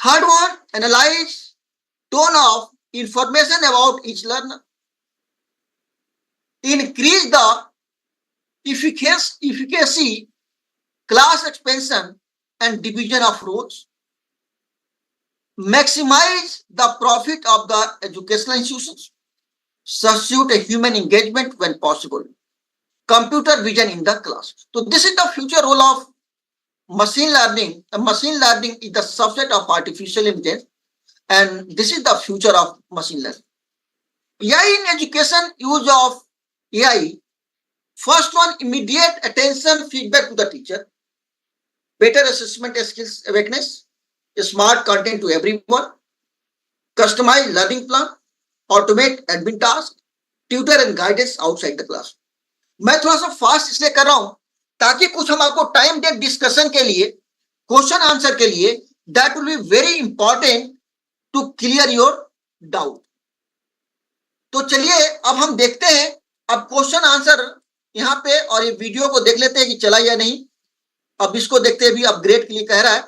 Third one, analyze tone of information about each learner, increase the efficacy, class expansion and division of roles, maximize the profit of the educational institutions, substitute a human engagement when possible, computer vision in the class. So this is the future role of machine learning. Machine learning is the subset of artificial intelligence, and this is the future of machine learning. AI in education, use of AI. First one, immediate attention feedback to the teacher, better assessment skills awareness, smart content to everyone, customized learning plan, automate admin tasks, tutor and guidance outside the class. मैं थोड़ा सा fast इसलिए कर रहा हूं ताकि कुछ हम आपको टाइम डेट डिस्कशन के लिए, क्वेश्चन आंसर के लिए, that will be very important to clear your doubt. तो चलिए अब हम देखते हैं, अब क्वेश्चन आंसर यहाँ पे, और ये वीडियो को देख लेते हैं कि चला या नहीं। अब इसको देखते हैं, भी अपग्रेड के लिए कह रहा है,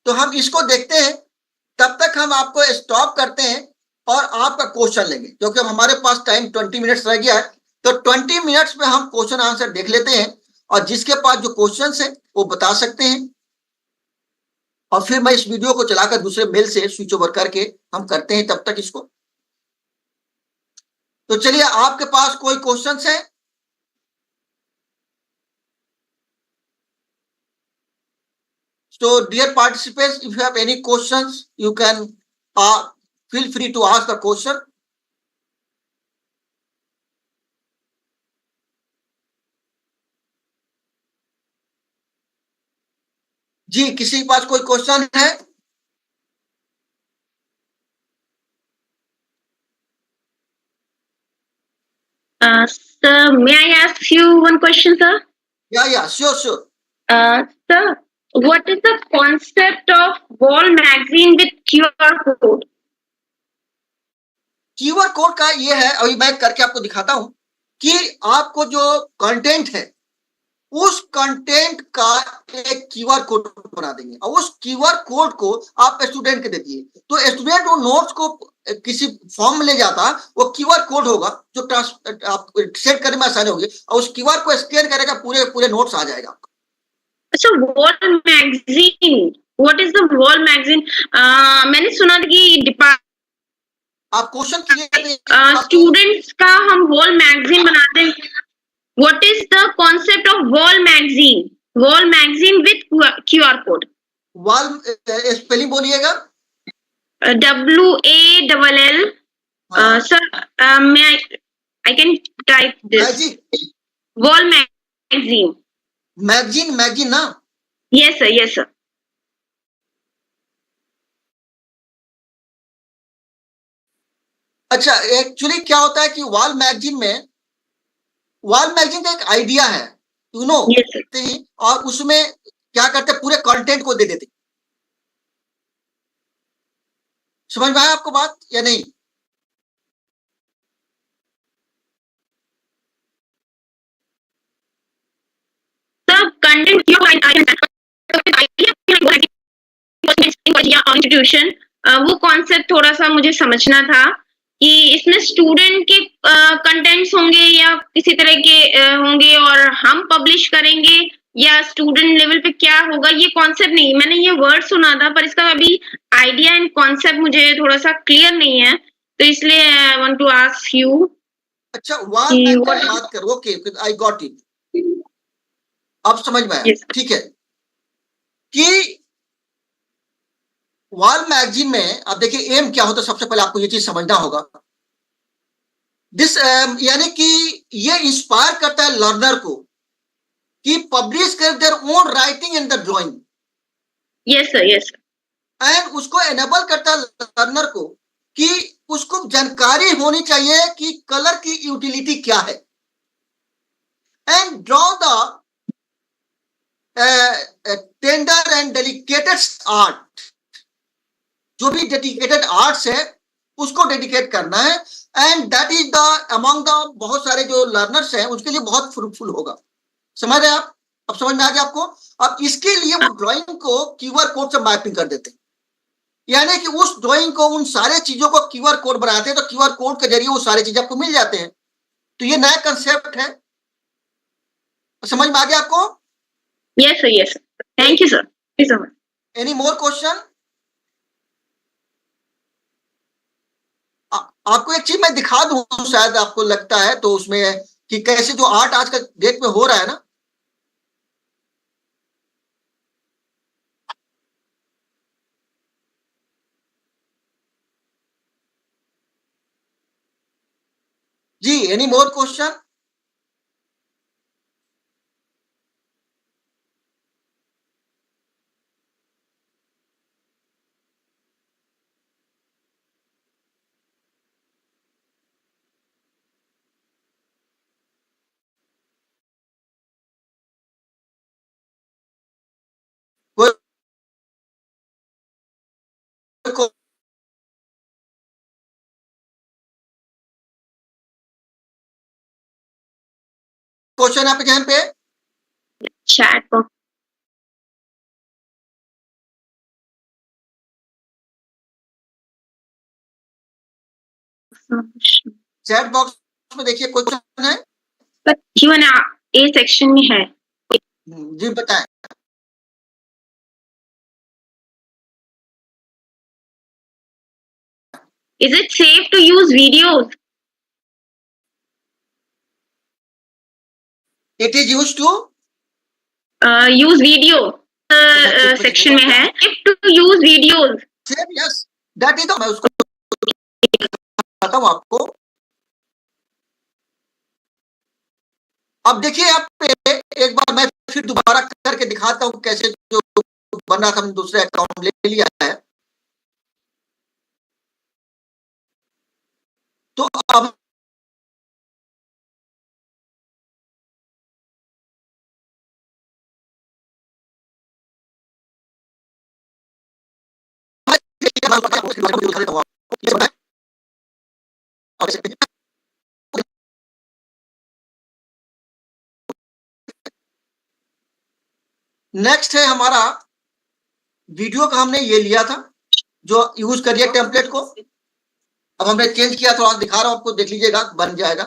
तो हम इसको देखते हैं। तब तक हम आपको स्टॉप करते हैं और आपका क्वेश्चन लेंगे, क्योंकि अब हमारे पास टाइम 20 मिनट्स रह गया है। तो 20 मिनट्स में हम क्वेश्चन आंसर देख लेते हैं, और जिसके पास जो क्वेश्चन है वो बता सकते हैं, और फिर मैं इस वीडियो को चलाकर दूसरे मेल से स्विच ओवर करके हम करते हैं तब तक इसको। तो चलिए, आपके पास कोई क्वेश्चन है? So, dear participants, if you have any questions, you can feel free to ask the question. जी, किसी के पास कोई क्वेश्चन है? Sir, may I ask you one question, sir? Yeah, sure. Sir, what is the concept of wall magazine with QR code? QR code का ये है, अभी मैं करके आपको दिखाता हूं, कि आपको जो कंटेंट है उस कंटेंट का एक क्यूआर कोड बना देंगे, और उस क्यूआर कोड को आप स्टूडेंट के दे दिए, तो स्टूडेंट वो नोट्स को किसी फॉर्म में ले जाता, वो क्यूआर कोड होगा जो आप सेट करने में आसानी होगी, और उस क्यूआर को स्कैन करेगा, पूरे नोट्स आ जाएगा। अच्छा, wall magazine, what is the wall magazine? मैंने सुना था कि डिपार्ट आप क्वेश्चन क्लियर स्टूडेंट्स का हम वॉल मैगजीन बनाते हैं। What is the concept of wall magazine? Wall magazine with QR code. Wall spelling बोलिएगा। WALL। Sir, I can type this. Wall magazine. Magazine ना? Yes sir. अच्छा, actually क्या होता है कि वॉल मैगजीन का एक आइडिया है, यू नो। Yes sir. और उसमें क्या करते हैं, पूरे कंटेंट को दे देते। समझ में आया आपको बात या नहीं? The content इंस्टीट्यूशन, वो कॉन्सेप्ट थोड़ा सा मुझे समझना था कि इसमें स्टूडेंट के कंटेंट्स होंगे या किसी तरह के होंगे और हम पब्लिश करेंगे, या स्टूडेंट लेवल पे क्या होगा, ये कॉन्सेप्ट नहीं, मैंने ये वर्ड सुना था पर इसका अभी आइडिया एंड कॉन्सेप्ट मुझे थोड़ा सा क्लियर नहीं है, तो इसलिए I want to ask you. अच्छा, वॉल बात करो। ओके, आई गॉट इट, अब समझ में आया। ठीक है, कि वॉल मैगजीन में आप देखिए एम क्या होता है, सबसे पहले आपको ये चीज समझना होगा। दिस यानी कि ये इंस्पायर करता है लर्नर को कि पब्लिश कर their own writing in the drawing. Yes sir. And उसको एनेबल करता है लर्नर को कि उसको जानकारी होनी चाहिए कि कलर की यूटिलिटी क्या है, and draw the tender and dedicated art. जो भी डेडिकेटेड आर्ट्स है उसको डेडिकेट करना है, and that is the among the बहुत सारे जो लर्नर्स हैं उसके लिए बहुत फ्रूटफुल होगा। समझ रहे हैं आप? अब समझ में आ गया आपको? अब इसके लिए वो ड्राइंग को क्यूआर कोड से मैपिंग कर देते हैं, यानी कि उस ड्राइंग को, उन सारे चीजों को क्यूआर कोड बनाते हैं, तो क्यूआर कोड के जरिए वो सारी चीजें आपको मिल जाते हैं। तो ये नया कंसेप्ट है, समझ में आ गया आपको? Yes sir. Thank you sir so much. Any more question? आपको एक चीज मैं दिखा दूं, शायद आपको लगता है तो उसमें, कि कैसे जो आर्ट आज का डेट में हो रहा है ना, जी। Any more question? क्वेश्चन आपके जहन पे? Chat box. चैट बॉक्स में देखिए क्वेश्चन है। But Q&A section में है. जी बताएं। Is it safe to use videos? It is used to Use video. Section में है. Safe to use videos. same, yes, that is मैं उसको बताता हूँ आपको। अब देखिए यहाँ पे एक बार मैं फिर दोबारा करके दिखाता हूँ कैसे जो बना था, हमने दूसरे अकाउंट ले लिया है। तो अब नेक्स्ट है हमारा वीडियो का, हमने ये लिया था जो यूज करिए टेम्पलेट को। अब हमने चेंज किया, थोड़ा दिखा रहा हूं आपको, देख लीजिएगा, बन जाएगा।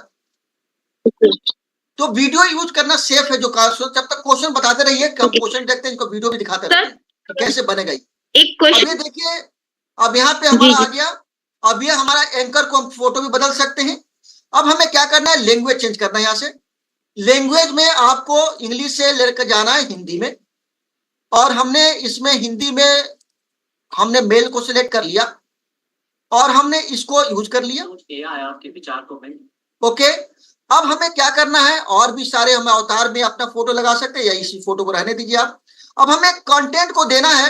तो वीडियो यूज करना सेफ है। जो जब तक क्वेश्चन बताते रहिए, हम क्वेश्चन देखते हैं, इनको वीडियो भी दिखाते रहते हैं कैसे बनेगा। एक क्वेश्चन। अब ये देखिए, अब यहाँ पे हमारा आ गया। अब ये हमारा एंकर को हम फोटो भी बदल सकते हैं। अब हमें क्या करना है, लैंग्वेज चेंज करना है। यहाँ से लैंग्वेज में आपको इंग्लिश से लेकर जाना है हिंदी में, और हमने इसमें हिंदी में हमने मेल को सिलेक्ट कर लिया और हमने इसको यूज कर लिया। आपके विचार को ओके, अब हमें क्या करना है, और भी सारे हम अवतार में अपना फोटो लगा सकते हैं, या इसी फोटो को रहने दीजिए आप। अब हमें कंटेंट को देना है।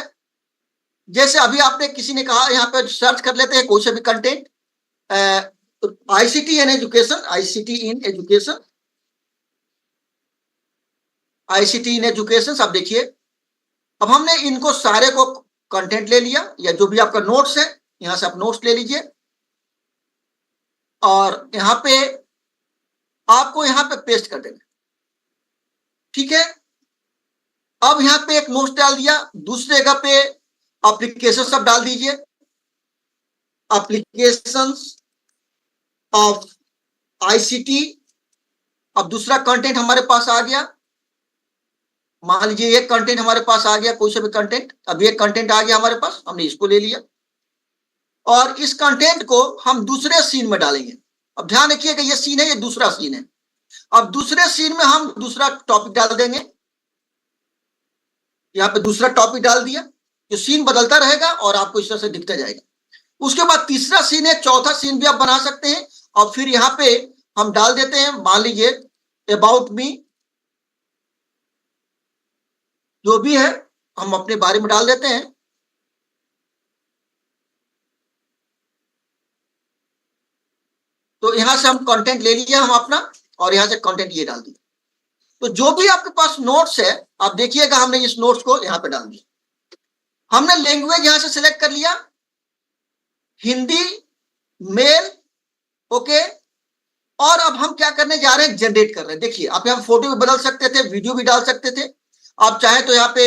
जैसे अभी आपने किसी ने कहा, यहाँ पे सर्च कर लेते हैं कोई से भी content, ICT in education, ICT in education, ICT in education. अब देखिए, अब हमने इनको सारे को कंटेंट ले लिया, या जो भी आपका नोट्स है, यहां से आप नोट्स ले लीजिए, और यहां पे आपको यहां पे पेस्ट कर देना। ठीक है, अब यहां पे एक नोट्स डाल दिया, दूसरे जगह पे एप्लीकेशन सब डाल दीजिए, एप्लीकेशंस ऑफ आईसीटी। अब दूसरा कंटेंट हमारे पास आ गया। मान लीजिए ये कंटेंट हमारे पास आ गया, कोई सा भी कंटेंट। अब ये कंटेंट आ गया हमारे पास, हमने इसको ले लिया, और इस कंटेंट को हम दूसरे सीन में डालेंगे। अब ध्यान रखिएगा, ये सीन है, ये दूसरा सीन है। अब दूसरे सीन में हम दूसरा टॉपिक डाल देंगे। यहाँ पे दूसरा टॉपिक डाल दिया, जो सीन बदलता रहेगा और आपको इस तरह से दिखता जाएगा। उसके बाद तीसरा सीन है, चौथा सीन भी आप बना सकते हैं। और फिर यहाँ पे हम डाल देते हैं, मान लीजिए अबाउट मी, जो भी है हम अपने बारे में डाल देते हैं। तो यहां से हम कंटेंट ले लिया हम अपना, और यहां से कंटेंट ये डाल दिया। तो जो भी आपके पास नोट्स है, आप देखिएगा, हमने इस नोट्स को यहां पे डाल दिया। हमने लैंग्वेज यहां से सिलेक्ट कर लिया, हिंदी, मेल, ओके। और अब हम क्या करने जा रहे हैं, जनरेट कर रहे हैं। देखिए, आप यहाँ फोटो भी बदल सकते थे, वीडियो भी डाल सकते थे। आप चाहे तो यहाँ पे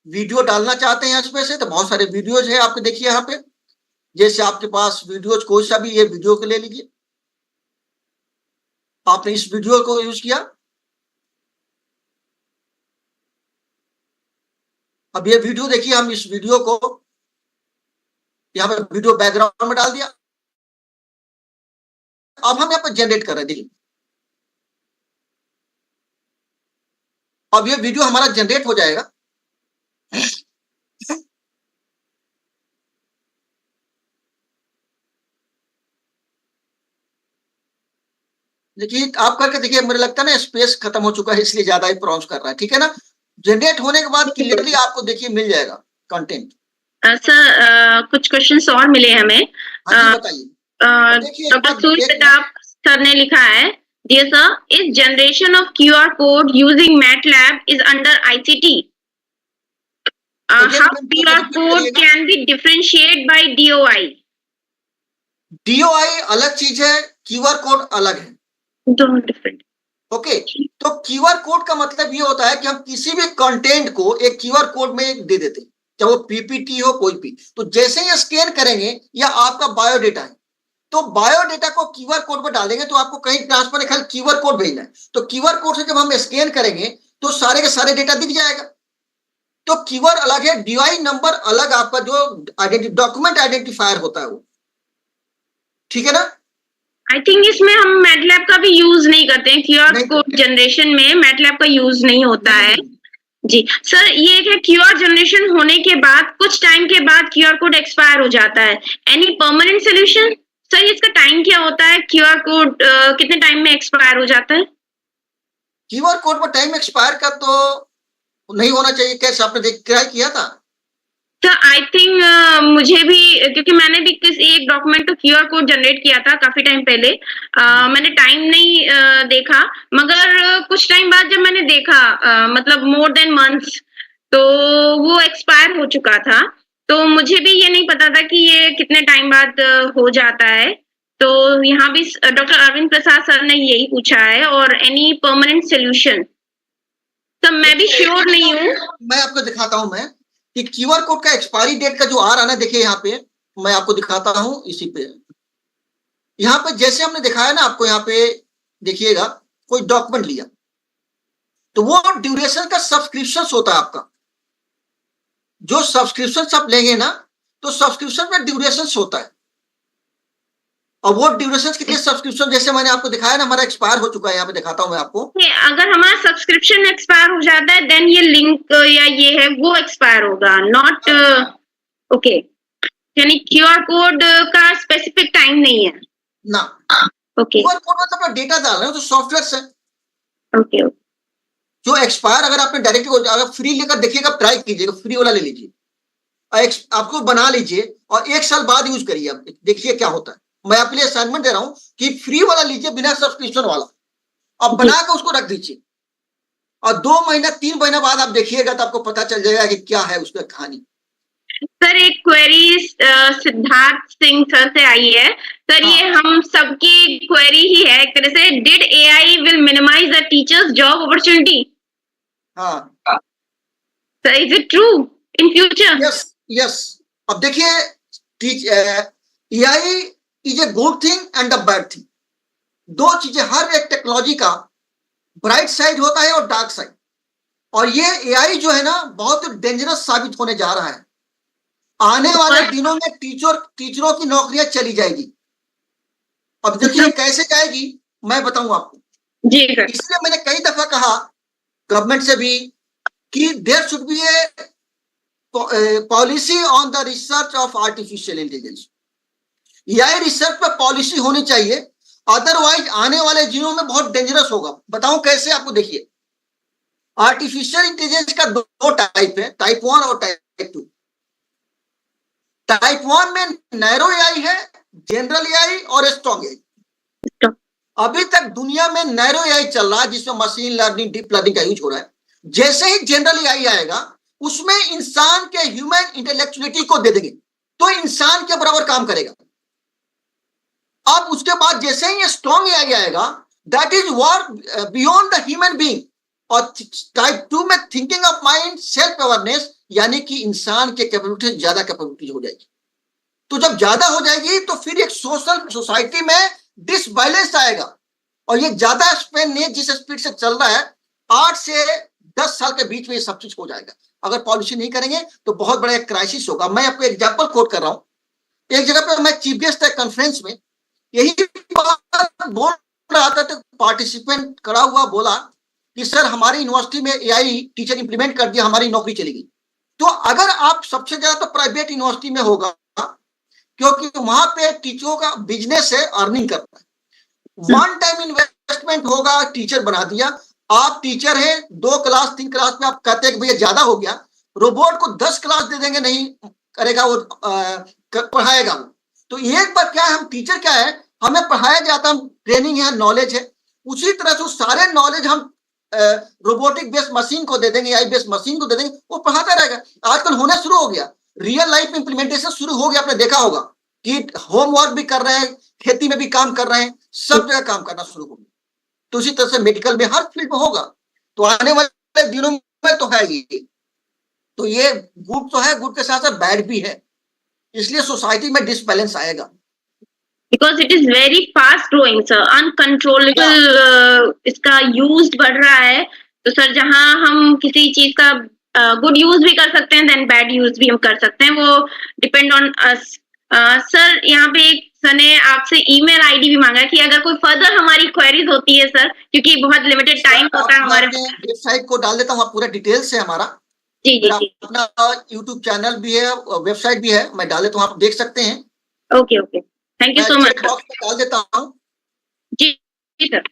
वीडियो डालना चाहते हैं इसमें से, तो बहुत सारे वीडियोज है आपके। देखिए यहाँ पे, जैसे आपके पास वीडियोज कोई सा भी, ये वीडियो को ले लीजिए, आपने इस वीडियो को यूज किया। अब ये वीडियो देखिए, हम इस वीडियो को यहाँ पे वीडियो बैकग्राउंड में डाल दिया। अब हम यहाँ पे जनरेट कर रहे हैं, देखिए अब ये वीडियो हमारा जनरेट हो जाएगा। देखिए, आप करके देखिए, मुझे लगता है ना स्पेस खत्म हो चुका है, इसलिए ज्यादा ही प्रॉन्स कर रहा है। ठीक है ना, जनरेट होने के बाद क्लियरली आपको देखिए मिल जाएगा कंटेंट। सर कुछ क्वेश्चंस और मिले हमें। हाँ जी, बताइए। डॉक्टर सूर्य प्रताप सर ने लिखा है, dear sir, is generation of QR code using MATLAB is under ICT? How QR code can be differentiated by DOI? DOI अलग चीज है, QR कोड अलग है, दोनों डिफरेंट। ओके। तो QR कोड का मतलब ये होता है कि हम किसी भी कंटेंट को एक QR कोड में दे देते हैं, चाहे वो PPT हो कोई भी। तो जैसे ही स्कैन करेंगे, या आपका बायोडेटा है, तो बायोडेटा को QR कोड पर डालेंगे तो आपको कहीं ट्रांसफर है, खाली QR कोड भेजना है। तो QR कोड से जब हम स्कैन करेंगे तो सारे के सारे डेटा दिख जाएगा। तो QR अलग है, DOI नंबर अलग, आपका जो डॉक्यूमेंट आइडेंटिफायर होता है वो, ठीक है ना। आई थिंक इसमें हम मैटलैब का भी यूज नहीं करते हैं, क्यूआर कोड जनरेशन में मैटलैब का यूज नहीं होता है। जी सर, ये है क्यूआर जनरेशन होने के बाद कुछ टाइम के बाद क्यूआर कोड एक्सपायर हो जाता है, एनी परमानेंट सोल्यूशन? सर इसका टाइम क्या होता है, क्यूआर कोड कितने टाइम में एक्सपायर हो जाता है? क्यूआर कोड पर टाइम एक्सपायर का तो नहीं होना चाहिए। कैसे आपने ट्राई किया था? तो आई थिंक मुझे भी, क्योंकि मैंने भी किसी एक डॉक्यूमेंट तो क्यूआर कोड जनरेट किया था काफी टाइम पहले, मैंने टाइम नहीं देखा, मगर कुछ टाइम बाद जब मैंने देखा, मतलब मोर देन मंथ्स, तो वो एक्सपायर हो चुका था। तो मुझे भी ये नहीं पता था कि ये कितने टाइम बाद हो जाता है। तो यहाँ भी डॉक्टर अरविंद प्रसाद सर ने यही पूछा है, और एनी परमानेंट सोल्यूशन, तो मैं भी श्योर नहीं हूँ। मैं आपको दिखाता हूँ मैं कि क्यूआर कोड का एक्सपायरी डेट का जो आ रहा है, देखिए यहाँ पे मैं आपको दिखाता हूँ। इसी पे यहाँ पे जैसे हमने दिखाया ना आपको, यहाँ पे देखिएगा, कोई डॉक्यूमेंट लिया तो वो ड्यूरेशन का सब्सक्रिप्शन होता है आपका। जो सब्सक्रिप्शन आप लेंगे ना, तो सब्सक्रिप्शन में ड्यूरेशन होता है, और वो ड्यूरेशन कितने सब्सक्रिप्शन, जैसे मैंने आपको दिखाया ना, हमारा एक्सपायर हो चुका है। यहाँ पे दिखाता हूँ मैं आपको। अगर हमारा सब्सक्रिप्शन एक्सपायर हो जाता है, देन ये लिंक या ये है वो एक्सपायर होगा, नॉट ओके। यानी क्यूआर कोड का स्पेसिफिक टाइम नहीं है ना। ओके। क्यूआर कोड मतलब डेटा डाल रहे हो तो सॉफ्टवेयर से, ओके। जो एक्सपायर, अगर आपने डायरेक्ट अगर फ्री लेकर देखिएगा, ट्राई कीजिएगा, फ्री वाला ले लीजिए, आपको बना लीजिए और 1 साल बाद यूज करिए। आप देखिए क्या होता है। मैं आपके लिए असाइनमेंट दे रहा हूं कि फ्री वाला लीजिए, बिना सब्सक्रिप्शन वाला, अब बना के उसको रख दीजिए, और 2 महीना 3 महीना बाद आप देखिएगा तो आपको पता चल जाएगा कि क्या है उसका कहानी। सर एक क्वेरी सिद्धार्थ सिंह सर से आई है। सर ये हम सबकी क्वेरी ही है एक तरह से, did AI will minimise the teachers job opportunity? हाँ sir is it true in future? Yes. अब देखिए, AI is a good thing and a bad thing. दो चीजें, हर एक टेक्नोलॉजी का ब्राइट साइड होता है और डार्क साइड, और ये एआई जो है ना, बहुत डेंजरस साबित होने जा रहा है। आने वाले दिनों में टीचरों की नौकरियां चली जाएगी। अब देखिए कैसे जाएगी, मैं बताऊं आपको जी। इसलिए मैंने कई दफा कहा गवर्नमेंट से भी कि there should be a policy on the research of artificial intelligence. AI research पर पॉलिसी होनी चाहिए, अदरवाइज आने वाले दिनों में बहुत डेंजरस होगा। बताऊं कैसे आपको? देखिए, आर्टिफिशियल इंटेलिजेंस का दो टाइप है, टाइप 1 और टाइप 2। टाइप 1 में नैरो एआई है, जनरल एआई और स्ट्रॉन्ग एआई। अभी तक दुनिया में नैरो एआई चल रहा है, जिसमें मशीन लर्निंग, डीप लर्निंग का यूज हो रहा है। जैसे ही जनरल एआई आएगा, उसमें इंसान के ह्यूमन इंटेलेक्चुअलिटी को दे देंगे, तो इंसान के बराबर काम करेगा। अब उसके बाद जैसे ही स्ट्रॉन्ग एआई आएगा, that is work beyond the human being, और टाइप 2 में thinking of mind, self awareness, यानी कि इंसान के कैपेबिलिटी ज्यादा कैपेबिलिटी हो जाएगी। तो जब ज्यादा हो जाएगी तो फिर एक सोसाइटी में डिसबैलेंस आएगा, और ये ज्यादा स्पेन ने जिस स्पीड से चल रहा है, 8 से 10 साल के बीच में ये सब चीज हो जाएगा। अगर पॉलिसी नहीं करेंगे तो बहुत बड़ा एक क्राइसिस होगा। मैं आपको एग्जांपल कोट कर रहा हूं। एक जगह पे मैं चीफ गेस्ट था कॉन्फ्रेंस में, यही बात बोल रहा था, तो पार्टिसिपेंट खड़ा हुआ बोला कि सर हमारी यूनिवर्सिटी में एआई टीचर इंप्लीमेंट कर दिया, हमारी नौकरी चली गई। तो अगर आप सबसे ज्यादा तो प्राइवेट यूनिवर्सिटी में होगा, क्योंकि वहां पे टीचरों का बिजनेस है, अर्निंग करता है। 1 टाइम इन्वेस्टमेंट होगा, टीचर बना दिया। आप टीचर हैं, 2 क्लास 3 क्लास में आप कहते हैं कि भैया ज्यादा हो गया, रोबोट को 10 क्लास दे देंगे, नहीं करेगा वो, पढ़ाएगा वो। तो एक बार क्या है, हम टीचर क्या है, हमें पढ़ाया जाता है, ट्रेनिंग है, नॉलेज है, उसी तरह से सारे नॉलेज हम रोबोटिक बेस्ड मशीन को दे देंगे, AI बेस्ड मशीन को दे देंगे, वो पढ़ाता रहेगा। आजकल होना शुरू हो गया, रियल लाइफ में इंप्लीमेंटेशन शुरू हो गया। आपने देखा होगा कि होमवर्क भी कर रहे हैं, खेती में भी काम कर रहे हैं, सब जगह काम करना शुरू हो गया। तो उसी तरह से मेडिकल में हर फील्ड में होगा। तो आने वाले दिनों में तो है ये, तो ये गुड तो है, गुड के साथ साथ बैड भी है। इसलिए सोसाइटी में डिसबैलेंस आएगा। Because it is very fast growing, sir. Uncontrollable इसका यूज बढ़ रहा है। तो सर जहाँ हम किसी चीज का गुड यूज भी कर सकते हैं, देन बैड यूज भी हम कर सकते हैं, वो डिपेंड ऑन अस। सर यहाँ पे एक सर ने आपसे ईमेल आईडी भी मांगा कि अगर कोई फर्दर हमारी क्वेरीज होती है सर, क्योंकि बहुत लिमिटेड टाइम होता है हमारे। वेबसाइट को डाल देता हूँ, पूरा डिटेल्स है हमारा। जी जी जी। अपना यूट्यूब चैनल भी है, वेबसाइट भी है, मैं डाल देता हूँ, आप देख सकते हैं। Okay okay, thank you so much. Box में डाल देता हूँ। जी जी सर।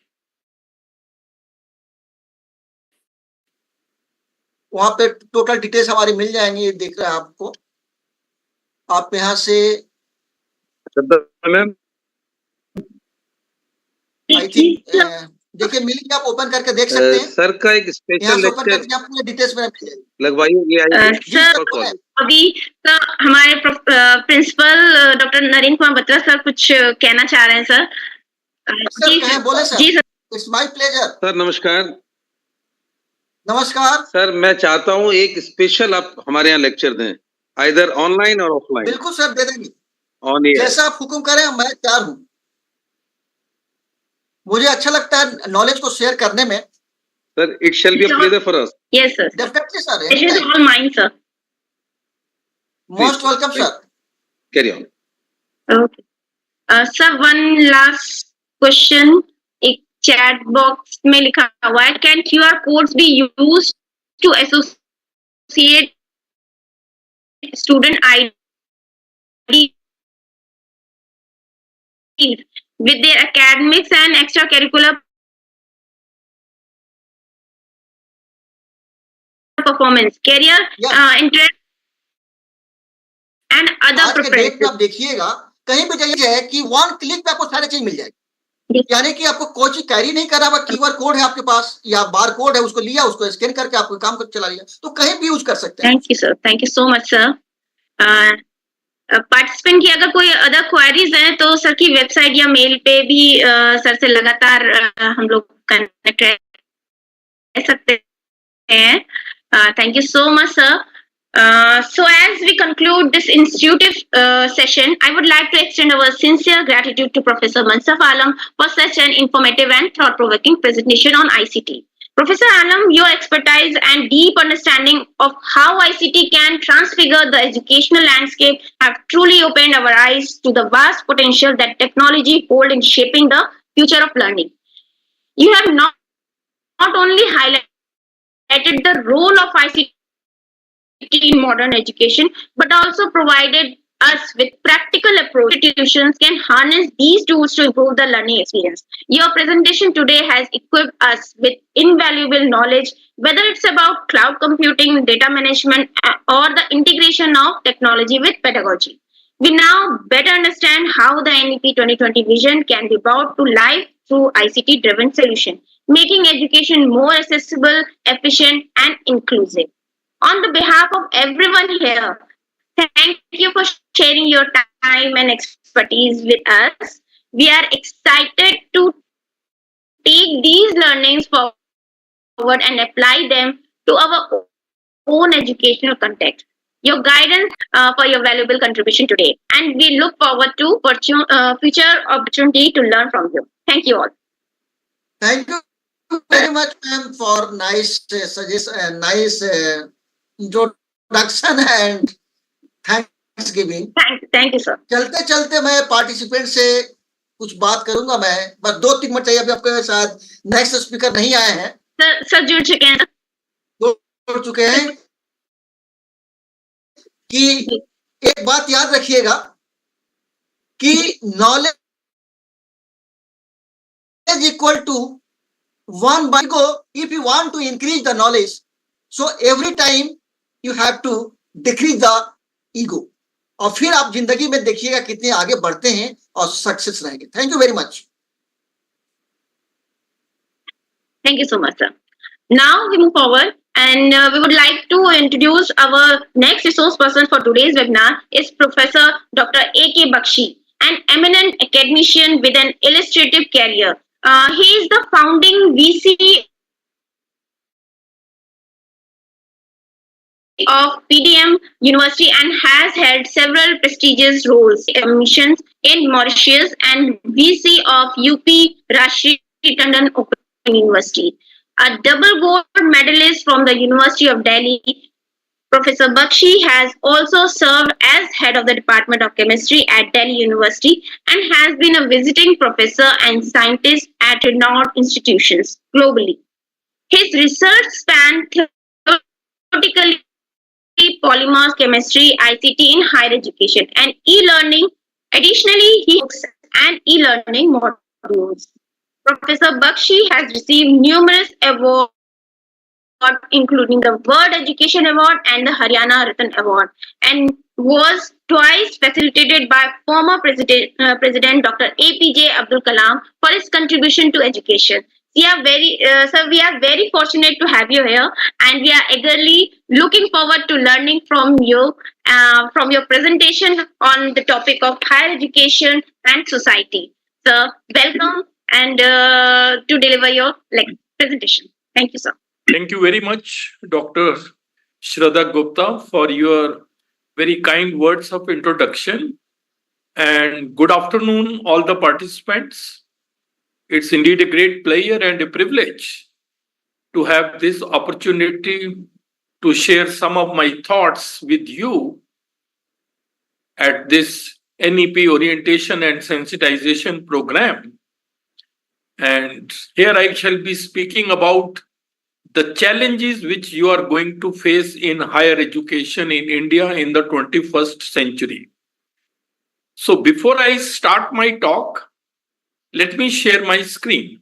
वहां पे टोटल डिटेल्स हमारी मिल जाएंगी, देख रहे हैं आपको। आप यहाँ से मैम आई थिंक देखिए मिल गया, आप ओपन करके देख सकते हैं। सर का एक स्पेशल लेक्चर पूरे डिटेल्स में लगवाइए। सर अभी सर हमारे principal doctor Narendra Kumar Batra sir कुछ कहना चाह रहे हैं सर। जी सर, बोले सर। जी sir. It's my pleasure. Sir नमस्कार। नमस्कार सर, मैं चाहता हूँ एक स्पेशल आप हमारे यहाँ लेक्चर दें, आइदर ऑनलाइन और ऑफलाइन। बिल्कुल सर, दे देंगे, ऑन एयर। जैसा आप हुक्म करें, मैं तैयार हूँ। मुझे अच्छा लगता है नॉलेज को शेयर करने में। Sir it shall be a pleasure for us. Yes sir, definitely sir, it is all mine sir. Most welcome sir. Carry on. Okay sir, one last question. एक चैट बॉक्स में लिखा हुआ है, can QR codes be used to associate student ID with their academics and extracurricular performance, career, interest and other आज के date में preferences? आप देखिएगा, कहीं भी जाइए कि वन क्लिक पे आपको सारी चीज मिल जाएगी। यानी कि आपको कोई चीज कैरी नहीं करना, QR कोड है आपके पास या बार कोड है, उसको लिया, उसको स्कैन करके आपको काम कर चला लिया, तो कहीं भी यूज कर सकते हैं। Thank you sir, thank you so much sir. Participant की अगर कोई अदर क्वेरीज हैं तो सर की वेबसाइट या मेल पे भी सर से लगातार हम लोग कनेक्ट रह सकते हैं। Thank you so much, sir. So as we conclude this institutive session, I would like to extend our sincere gratitude to Professor Mansaf Alam for such an informative and thought-provoking presentation on ICT. Professor Alam, your expertise and deep understanding of how ICT can transfigure the educational landscape have truly opened our eyes to the vast potential that technology holds in shaping the future of learning. You have not only highlighted the role of ICT in modern education, but also provided us with practical approach. Institutions can harness these tools to improve the learning experience. Your presentation today has equipped us with invaluable knowledge, whether it's about cloud computing, data management, or the integration of technology with pedagogy. We now better understand how the NEP 2020 vision can be brought to life through ICT-driven solution, making education more accessible, efficient, and inclusive. On the behalf of everyone here, thank you for sharing your time and expertise with us. We are excited to take these learnings forward and apply them to our own educational context. Your guidance for your valuable contribution today, and we look forward to future opportunity to learn from you. Thank you all. Thank you very much, ma'am, for nice suggestion, nice introduction and Thanksgiving. Thank you, sir. चलते चलते मैं participant से कुछ बात करूंगा। मैं बस 2-3 minute चाहिए, अभी आपके साथ नेक्स्ट स्पीकर नहीं आए हैं। सर जुड़ चुके हैं। जुड़ चुके हैं कि एक बात याद रखिएगा कि knowledge is equal to 1 by ego. If you want to increase the knowledge, so every time you have to decrease the ego. और फिर आप जिंदगी में देखिएगा कितने आगे बढ़ते हैं और सक्सेस रहेंगे। Thank you very much. Thank you so much, sir. Now we move forward, and we would like to introduce our next resource person for today's webinar is Professor Dr. A.K. Bakshi, an eminent academician with an illustrative career. He is the founding VC of PDM University and has held several prestigious roles in missions in Mauritius and VC of UP Rashtriya Tandon Open University. A double gold medalist from the University of Delhi, Professor Bakshi has also served as head of the Department of Chemistry at Delhi University and has been a visiting professor and scientist at renowned institutions globally. His research spanned theoretical polymers chemistry, ICT in higher education, and e-learning. Additionally, he books and e-learning modules. Professor Bakshi has received numerous awards, including the World Education Award and the Haryana Ratan Award, and was twice facilitated by former President Dr. APJ Abdul Kalam for his contribution to education. We are very fortunate to have you here, and we are eagerly looking forward to learning from you, from your presentation on the topic of higher education and society. So, welcome and to deliver your presentation. Thank you, sir. Thank you very much, Dr. Shraddha Gupta, for your very kind words of introduction. And good afternoon, all the participants. It's indeed a great pleasure and a privilege to have this opportunity to share some of my thoughts with you at this NEP Orientation and Sensitization program. And here I shall be speaking about the challenges which you are going to face in higher education in India in the 21st century. So before I start my talk, let me share my screen.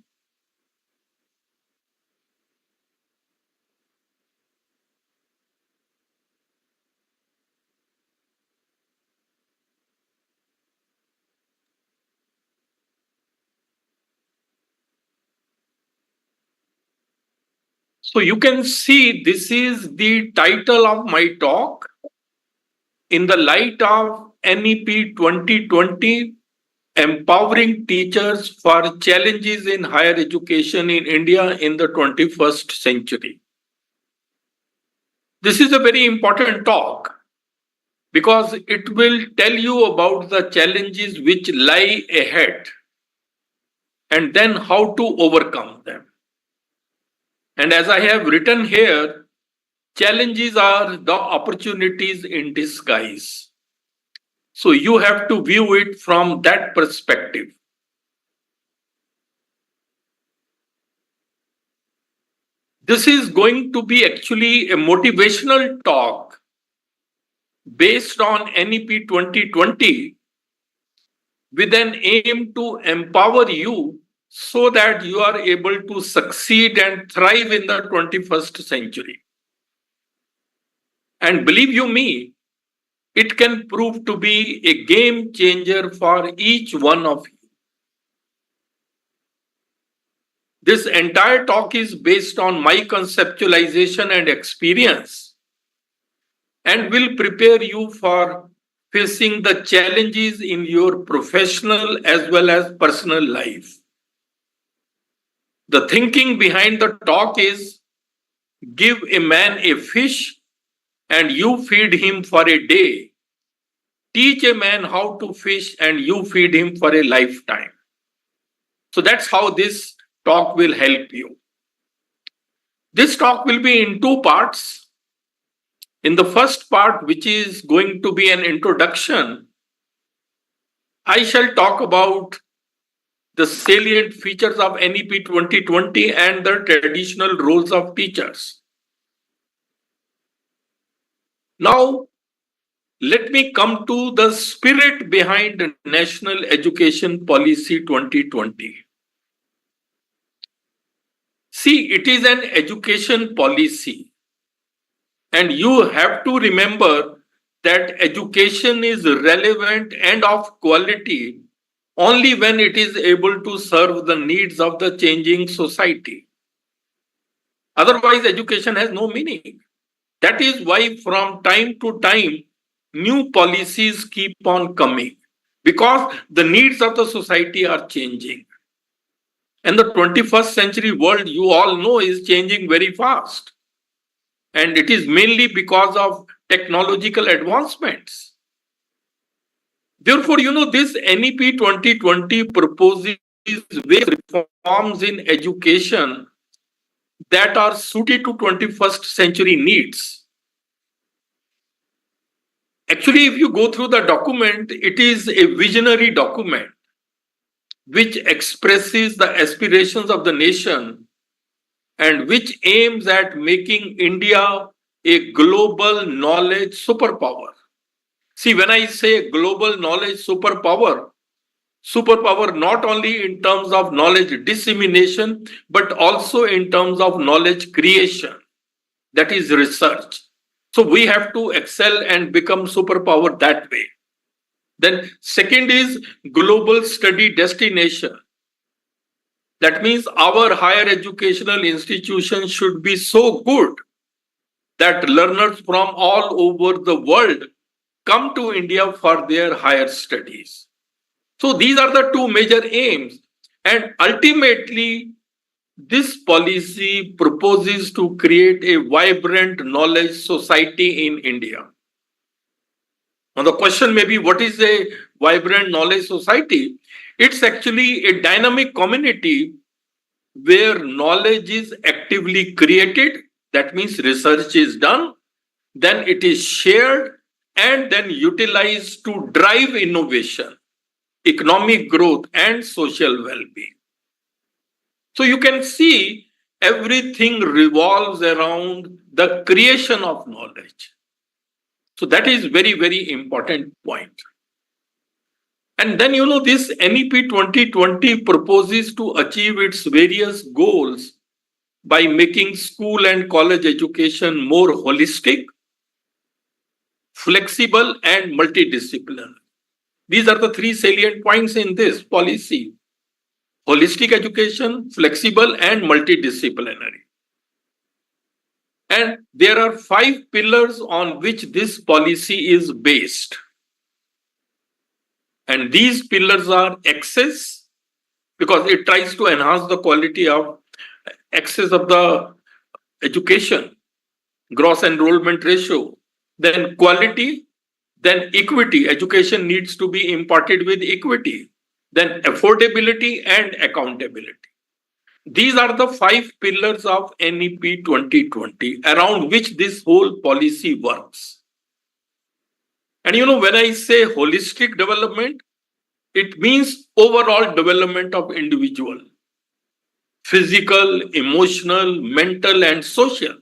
So you can see this is the title of my talk in the light of NEP 2020, Empowering Teachers for Challenges in Higher Education in India in the 21st Century. This is a very important talk because it will tell you about the challenges which lie ahead and then how to overcome them. And as I have written here, challenges are the opportunities in disguise. So you have to view it from that perspective. This is going to be actually a motivational talk based on NEP 2020 with an aim to empower you so that you are able to succeed and thrive in the 21st century. And believe you me, it can prove to be a game changer for each one of you. This entire talk is based on my conceptualization and experience and will prepare you for facing the challenges in your professional as well as personal life. The thinking behind the talk is give a man a fish and you feed him for a day. Teach a man how to fish and you feed him for a lifetime. So that's how this talk will help you. This talk will be in two parts. In the first part, which is going to be an introduction, I shall talk about the salient features of NEP 2020 and the traditional roles of teachers. Now, let me come to the spirit behind National Education Policy 2020. See, it is an education policy, and you have to remember that education is relevant and of quality only when it is able to serve the needs of the changing society. Otherwise, education has no meaning. That is why from time to time, new policies keep on coming because the needs of the society are changing. And the 21st century world, you all know, is changing very fast. And it is mainly because of technological advancements. Therefore, this NEP 2020 proposes various reforms in education that are suited to 21st century needs. Actually, if you go through the document, it is a visionary document which expresses the aspirations of the nation and which aims at making India a global knowledge superpower. See, when I say global knowledge superpower not only in terms of knowledge dissemination, but also in terms of knowledge creation, that is research. So we have to excel and become superpower that way. Then second is global study destination. That means our higher educational institutions should be so good that learners from all over the world come to India for their higher studies. So these are the two major aims. And ultimately, this policy proposes to create a vibrant knowledge society in India. Now the question may be, what is a vibrant knowledge society? It's actually a dynamic community where knowledge is actively created, that means research is done, then it is shared and then utilized to drive innovation, economic growth and social well-being. So you can see everything revolves around the creation of knowledge. So that is very, very important point. And then, this NEP 2020 proposes to achieve its various goals by making school and college education more holistic, flexible, and multidisciplinary. These are the three salient points in this policy: holistic education, flexible, and multidisciplinary. And there are 5 pillars on which this policy is based. And these pillars are access, because it tries to enhance the quality of access of the education, gross enrollment ratio, then quality, then equity. Education needs to be imparted with equity, then affordability and accountability. These are the 5 pillars of NEP 2020 around which this whole policy works. And when I say holistic development, it means overall development of individual, physical, emotional, mental, and social.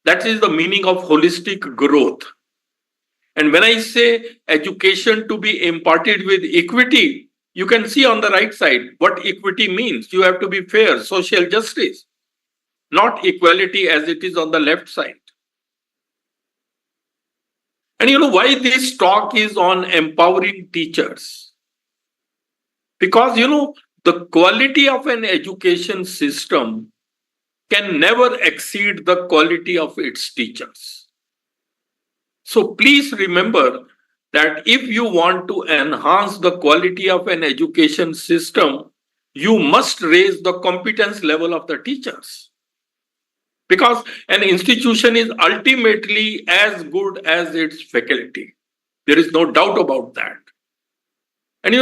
That is the meaning of holistic growth. And when I say education to be imparted with equity, you can see on the right side what equity means. You have to be fair, social justice, not equality as it is on the left side. And why this talk is on empowering teachers? Because, the quality of an education system can never exceed the quality of its teachers. So please remember that if you want to enhance the quality of an education system, you must raise the competence level of the teachers. Because an institution is ultimately as good as its faculty. There is no doubt about that. And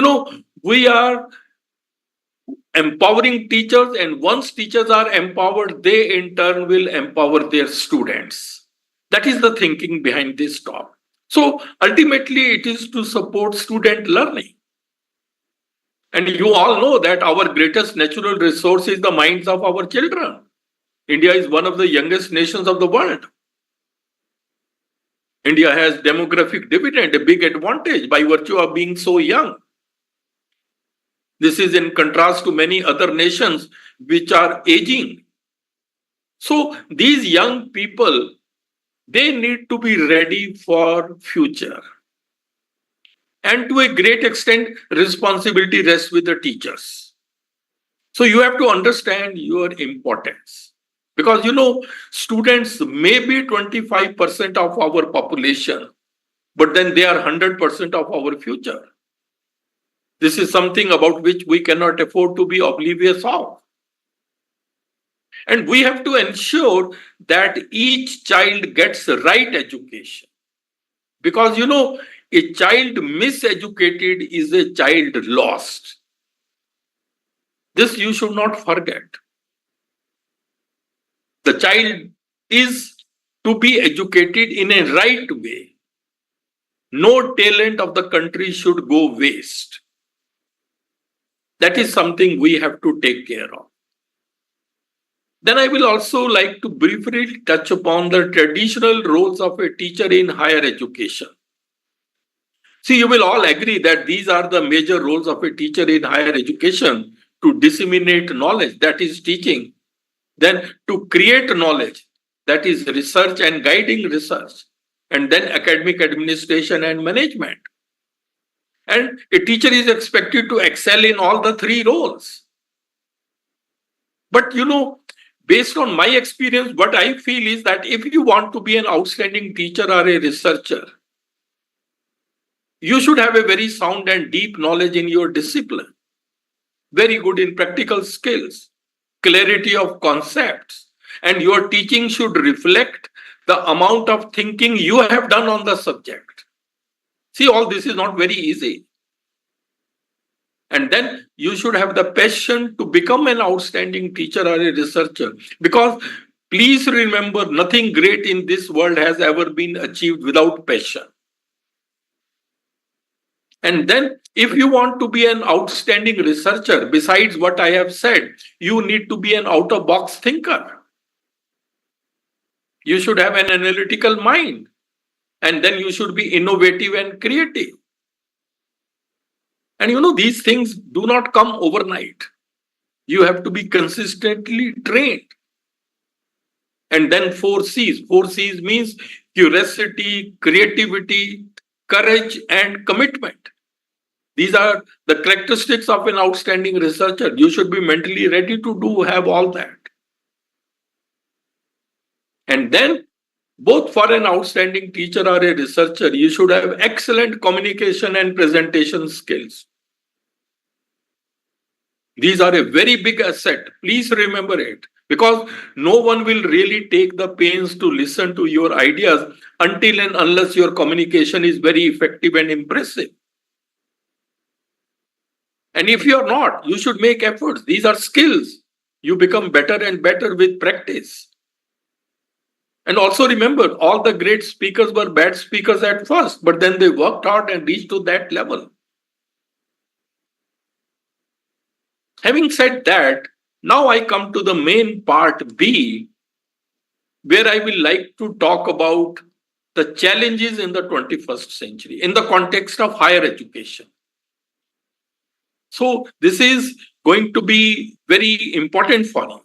we are empowering teachers, and once teachers are empowered, they in turn will empower their students. That is the thinking behind this talk. So ultimately, it is to support student learning. And you all know that our greatest natural resource is the minds of our children. India is one of the youngest nations of the world. India has demographic dividend, a big advantage by virtue of being so young. This is in contrast to many other nations which are aging. So these young people, they need to be ready for future. And to a great extent, responsibility rests with the teachers. So you have to understand your importance. Because, students may be 25% of our population, but then they are 100% of our future. This is something about which we cannot afford to be oblivious of. And we have to ensure that each child gets the right education. Because, a child miseducated is a child lost. This you should not forget. The child is to be educated in a right way. No talent of the country should go waste. That is something we have to take care of. Then I will also like to briefly touch upon the traditional roles of a teacher in higher education. See, you will all agree that these are the major roles of a teacher in higher education: to disseminate knowledge, that is teaching; then to create knowledge, that is research and guiding research; and then academic administration and management. And a teacher is expected to excel in all the three roles. But based on my experience, what I feel is that if you want to be an outstanding teacher or a researcher, you should have a very sound and deep knowledge in your discipline, very good in practical skills, clarity of concepts, and your teaching should reflect the amount of thinking you have done on the subject. See, all this is not very easy. And then you should have the passion to become an outstanding teacher or a researcher. Because please remember, nothing great in this world has ever been achieved without passion. And then if you want to be an outstanding researcher, besides what I have said, you need to be an out-of-box thinker. You should have an analytical mind. And then you should be innovative and creative. And these things do not come overnight. You have to be consistently trained. And then 4 C's. 4 C's means curiosity, creativity, courage, and commitment. These are the characteristics of an outstanding researcher. You should be mentally ready to have all that. And then, both for an outstanding teacher or a researcher, you should have excellent communication and presentation skills. These are a very big asset. Please remember it, because no one will really take the pains to listen to your ideas until and unless your communication is very effective and impressive. And if you are not, you should make efforts. These are skills. You become better and better with practice. And also remember, all the great speakers were bad speakers at first, but then they worked hard and reached to that level. Having said that, now I come to the main part B, where I will like to talk about the challenges in the 21st century in the context of higher education. So this is going to be very important for you.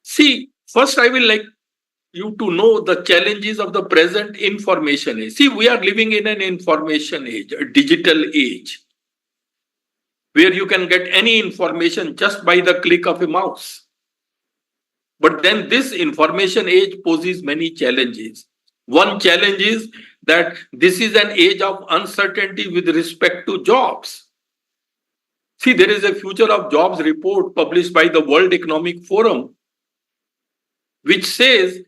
See, first I will like you to know the challenges of the present information age. See, we are living in an information age, a digital age, where you can get any information just by the click of a mouse. But then this information age poses many challenges. One challenge is that this is an age of uncertainty with respect to jobs. See, there is a Future of Jobs report published by the World Economic Forum, which says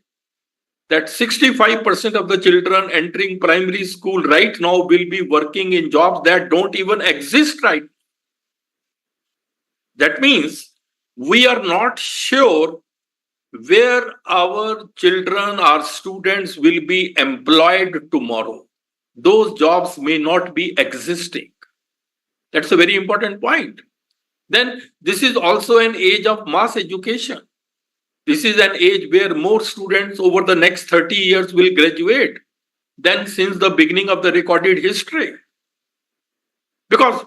that 65% of the children entering primary school right now will be working in jobs that don't even exist right now. That means we are not sure where our children, our students will be employed tomorrow. Those jobs may not be existing. That's a very important point. Then this is also an age of mass education. This is an age where more students over the next 30 years will graduate than since the beginning of the recorded history. Because,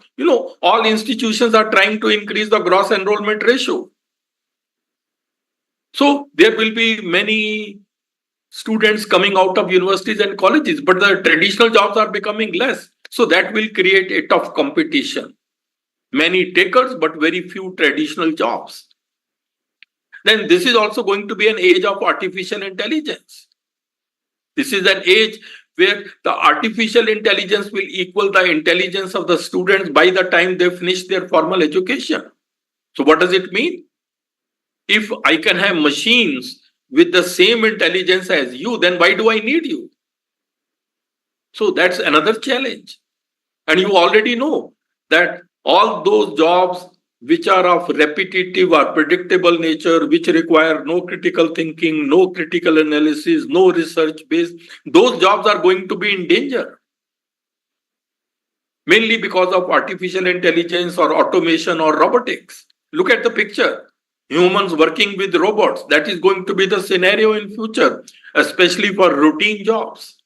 all institutions are trying to increase the gross enrollment ratio. So there will be many students coming out of universities and colleges, but the traditional jobs are becoming less. So that will create a tough competition. many takers, but very few traditional jobs. Then this is also going to be an age of artificial intelligence. This is an age where the artificial intelligence will equal the intelligence of the students by the time they finish their formal education. So what does it mean? If I can have machines with the same intelligence as you, then why do I need you? So that's another challenge. And you already know that all those jobs which are of repetitive or predictable nature, which require no critical thinking, no critical analysis, no research base, those jobs are going to be in danger. Mainly because of artificial intelligence or automation or robotics. Look at the picture. Humans working with robots. That is going to be the scenario in future, especially for routine jobs.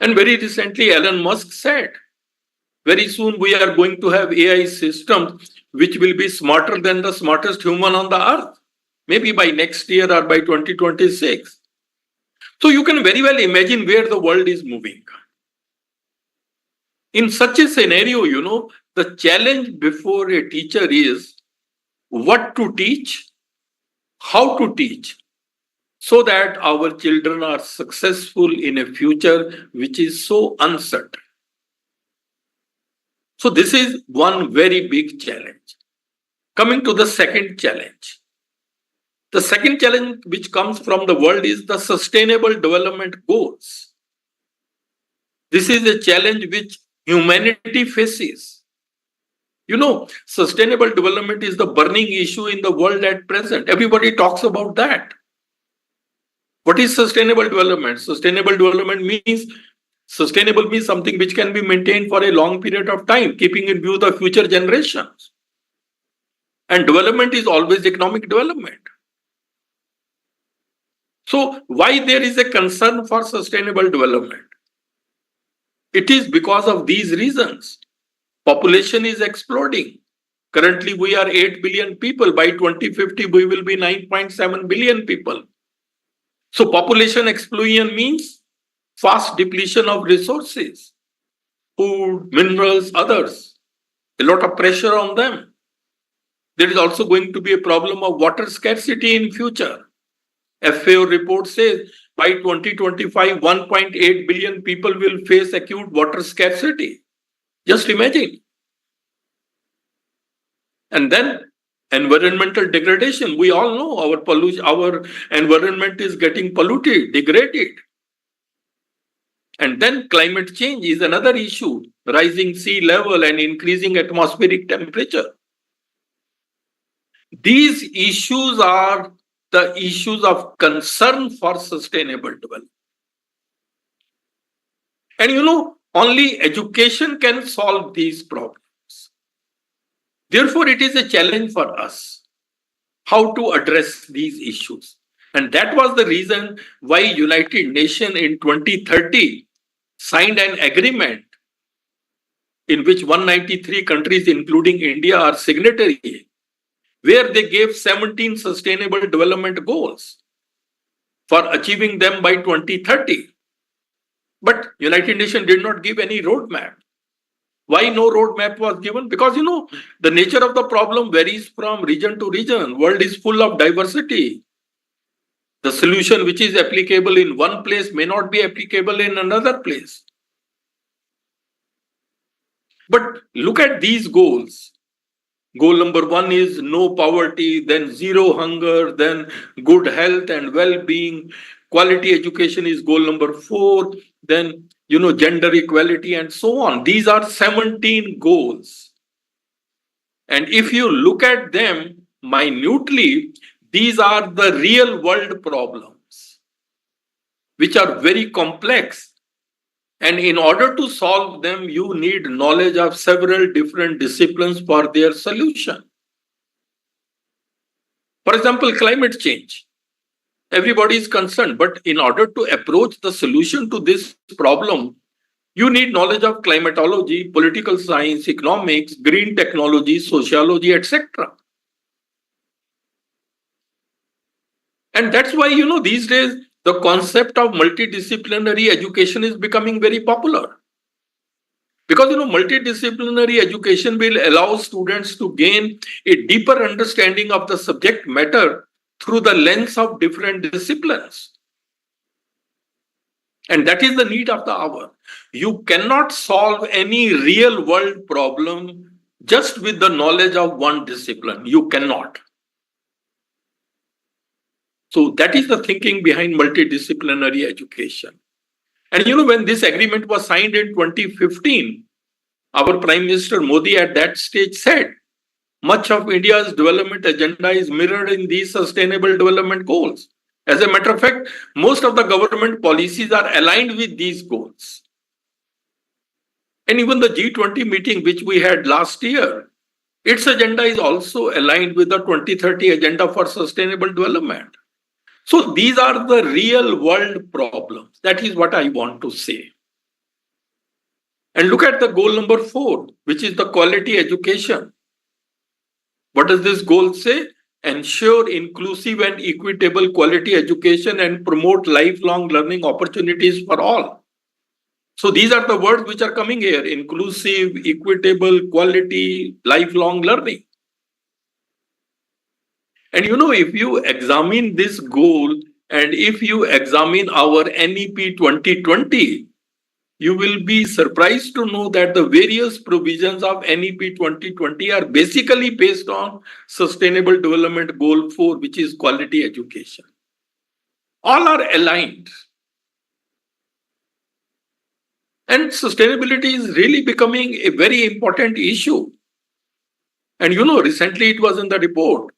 And very recently, Elon Musk said, very soon we are going to have AI systems which will be smarter than the smartest human on the earth, maybe by next year or by 2026. So you can very well imagine where the world is moving. In such a scenario, the challenge before a teacher is what to teach, how to teach, so that our children are successful in a future which is so uncertain. So this is one very big challenge. Coming to the second challenge. The second challenge which comes from the world is the Sustainable Development Goals. This is a challenge which humanity faces. Sustainable development is the burning issue in the world at present. Everybody talks about that. What is sustainable development? Sustainable development means something which can be maintained for a long period of time, keeping in view the future generations. And development is always economic development. So why there is a concern for sustainable development? It is because of these reasons. Population is exploding. Currently, we are 8 billion people. By 2050, we will be 9.7 billion people. So population explosion means fast depletion of resources, food, minerals, others. A lot of pressure on them. There is also going to be a problem of water scarcity in future. FAO report says by 2025, 1.8 billion people will face acute water scarcity. Just imagine. And then environmental degradation. We all know our environment is getting polluted, degraded. And then climate change is another issue, rising sea level and increasing atmospheric temperature. These issues are the issues of concern for sustainable development. And only education can solve these problems. Therefore, it is a challenge for us how to address these issues. And that was the reason why United Nations in 2030 signed an agreement in which 193 countries, including India, are signatory, where they gave 17 sustainable development goals for achieving them by 2030. But United Nations did not give any roadmap. Why no roadmap was given? Because the nature of the problem varies from region to region. World is full of diversity. The solution which is applicable in one place may not be applicable in another place. But look at these goals. Goal number 1 is no poverty, then zero hunger, then good health and well-being. Quality education is goal number 4. Then, gender equality and so on. These are 17 goals. And if you look at them minutely, these are the real world problems, which are very complex. And in order to solve them, you need knowledge of several different disciplines for their solution. For example, climate change. Everybody is concerned, but in order to approach the solution to this problem, you need knowledge of climatology, political science, economics, green technology, sociology, etc. And that's why, these days, the concept of multidisciplinary education is becoming very popular. Because multidisciplinary education will allow students to gain a deeper understanding of the subject matter through the lens of different disciplines. And that is the need of the hour. You cannot solve any real world problem just with the knowledge of one discipline. You cannot. So that is the thinking behind multidisciplinary education. And when this agreement was signed in 2015, our Prime Minister Modi at that stage said, much of India's development agenda is mirrored in these sustainable development goals. As a matter of fact, most of the government policies are aligned with these goals. And even the G20 meeting, which we had last year, its agenda is also aligned with the 2030 agenda for sustainable development. So these are the real world problems. That is what I want to say. And look at the goal number 4, which is the quality education. What does this goal say? Ensure inclusive and equitable quality education and promote lifelong learning opportunities for all. So these are the words which are coming here: inclusive, equitable, quality, lifelong learning. And if you examine this goal and if you examine our NEP 2020, you will be surprised to know that the various provisions of NEP 2020 are basically based on Sustainable Development Goal 4, which is quality education. All are aligned. And sustainability is really becoming a very important issue. And recently it was in the report.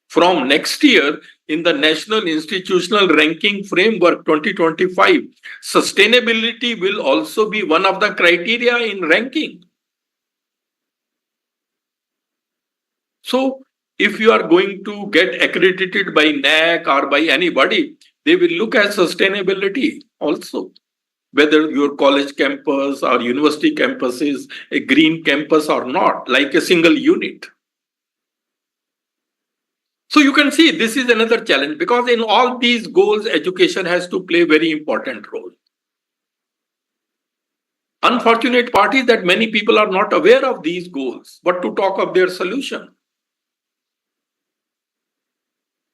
From next year, in the National Institutional Ranking Framework 2025, sustainability will also be one of the criteria in ranking. So, if you are going to get accredited by NAAC or by anybody, they will look at sustainability also. Whether your college campus or university campus is a green campus or not, like a single unit. So you can see this is another challenge, because in all these goals, education has to play a very important role. Unfortunate part is that many people are not aware of these goals, but to talk of their solution.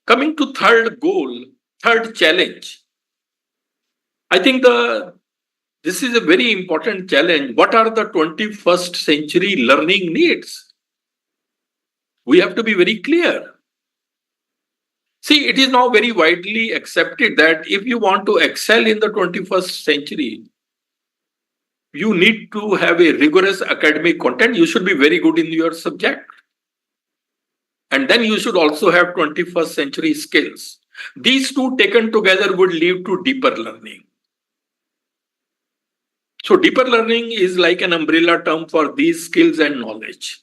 Coming to third goal, third challenge. I think this is a very important challenge. What are the 21st century learning needs? We have to be very clear. See, it is now very widely accepted that if you want to excel in the 21st century, you need to have a rigorous academic content. You should be very good in your subject. And then you should also have 21st century skills. These two taken together would lead to deeper learning. So deeper learning is like an umbrella term for these skills and knowledge.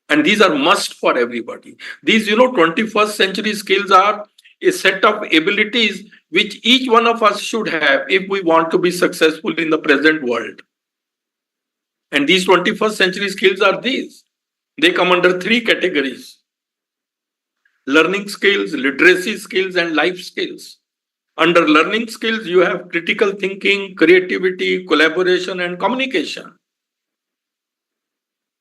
And these are must for everybody. These, 21st century skills are a set of abilities which each one of us should have if we want to be successful in the present world. And these 21st century skills are these. They come under 3 categories: learning skills, literacy skills, and life skills. Under learning skills, you have critical thinking, creativity, collaboration, and communication.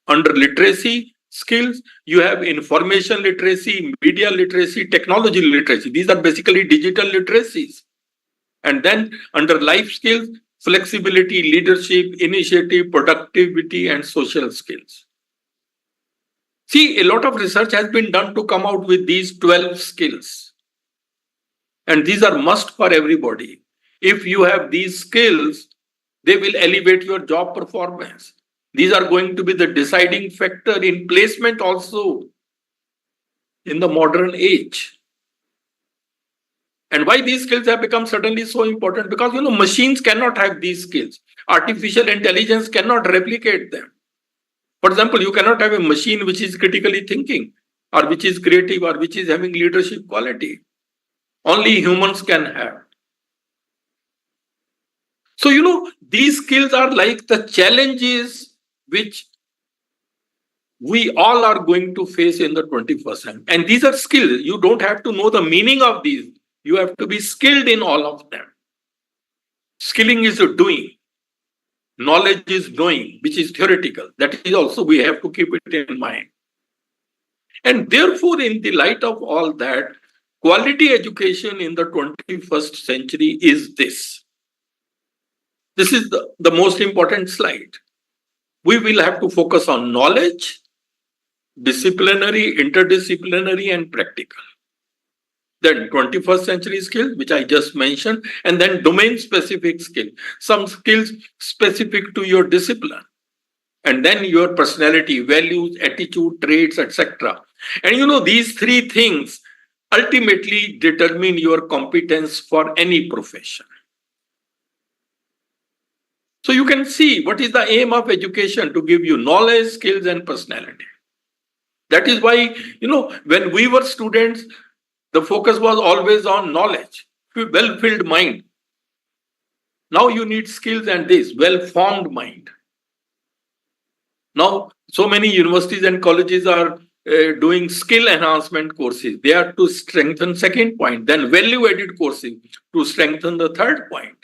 Under literacy skills, you have information literacy, media literacy, technology literacy. These are basically digital literacies. And then under life skills, flexibility, leadership, initiative, productivity, and social skills. See, a lot of research has been done to come out with these 12 skills. And these are must for everybody. If you have these skills, they will elevate your job performance. These are going to be the deciding factor in placement also in the modern age. And why these skills have become suddenly so important? Because, machines cannot have these skills. Artificial intelligence cannot replicate them. For example, you cannot have a machine which is critically thinking, or which is creative, or which is having leadership quality. Only humans can have. So, these skills are like the challenges which we all are going to face in the 21st century. And these are skills. You don't have to know the meaning of these. You have to be skilled in all of them. Skilling is a doing. Knowledge is knowing, which is theoretical. That is also, we have to keep it in mind. And therefore, in the light of all that, quality education in the 21st century is this. This is the most important slide. We will have to focus on knowledge, disciplinary, interdisciplinary, and practical. Then 21st century skills, which I just mentioned, and then domain-specific skill, some skills specific to your discipline, and then your personality, values, attitude, traits, etc. And you know, these three things ultimately determine your competence for any profession. So you can see what is the aim of education: to give you knowledge, skills, and personality. That is why, you know, when we were students, the focus was always on knowledge, well-filled mind. Now you need skills and this well-formed mind. Now, so many universities and colleges are doing skill enhancement courses. They are to strengthen second point, then value-added courses to strengthen the third point.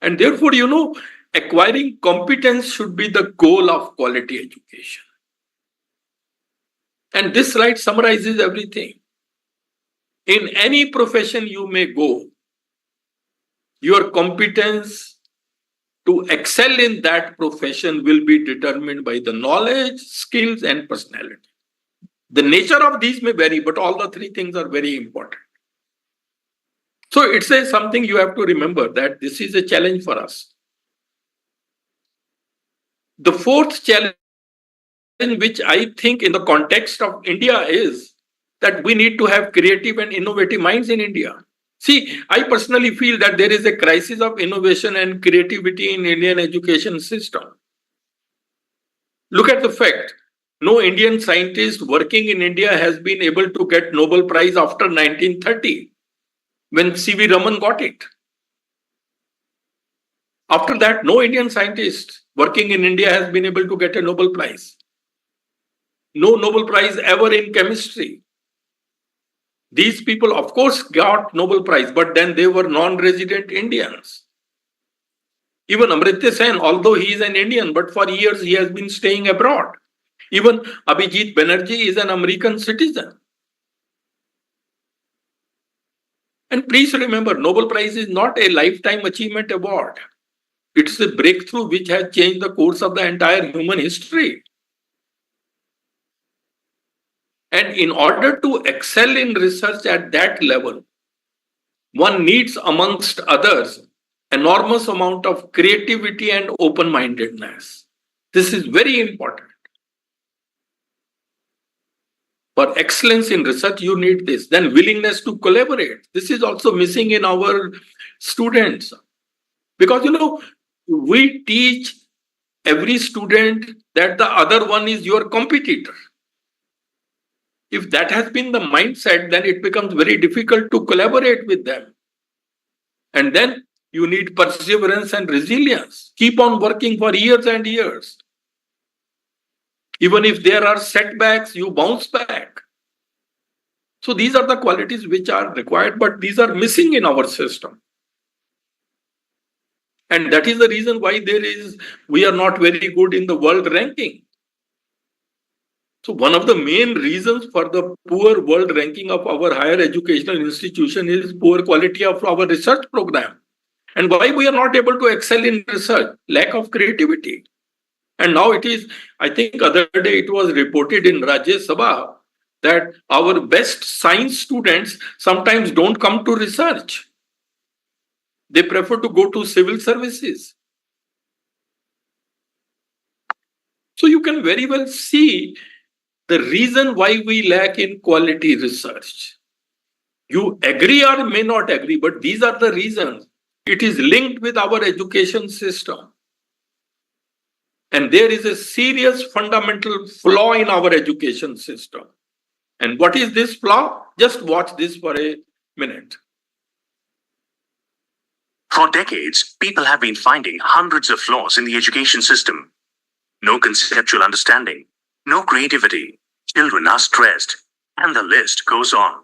And therefore, you know, acquiring competence should be the goal of quality education. And this slide summarizes everything. In any profession you may go, your competence to excel in that profession will be determined by the knowledge, skills, and personality. The nature of these may vary, but all the three things are very important. So it's something you have to remember, that this is a challenge for us. The fourth challenge, which I think in the context of India, is that we need to have creative and innovative minds in India. See, I personally feel that there is a crisis of innovation and creativity in Indian education system. Look at the fact, no Indian scientist working in India has been able to get Nobel Prize after 1930, when C.V. Raman got it. After that, no Indian scientist working in India has been able to get a Nobel Prize. No Nobel Prize ever in chemistry. These people, of course, got Nobel Prize, but then they were non-resident Indians. Even Amartya Sen, although he is an Indian, but for years he has been staying abroad. Even Abhijit Banerjee is an American citizen. And please remember, Nobel Prize is not a lifetime achievement award. It's a breakthrough which has changed the course of the entire human history. And in order to excel in research at that level, one needs, amongst others, enormous amount of creativity and open-mindedness. This is very important. For excellence in research, you need this. Then willingness to collaborate. This is also missing in our students. Because, you know, we teach every student that the other one is your competitor. If that has been the mindset, then it becomes very difficult to collaborate with them. And then you need perseverance and resilience. Keep on working for years and years. Even if there are setbacks, you bounce back. So these are the qualities which are required, but these are missing in our system. And that is the reason why we are not very good in the world ranking. So one of the main reasons for the poor world ranking of our higher educational institution is poor quality of our research program. And why we are not able to excel in research? Lack of creativity. And now it is, I think other day it was reported in Rajya Sabha that our best science students sometimes don't come to research. They prefer to go to civil services. So you can very well see the reason why we lack in quality research. You agree or may not agree, but these are the reasons. It is linked with our education system. And there is a serious fundamental flaw in our education system. And what is this flaw? Just watch this for a minute. For decades, people have been finding hundreds of flaws in the education system. No conceptual understanding, no creativity, children are stressed, and the list goes on.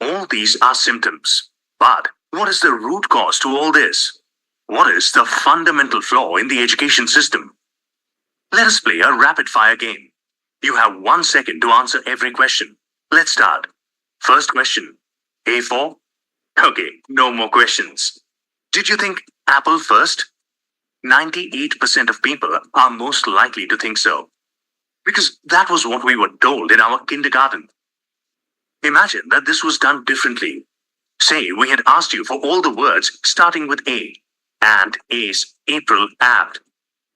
All these are symptoms. But what is the root cause to all this? What is the fundamental flaw in the education system? Let us play a rapid-fire game. You have 1 second to answer every question. Let's start. First question. A4? Okay, no more questions. Did you think apple first? 98% of people are most likely to think so. Because that was what we were told in our kindergarten. Imagine that this was done differently. Say we had asked you for all the words starting with A. Ant, ace, April, apt.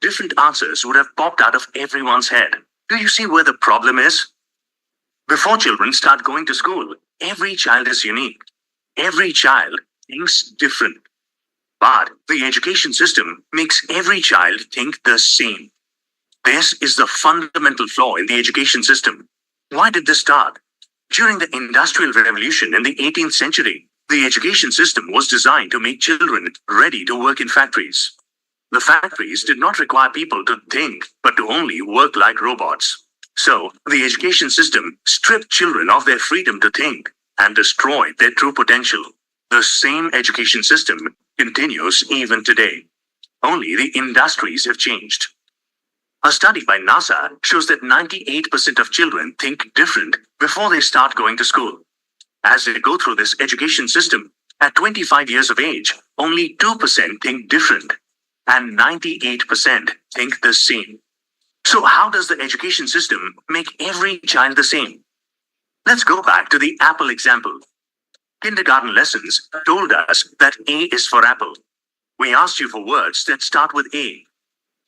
Different answers would have popped out of everyone's head. Do you see where the problem is? Before children start going to school, every child is unique. Every child thinks different. But the education system makes every child think the same. This is the fundamental flaw in the education system. Why did this start? During the Industrial Revolution in the 18th century, the education system was designed to make children ready to work in factories. The factories did not require people to think, but to only work like robots. So, the education system stripped children of their freedom to think and destroyed their true potential. The same education system continues even today. Only the industries have changed. A study by NASA shows that 98% of children think different before they start going to school. As they go through this education system, at 25 years of age, only 2% think different, and 98% think the same. So how does the education system make every child the same? Let's go back to the apple example. Kindergarten lessons told us that A is for apple. We asked you for words that start with A.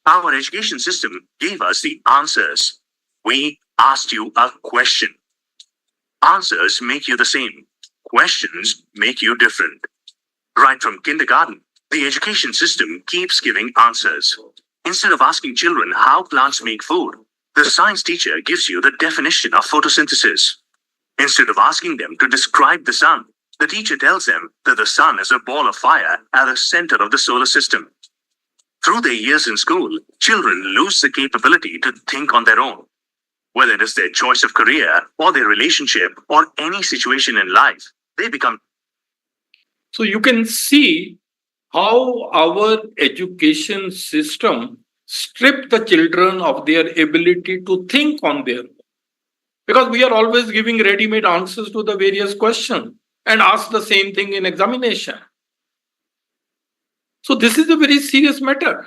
Our education system gave us the answers. We asked you a question. Answers make you the same. Questions make you different. Right from kindergarten, the education system keeps giving answers. Instead of asking children how plants make food, the science teacher gives you the definition of photosynthesis. Instead of asking them to describe the sun, the teacher tells them that the sun is a ball of fire at the center of the solar system. Through their years in school, children lose the capability to think on their own. Whether it is their choice of career or their relationship or any situation in life, they become. So you can see how our education system stripped the children of their ability to think on their own. Because we are always giving ready-made answers to the various questions and ask the same thing in examination. So this is a very serious matter.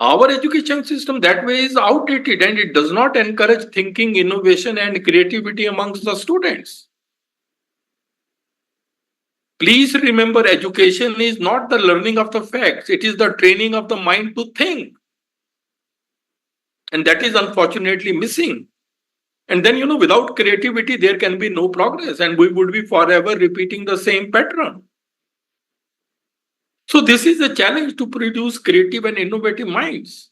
Our education system that way is outdated and it does not encourage thinking, innovation and creativity amongst the students. Please remember, education is not the learning of the facts, it is the training of the mind to think. And that is unfortunately missing. And then, without creativity, there can be no progress and we would be forever repeating the same pattern. So this is a challenge to produce creative and innovative minds.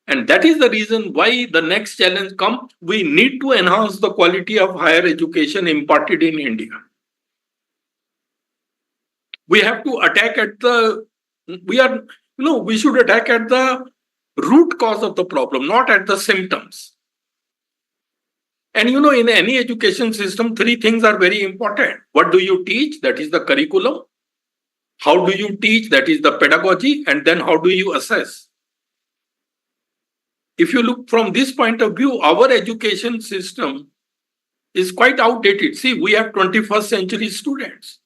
And that is the reason why the next challenge comes. We need to enhance the quality of higher education imparted in India. We have to attack at we should attack at the root cause of the problem, not at the symptoms. And in any education system, 3 things are very important. What do you teach? That is the curriculum. How do you teach? That is the pedagogy. And then how do you assess? If you look from this point of view, our education system is quite outdated. See, we have 21st century students,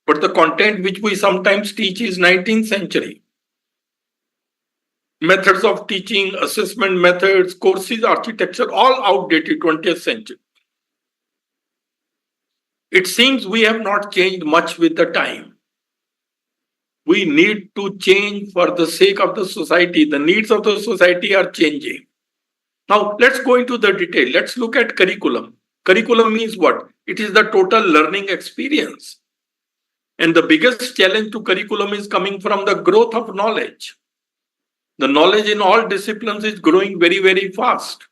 but the content which we sometimes teach is 19th century. Methods of teaching, assessment methods, courses, architecture, all outdated 20th century. It seems we have not changed much with the time. We need to change for the sake of the society. The needs of the society are changing. Now, let's go into the detail. Let's look at curriculum. Curriculum means what? It is the total learning experience. And the biggest challenge to curriculum is coming from the growth of knowledge. The knowledge in all disciplines is growing very, very fast.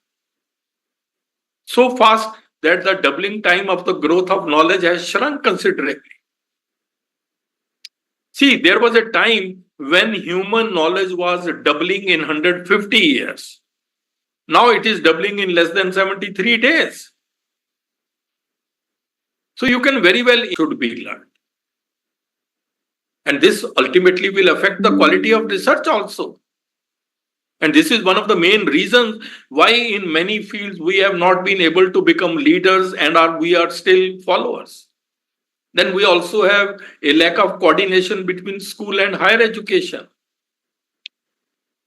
So fast that the doubling time of the growth of knowledge has shrunk considerably. See, there was a time when human knowledge was doubling in 150 years. Now it is doubling in less than 73 days. So you can very well should be learned. And this ultimately will affect the quality of research also. And this is one of the main reasons why in many fields we have not been able to become leaders and we are still followers. Then we also have a lack of coordination between school and higher education.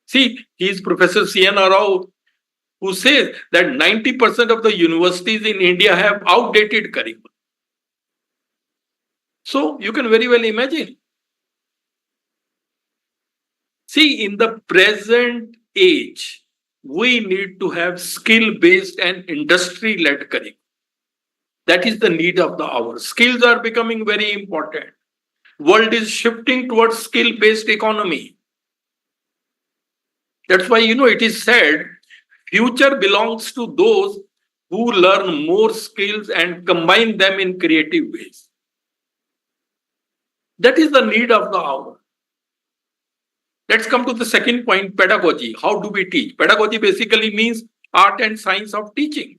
See, he is Professor C.N.R. Rao, who says that 90% of the universities in India have outdated curriculum. So you can very well imagine. See, in the present age, we need to have skill-based and industry-led curriculum. That is the need of the hour. Skills are becoming very important. World is shifting towards skill-based economy. That's why, it is said, future belongs to those who learn more skills and combine them in creative ways. That is the need of the hour. Let's come to the second point, pedagogy. How do we teach? Pedagogy basically means art and science of teaching.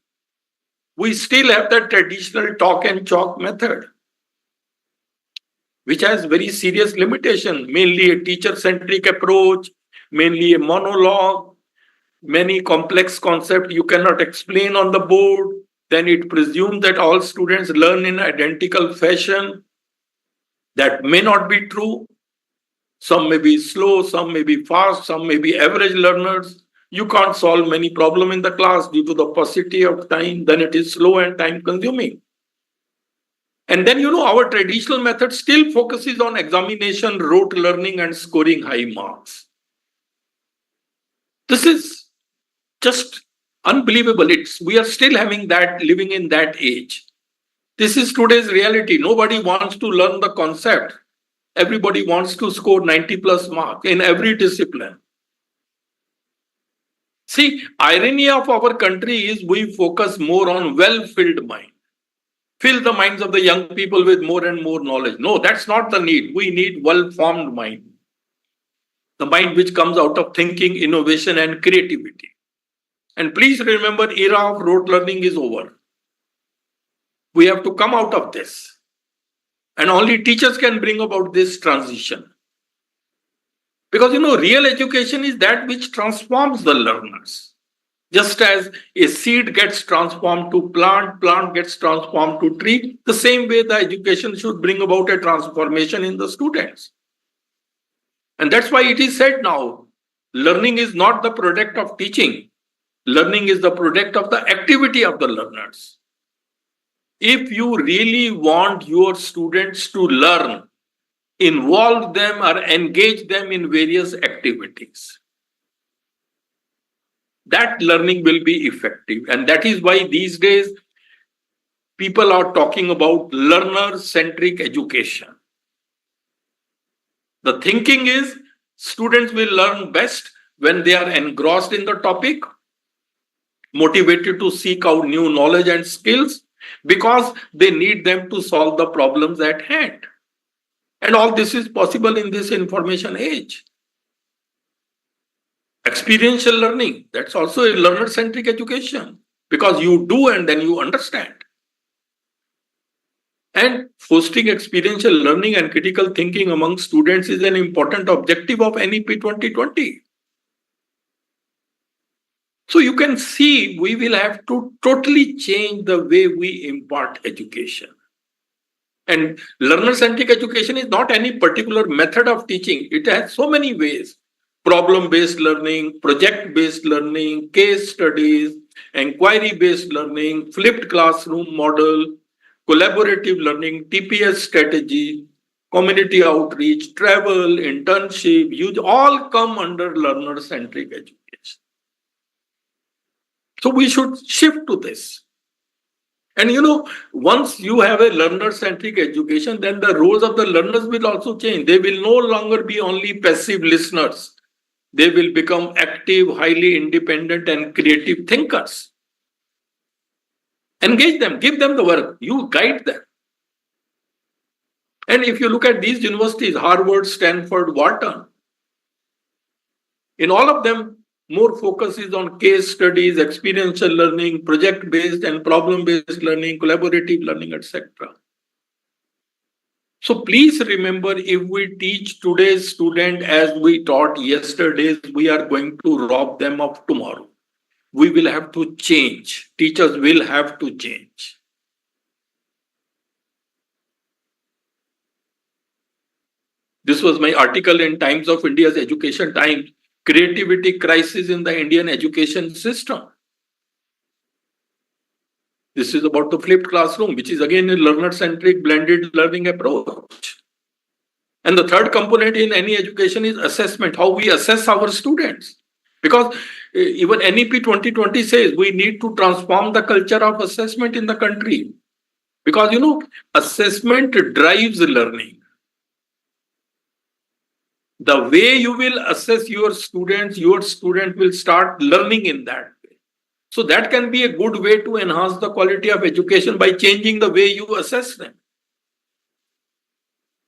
We still have the traditional talk and chalk method, which has very serious limitation, mainly a teacher-centric approach, mainly a monologue, many complex concepts you cannot explain on the board. Then it presumes that all students learn in identical fashion. That may not be true. Some may be slow, some may be fast, some may be average learners. You can't solve many problems in the class due to the paucity of time. Then it is slow and time consuming. And then, our traditional method still focuses on examination, rote learning, and scoring high marks. This is just unbelievable. We are still having that, living in that age. This is today's reality. Nobody wants to learn the concept. Everybody wants to score 90 plus marks in every discipline. See, irony of our country is we focus more on well-filled mind. Fill the minds of the young people with more and more knowledge. No, that's not the need. We need well-formed mind. The mind which comes out of thinking, innovation, and creativity. And please remember, era of rote learning is over. We have to come out of this. And only teachers can bring about this transition. Because, real education is that which transforms the learners. Just as a seed gets transformed to plant, plant gets transformed to tree, the same way the education should bring about a transformation in the students. And that's why it is said now, learning is not the product of teaching. Learning is the product of the activity of the learners. If you really want your students to learn, involve them or engage them in various activities. That learning will be effective. And that is why these days people are talking about learner-centric education. The thinking is students will learn best when they are engrossed in the topic, motivated to seek out new knowledge and skills, because they need them to solve the problems at hand. And all this is possible in this information age. Experiential learning, that's also a learner-centric education, because you do and then you understand. And fostering experiential learning and critical thinking among students is an important objective of NEP 2020. So you can see we will have to totally change the way we impart education. And learner-centric education is not any particular method of teaching. It has so many ways. Problem-based learning, project-based learning, case studies, inquiry-based learning, flipped classroom model, collaborative learning, TPS strategy, community outreach, travel, internship, use, all come under learner-centric education. So we should shift to this. And once you have a learner-centric education, then the roles of the learners will also change. They will no longer be only passive listeners. They will become active, highly independent, and creative thinkers. Engage them, give them the work, you guide them. And if you look at these universities, Harvard, Stanford, Wharton, in all of them, more focus is on case studies, experiential learning, project-based and problem-based learning, collaborative learning, etc. So please remember, if we teach today's student as we taught yesterday's, we are going to rob them of tomorrow. We will have to change. Teachers will have to change. This was my article in Times of India's Education Times, Creativity Crisis in the Indian Education System. This is about the flipped classroom, which is again a learner-centric blended learning approach. And the third component in any education is assessment, how we assess our students. Because even NEP 2020 says we need to transform the culture of assessment in the country. Because, assessment drives learning. The way you will assess your student will start learning in that way. So that can be a good way to enhance the quality of education by changing the way you assess them.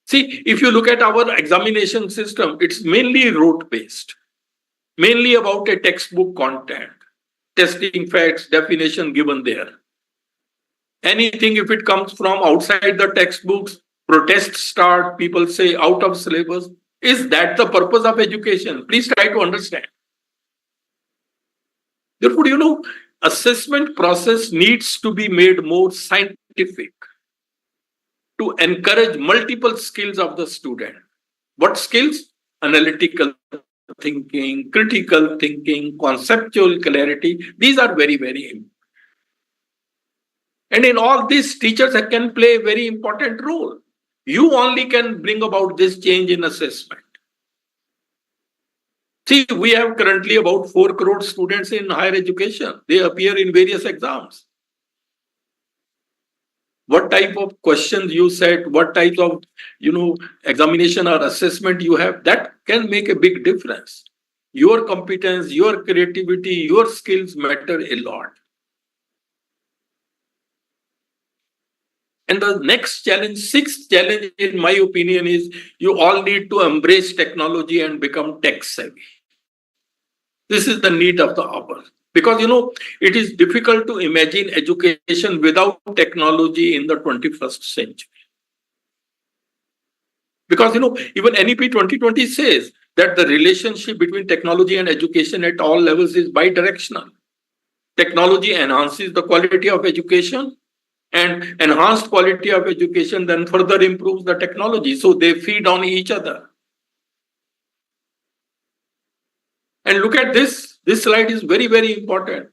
See, if you look at our examination system, it's mainly rote-based, mainly about a textbook content, testing facts, definition given there. Anything, if it comes from outside the textbooks, protests start, people say out of syllabus. Is that the purpose of education? Please try to understand. Therefore, assessment process needs to be made more scientific to encourage multiple skills of the student. What skills? Analytical thinking, critical thinking, conceptual clarity. These are very, very important. And in all this, teachers can play a very important role. You only can bring about this change in assessment. See, we have currently about 4 crore students in higher education. They appear in various exams. What type of questions you set, what types of, examination or assessment you have, that can make a big difference. Your competence, your creativity, your skills matter a lot. And the next challenge, sixth challenge, in my opinion, is you all need to embrace technology and become tech savvy. This is the need of the hour. Because, it is difficult to imagine education without technology in the 21st century. Because, even NEP 2020 says that the relationship between technology and education at all levels is bidirectional. Technology enhances the quality of education, and enhanced quality of education then further improves the technology. So they feed on each other. And look at this. This slide is very, very important.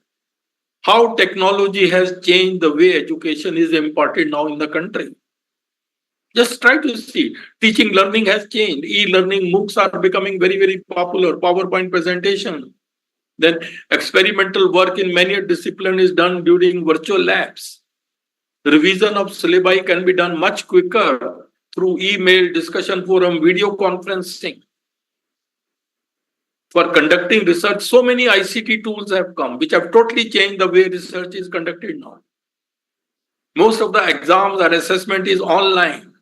How technology has changed the way education is imparted now in the country. Just try to see. Teaching learning has changed. E-learning MOOCs are becoming very, very popular. PowerPoint presentation. Then experimental work in many disciplines is done during virtual labs. The revision of syllabi can be done much quicker through email, discussion forum, video conferencing. For conducting research, so many ICT tools have come, which have totally changed the way research is conducted now. Most of the exams or assessment is online.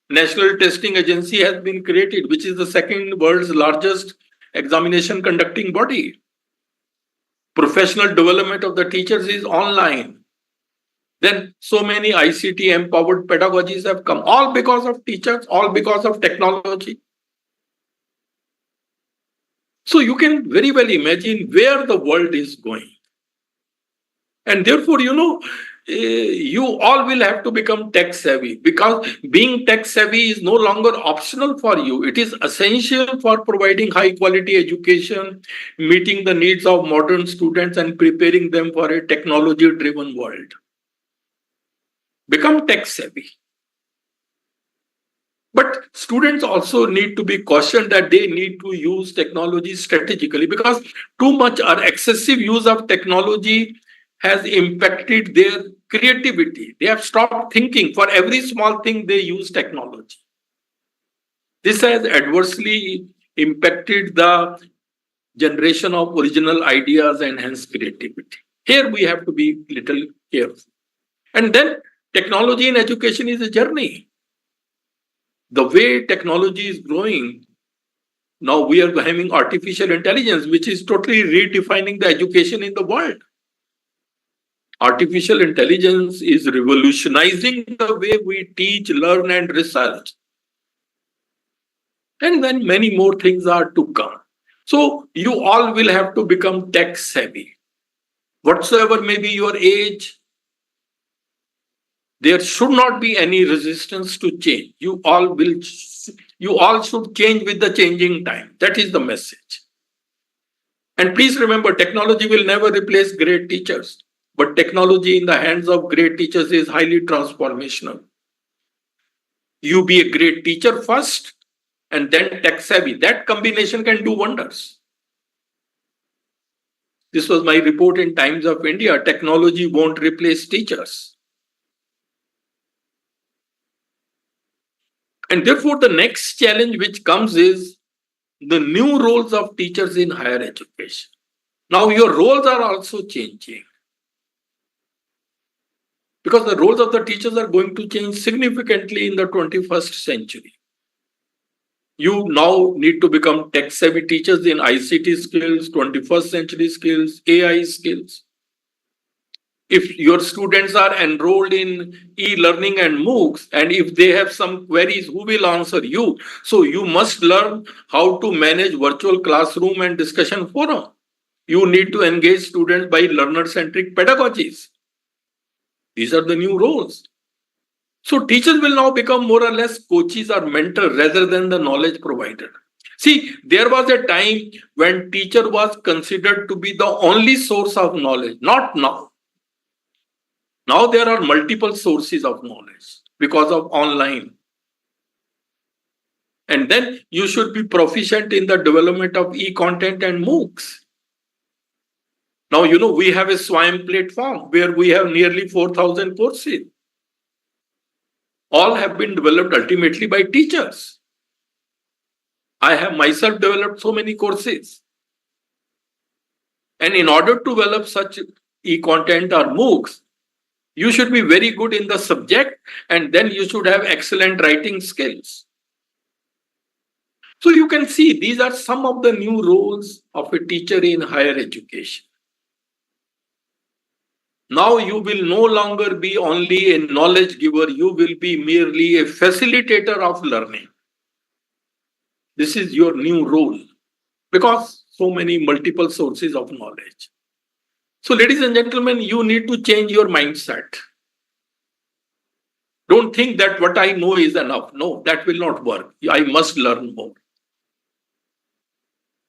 National Testing Agency has been created, which is the second world's largest examination conducting body. Professional development of the teachers is online. Then so many ICT empowered pedagogies have come, all because of teachers, all because of technology. So you can very well imagine where the world is going. And therefore, you all will have to become tech savvy, because being tech savvy is no longer optional for you. It is essential for providing high quality education, meeting the needs of modern students and preparing them for a technology driven world. Become tech savvy. But students also need to be cautioned that they need to use technology strategically, because too much or excessive use of technology has impacted their creativity. They have stopped thinking. For every small thing, they use technology. This has adversely impacted the generation of original ideas and hence creativity. Here we have to be little careful. And then technology in education is a journey. The way technology is growing, now we are having artificial intelligence, which is totally redefining the education in the world. Artificial intelligence is revolutionizing the way we teach, learn, and research. And then many more things are to come. So you all will have to become tech savvy. Whatsoever may be your age, there should not be any resistance to change. You all should change with the changing time. That is the message. And please remember, technology will never replace great teachers, but technology in the hands of great teachers is highly transformational. You be a great teacher first, and then tech savvy. That combination can do wonders. This was my report in Times of India. Technology won't replace teachers. And therefore, the next challenge which comes is the new roles of teachers in higher education. Now, your roles are also changing, because the roles of the teachers are going to change significantly in the 21st century. You now need to become tech-savvy teachers in ICT skills, 21st century skills, AI skills. If your students are enrolled in e-learning and MOOCs, and if they have some queries, who will answer you? So you must learn how to manage virtual classroom and discussion forum. You need to engage students by learner-centric pedagogies. These are the new roles. So teachers will now become more or less coaches or mentors rather than the knowledge provider. See, there was a time when teacher was considered to be the only source of knowledge, not now. Now there are multiple sources of knowledge because of online. And then you should be proficient in the development of e-content and MOOCs. Now, we have a SWAYAM platform where we have nearly 4,000 courses. All have been developed ultimately by teachers. I have myself developed so many courses. And in order to develop such e-content or MOOCs, you should be very good in the subject, and then you should have excellent writing skills. So you can see these are some of the new roles of a teacher in higher education. Now you will no longer be only a knowledge giver, you will be merely a facilitator of learning. This is your new role, because so many multiple sources of knowledge. So ladies and gentlemen, you need to change your mindset. Don't think that what I know is enough. No, that will not work. I must learn more.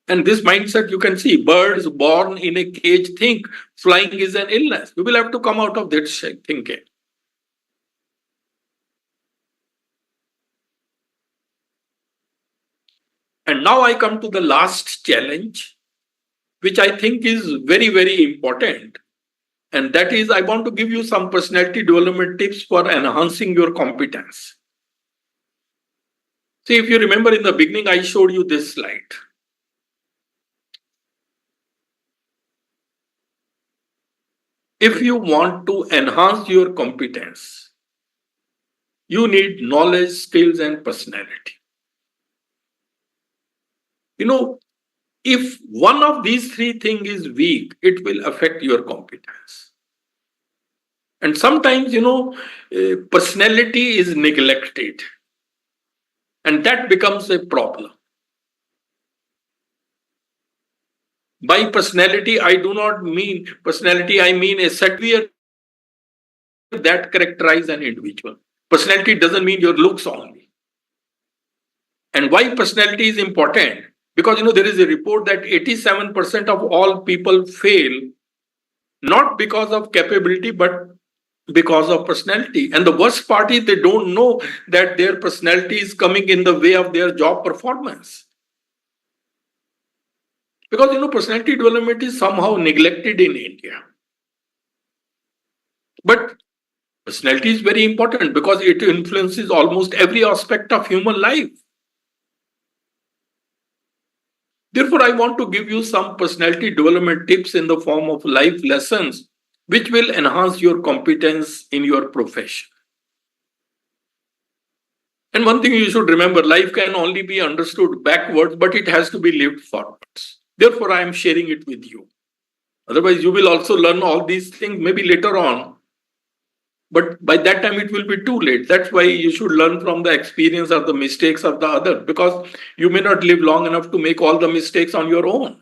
And this mindset, you can see, birds born in a cage think flying is an illness. You will have to come out of that thinking. And now I come to the last challenge, which I think is very, very important. And that is, I want to give you some personality development tips for enhancing your competence. See, if you remember in the beginning, I showed you this slide. If you want to enhance your competence, you need knowledge, skills, and personality. If one of these three things is weak, it will affect your competence. And sometimes, personality is neglected, and that becomes a problem. By personality, I do not mean personality, I mean a set that characterize an individual. Personality doesn't mean your looks only. And why personality is important? Because there is a report that 87% of all people fail, not because of capability, but because of personality. And the worst part is they don't know that their personality is coming in the way of their job performance. Because personality development is somehow neglected in India. But personality is very important because it influences almost every aspect of human life. Therefore, I want to give you some personality development tips in the form of life lessons, which will enhance your competence in your profession. And one thing you should remember, life can only be understood backwards, but it has to be lived forwards. Therefore, I am sharing it with you. Otherwise, you will also learn all these things maybe later on. But by that time, it will be too late. That's why you should learn from the experience or the mistakes of the other, because you may not live long enough to make all the mistakes on your own.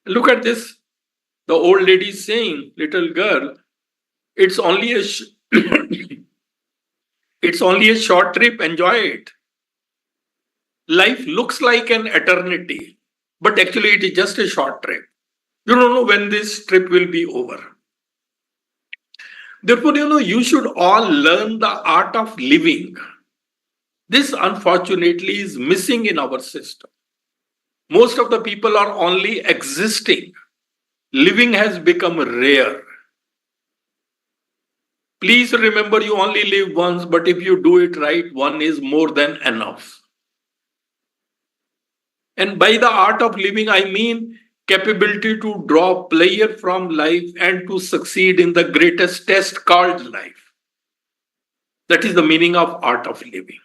Look at this. The old lady is saying, little girl, it's only a it's only a short trip, enjoy it. Life looks like an eternity, but actually it is just a short trip. You don't know when this trip will be over. Therefore, you should all learn the art of living. This, unfortunately, is missing in our system. Most of the people are only existing. Living has become rare. Please remember, you only live once, but if you do it right, one is more than enough. And by the art of living, I mean capability to draw pleasure from life and to succeed in the greatest test called life. That is the meaning of art of living.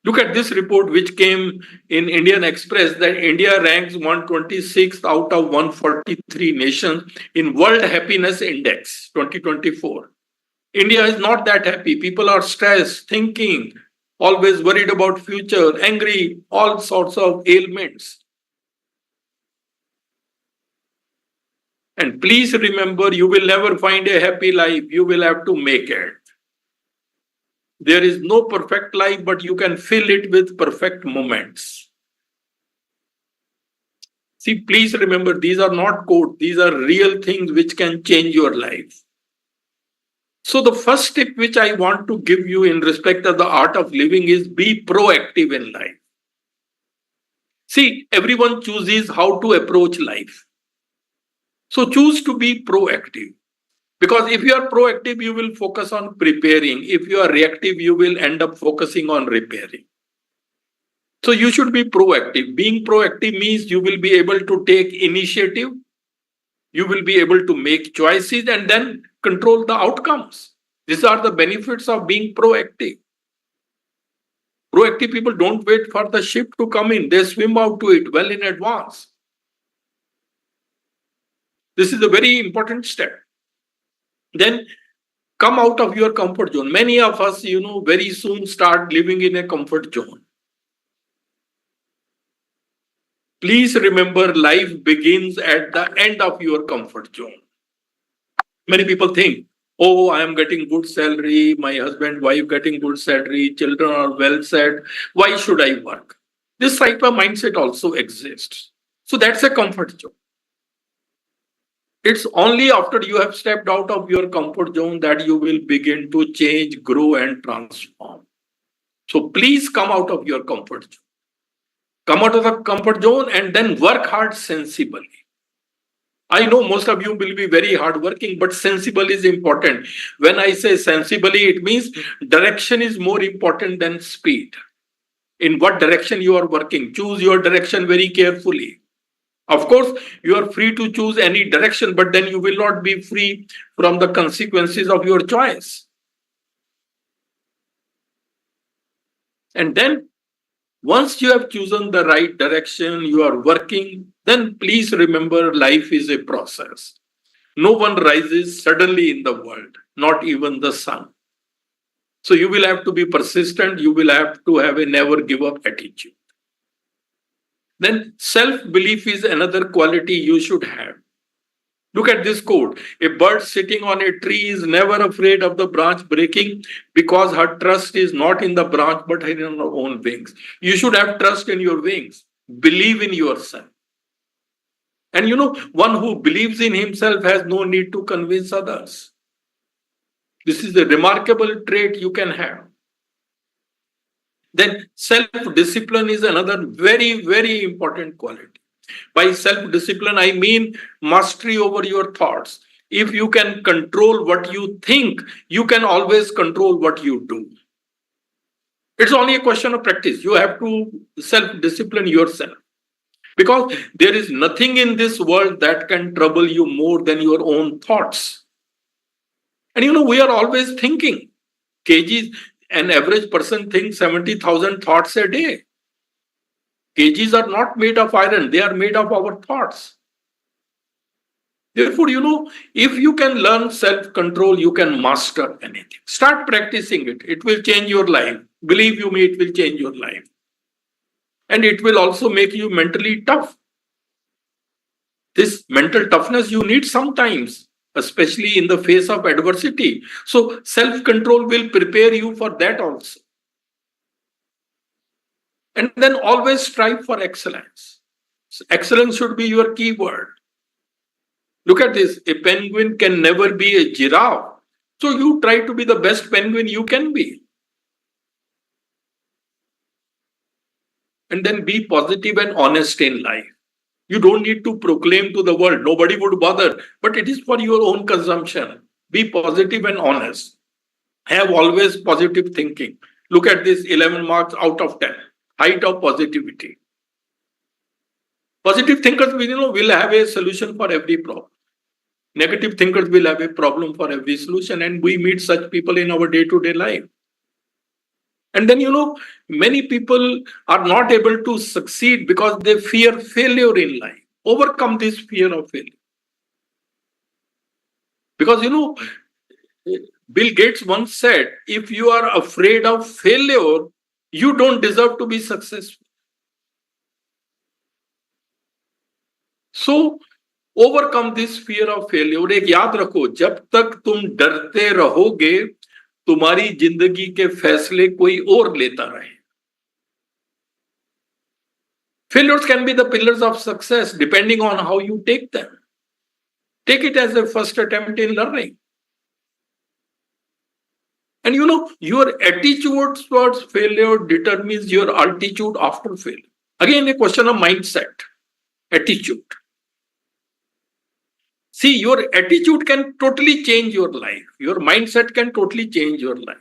Look at this report which came in Indian Express, that India ranks 126th out of 143 nations in World Happiness Index 2024. India is not that happy. People are stressed, thinking, always worried about future, angry, all sorts of ailments. And please remember, you will never find a happy life. You will have to make it. There is no perfect life, but you can fill it with perfect moments. See, please remember, these are not quotes. These are real things which can change your life. So the first tip which I want to give you in respect of the art of living is be proactive in life. See, everyone chooses how to approach life. So choose to be proactive. Because if you are proactive, you will focus on preparing. If you are reactive, you will end up focusing on repairing. So you should be proactive. Being proactive means you will be able to take initiative. You will be able to make choices and then control the outcomes. These are the benefits of being proactive. Proactive people don't wait for the ship to come in. They swim out to it well in advance. This is a very important step. Then come out of your comfort zone. Many of us, very soon start living in a comfort zone. Please remember, life begins at the end of your comfort zone. Many people think, oh, I am getting good salary, my husband, wife getting good salary, children are well fed, why should I work? This type of mindset also exists. So that's a comfort zone. It's only after you have stepped out of your comfort zone that you will begin to change, grow, and transform. So please come out of your comfort zone. Come out of the comfort zone and then work hard sensibly. I know most of you will be very hardworking, but sensible is important. When I say sensibly, it means direction is more important than speed. In what direction you are working, choose your direction very carefully. Of course, you are free to choose any direction, but then you will not be free from the consequences of your choice. And then, once you have chosen the right direction, you are working, then please remember, life is a process. No one rises suddenly in the world, not even the sun. So you will have to be persistent, you will have to have a never give up attitude. Then self-belief is another quality you should have. Look at this quote. A bird sitting on a tree is never afraid of the branch breaking because her trust is not in the branch but in her own wings. You should have trust in your wings. Believe in yourself. And one who believes in himself has no need to convince others. This is a remarkable trait you can have. Then self-discipline is another very, very important quality. By self-discipline, I mean mastery over your thoughts. If you can control what you think, you can always control what you do. It's only a question of practice. You have to self-discipline yourself. Because there is nothing in this world that can trouble you more than your own thoughts. And we are always thinking. kgs, an average person thinks 70,000 thoughts a day. Kgs are not made of iron, they are made of our thoughts. Therefore, if you can learn self-control, you can master anything. Start practicing it. It will change your life. Believe you me, it will change your life. And it will also make you mentally tough. This mental toughness you need sometimes, especially in the face of adversity. So self-control will prepare you for that also. And then always strive for excellence. Excellence should be your key word. Look at this. A penguin can never be a giraffe. So you try to be the best penguin you can be. And then be positive and honest in life. You don't need to proclaim to the world. Nobody would bother. But it is for your own consumption. Be positive and honest. Have always positive thinking. Look at this, 11 marks out of 10. Height of positivity. Positive thinkers will have a solution for every problem. Negative thinkers will have a problem for every solution, and we meet such people in our day-to-day life. And then many people are not able to succeed because they fear failure in life. Overcome this fear of failure. Because Bill Gates once said, if you are afraid of failure, you don't deserve to be successful. So overcome this fear of failure. एक याद रखो, जब तक तुम डरते रहोगे, तुम्हारी जिंदगी के फैसले कोई और लेता रहे. Failures can be the pillars of success depending on how you take them. Take it as a first attempt in learning. And your attitude towards failure determines your altitude after failure. Again, a question of mindset, attitude. See, your attitude can totally change your life. Your mindset can totally change your life.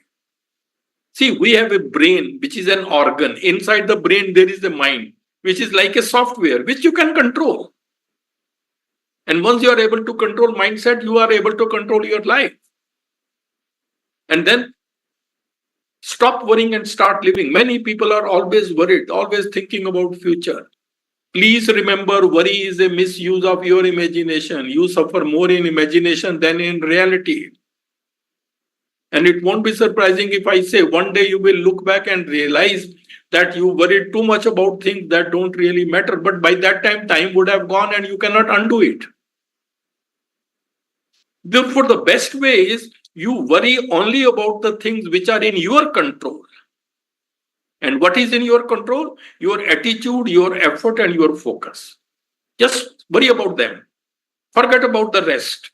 See, we have a brain, which is an organ. Inside the brain, there is a mind, which is like a software, which you can control. And once you are able to control mindset, you are able to control your life. And then stop worrying and start living. Many people are always worried, always thinking about future. Please remember, worry is a misuse of your imagination. You suffer more in imagination than in reality. And it won't be surprising if I say one day you will look back and realize that you worried too much about things that don't really matter. But by that time would have gone and you cannot undo it. Therefore, the best way is you worry only about the things which are in your control. And what is in your control? Your attitude, your effort, and your focus. Just worry about them. Forget about the rest.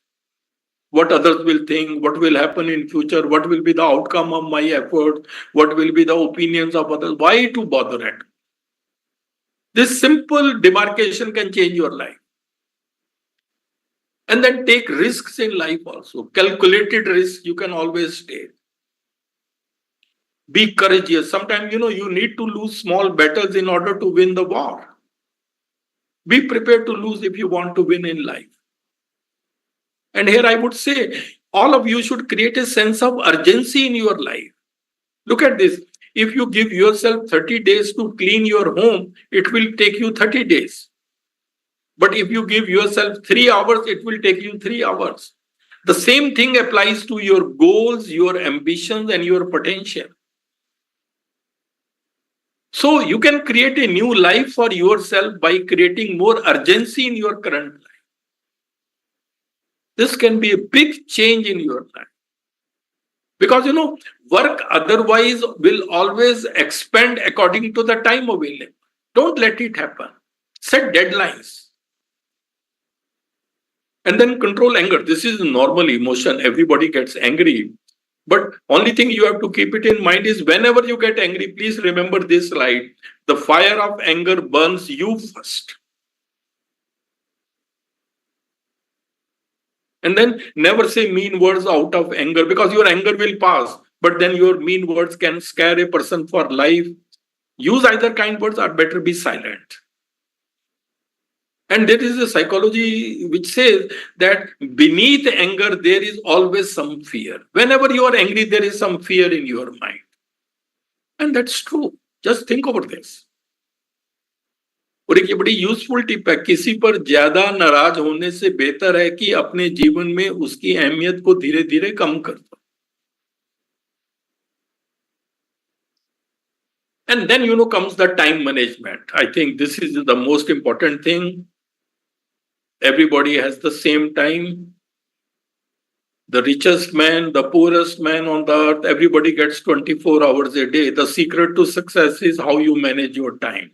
What others will think, what will happen in future, what will be the outcome of my effort, what will be the opinions of others. Why to bother it? This simple demarcation can change your life. And then take risks in life also. Calculated risks you can always take. Be courageous. Sometimes, you need to lose small battles in order to win the war. Be prepared to lose if you want to win in life. And here I would say, all of you should create a sense of urgency in your life. Look at this. If you give yourself 30 days to clean your home, it will take you 30 days. But if you give yourself 3 hours, it will take you 3 hours. The same thing applies to your goals, your ambitions, and your potential. So you can create a new life for yourself by creating more urgency in your current life. This can be a big change in your life. Because, work otherwise will always expand according to the time available. Don't let it happen. Set deadlines. And then control anger. This is normal emotion. Everybody gets angry. But only thing you have to keep it in mind is whenever you get angry, please remember this slide. The fire of anger burns you first. And then never say mean words out of anger, because your anger will pass. But then your mean words can scare a person for life. Use either kind words or better be silent. And there is a psychology which says that beneath anger, there is always some fear. Whenever you are angry, there is some fear in your mind. And that's true. Just think over this. और एक ये बड़ी useful tip है, किसी पर ज्यादा नाराज होने से बेहतर है कि अपने जीवन में उसकी अहमियत को धीरे धीरे कम कर दो. And then, comes the time management. I think this is the most important thing. Everybody has the same time. The richest man, the poorest man on the earth, everybody gets 24 hours a day. The secret to success is how you manage your time.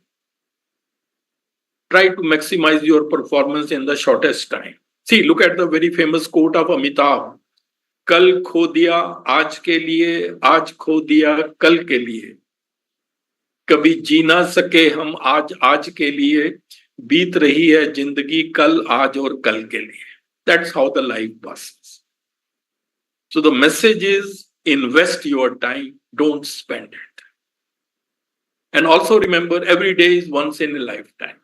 Try to maximize your performance in the shortest time. See, look at the very famous quote of Amitabh. कल खो दिया आज के लिए, आज खो दिया कल के लिए. कभी जी ना सके हम आज के लिए, बीत रही है जिंदगी कल, आज और कल के लिए. That's how the life passes. So the message is, invest your time, don't spend it. And also remember, every day is once in a lifetime.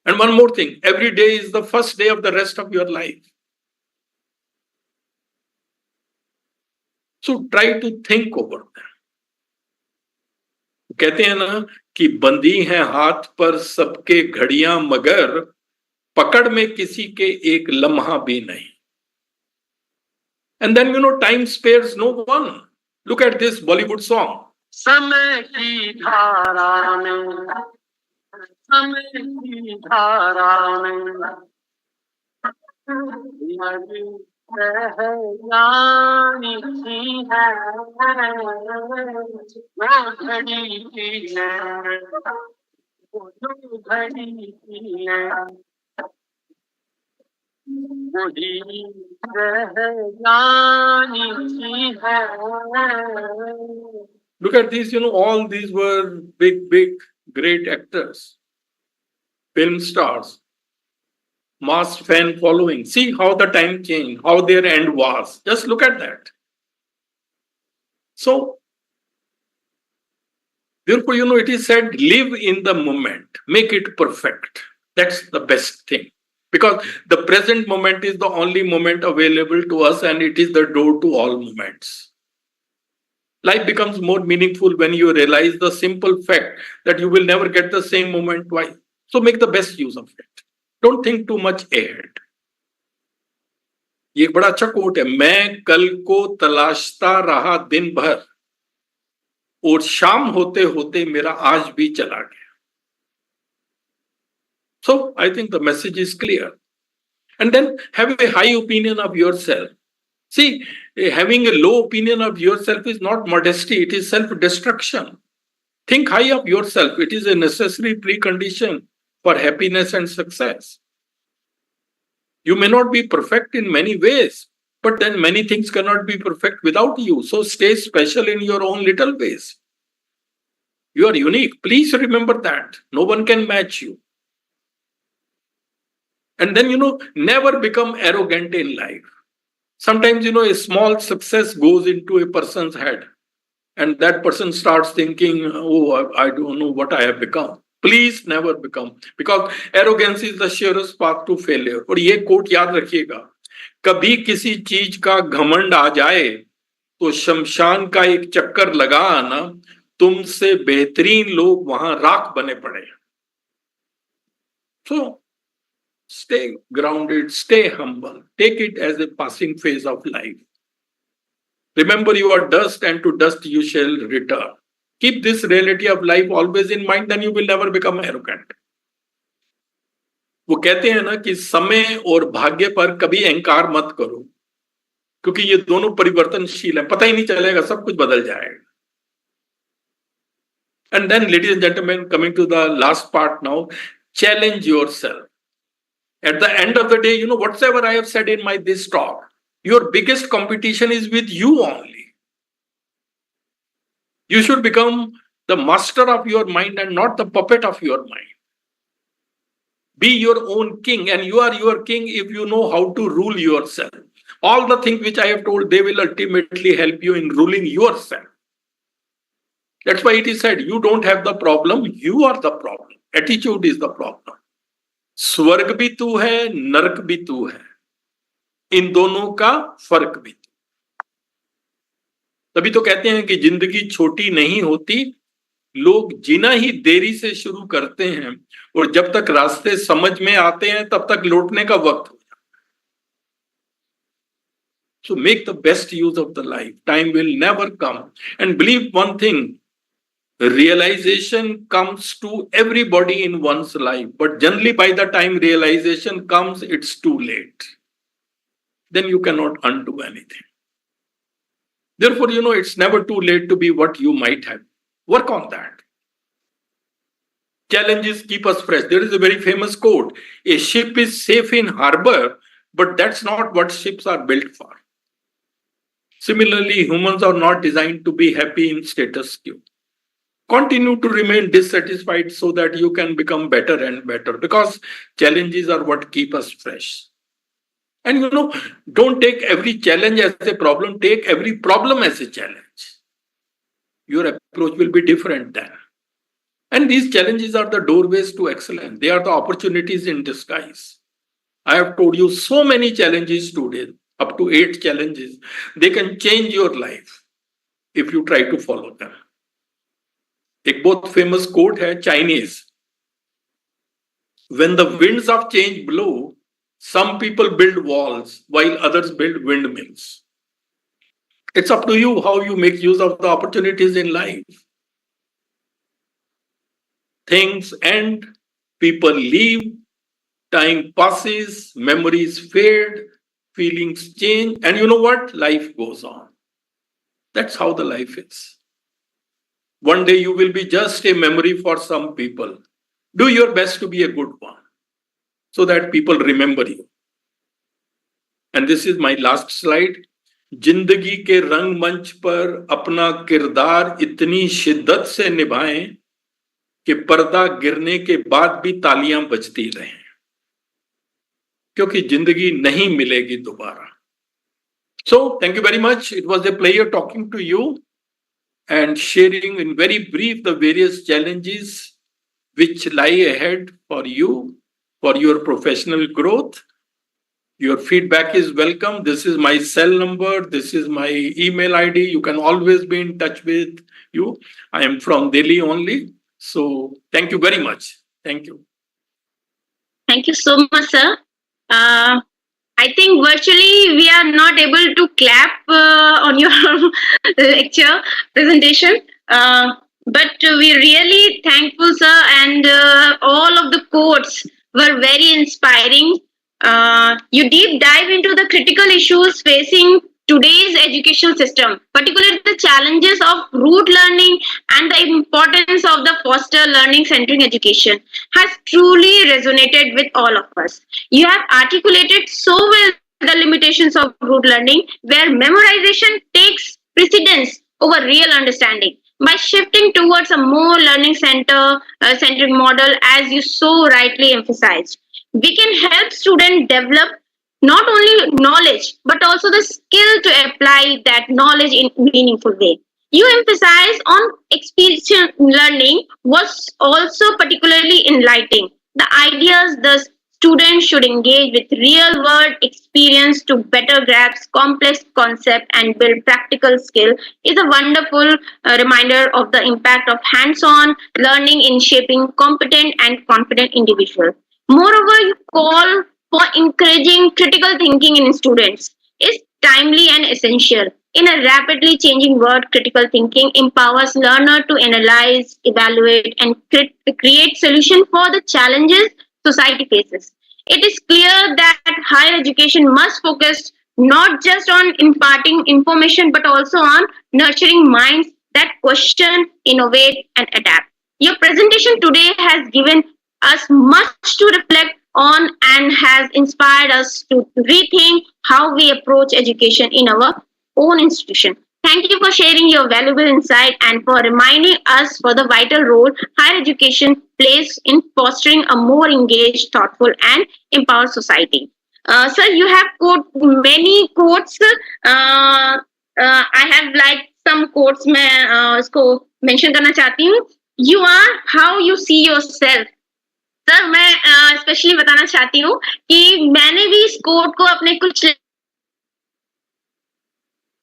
And one more thing, every day is the first day of the rest of your life. So try to think over that. कहते हैं ना कि बंदी हैं हाथ पर सबके घड़ियां, मगर पकड़ में किसी के एक लम्हा भी नहीं. And then time spares no one. Look at this Bollywood song. समय की धारा में, समय की धारा में लगी रहनी सी है वो घड़ी की है, वो जो घड़ी की है वही रहनी सी है. Look at these, all these were big, great actors, film stars, mass fan following. See how the time changed, how their end was. Just look at that. So, therefore, it is said, live in the moment, make it perfect. That's the best thing. Because the present moment is the only moment available to us, and it is the door to all moments. Life becomes more meaningful when you realize the simple fact that you will never get the same moment twice. So make the best use of it. Don't think too much ahead. ये एक बड़ा अच्छा coat है, मैं कल को तलाशता रहा दिन भर और शाम होते होते मेरा आज भी चला गया. So I think the message is clear. And then have a high opinion of yourself. See, having a low opinion of yourself is not modesty, it is self-destruction. Think high of yourself. It is a necessary precondition for happiness and success. You may not be perfect in many ways, but then many things cannot be perfect without you. So stay special in your own little ways. You are unique. Please remember that. No one can match you. And then, never become arrogant in life. Sometimes, a small success goes into a person's head and that person starts thinking, oh, I don't know what I have become. Please never become, because arrogance is the surest path to failure. और ये coat याद रखिएगा, कभी किसी चीज का घमंड आ जाए तो शमशान का एक चक्कर लगा आना, तुमसे बेहतरीन लोग वहां राख बने पड़े. So stay grounded, stay humble, take it as a passing phase of life. Remember, you are dust and to dust you shall return. Keep this reality of life always in mind, then you will never become arrogant. वो कहते हैं ना कि समय और भाग्य पर कभी अहंकार मत करो, क्योंकि ये दोनों परिवर्तनशील है, पता ही नहीं चलेगा, सब कुछ बदल जाएगा. And then, ladies and gentlemen, coming to the last part now, challenge yourself. At the end of the day, whatever I have said in this talk, your biggest competition is with you only. You should become the master of your mind and not the puppet of your mind. Be your own king, and you are your king if you know how to rule yourself. All the things which I have told, they will ultimately help you in ruling yourself. That's why it is said, you don't have the problem, you are the problem. Attitude is the problem. स्वर्ग भी तू है, नरक भी तू है, इन दोनों का फर्क भी तू। तभी तो कहते हैं कि जिंदगी छोटी नहीं होती, लोग जीना ही देरी से शुरू करते हैं और जब तक रास्ते समझ में आते हैं तब तक लौटने का वक्त हो जाता है। So make the best use of the life. Time will never come. And believe one thing, realization comes to everybody in one's life, but generally by the time realization comes, it's too late. Then you cannot undo anything. Therefore, it's never too late to be what you might have. Work on that. Challenges keep us fresh. There is a very famous quote: a ship is safe in harbor, but that's not what ships are built for. Similarly, humans are not designed to be happy in status quo. Continue to remain dissatisfied so that you can become better and better, because challenges are what keep us fresh. And don't take every challenge as a problem, take every problem as a challenge. Your approach will be different then. And these challenges are the doorways to excellence. They are the opportunities in disguise. I have told you so many challenges today, up to 8 challenges. They can change your life if you try to follow them. एक बहुत famous quote है Chinese. When the winds of change blow, some people build walls while others build windmills. It's up to you how you make use of the opportunities in life. Things end, people leave, time passes, memories fade, feelings change, and you know what? Life goes on. That's how the life is. One day you will be just a memory for some people. Do your best to be a good one so that people remember you. And this is my last slide. जिंदगी के रंगमंच पर अपना किरदार इतनी शिद्दत से निभाएं कि पर्दा गिरने के बाद भी तालियां बजती रहें, क्योंकि जिंदगी नहीं मिलेगी दोबारा. So thank you very much. It was a pleasure talking to you and sharing in very brief the various challenges which lie ahead for you, for your professional growth. Your feedback is welcome. This is my cell number. This is my email ID. You can always be in touch with you. I am from Delhi only. So thank you very much. Thank you. Thank you so much, sir. I think virtually we are not able to clap on your lecture presentation. But we're really thankful, sir, and all of the quotes were very inspiring. You deep dive into the critical issues facing today's education system, particularly the challenges of rote learning and the importance of the foster learning-centric education has truly resonated with all of us. You have articulated so well the limitations of rote learning, where memorization takes precedence over real understanding. By shifting towards a more learning-centric model, as you so rightly emphasized, we can help students develop not only knowledge, but also the skill to apply that knowledge in a meaningful way. You emphasize on experiential learning was also particularly enlightening. The ideas the students should engage with real-world experience to better grasp complex concepts and build practical skill is a wonderful reminder of the impact of hands-on learning in shaping competent and confident individuals. Moreover, you call for encouraging critical thinking in students is timely and essential. In a rapidly changing world, critical thinking empowers learners to analyze, evaluate, and create solutions for the challenges society faces. It is clear that higher education must focus not just on imparting information, but also on nurturing minds that question, innovate, and adapt. Your presentation today has given us much to reflect on and has inspired us to rethink how we approach education in our own institution. Thank you for sharing your valuable insight and for reminding us for the vital role higher education plays in fostering a more engaged, thoughtful, and empowered society. Sir, you have many quotes. I have some quotes मैं इसको mention करना चाहती हूँ. You are how you see yourself. Sir मैं specially बताना चाहती हूँ कि मैंने भी इस कोड को अपने कुछ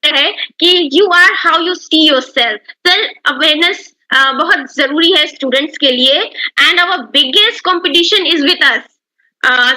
है कि you are how you see yourself. Self awareness बहुत जरूरी है स्टूडेंट्स के लिए and our biggest competition is with us.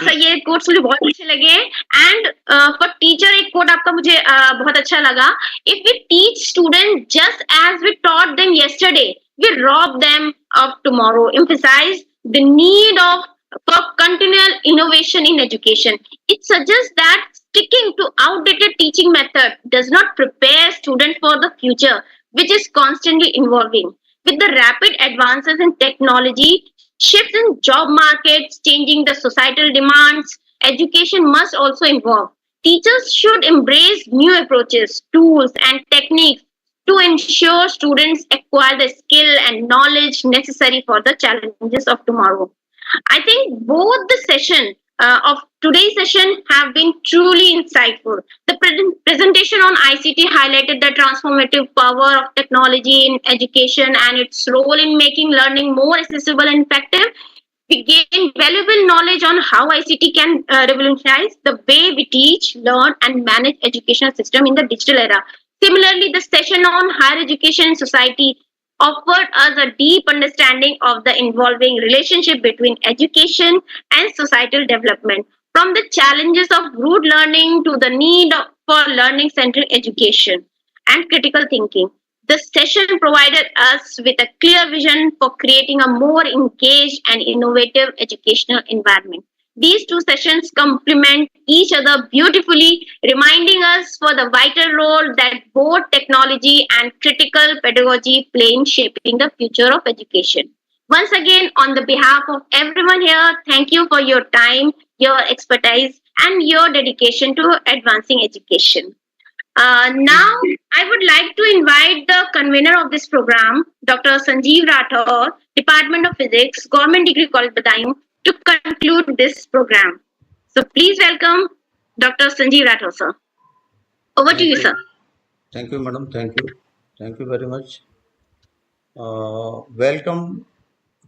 Sir ये कोट्स मुझे बहुत अच्छे लगे एंड फॉर टीचर एक कोट आपका मुझे बहुत अच्छा लगा। If we teach student just as we taught them yesterday we rob them of tomorrow. Emphasize the need of for continual innovation in education. It suggests that sticking to outdated teaching method does not prepare students for the future, which is constantly evolving. With the rapid advances in technology, shifts in job markets, changing the societal demands, education must also evolve. Teachers should embrace new approaches, tools, and techniques to ensure students acquire the skill and knowledge necessary for the challenges of tomorrow. I think both the session of today's session have been truly insightful. The presentation on ICT highlighted the transformative power of technology in education and its role in making learning more accessible and effective. We gain valuable knowledge on how ICT can revolutionize the way we teach, learn, and manage educational system in the digital era. Similarly, the session on higher education and society offered us a deep understanding of the involving relationship between education and societal development, from the challenges of rote learning to the need for learning-centered education and critical thinking. The session provided us with a clear vision for creating a more engaged and innovative educational environment. These two sessions complement each other beautifully, reminding us for the vital role that both technology and critical pedagogy play in shaping the future of education. Once again, on the behalf of everyone here, thank you for your time, your expertise, and your dedication to advancing education. Now, I would like to invite the convener of this program, Dr. Sanjeev Rathore, Department of Physics, Government Degree College, Budaun, to conclude this program. So please welcome Dr. Sanjeev Rathore, sir. Over to you, sir. Thank you, madam. Thank you. Thank you very much. Welcome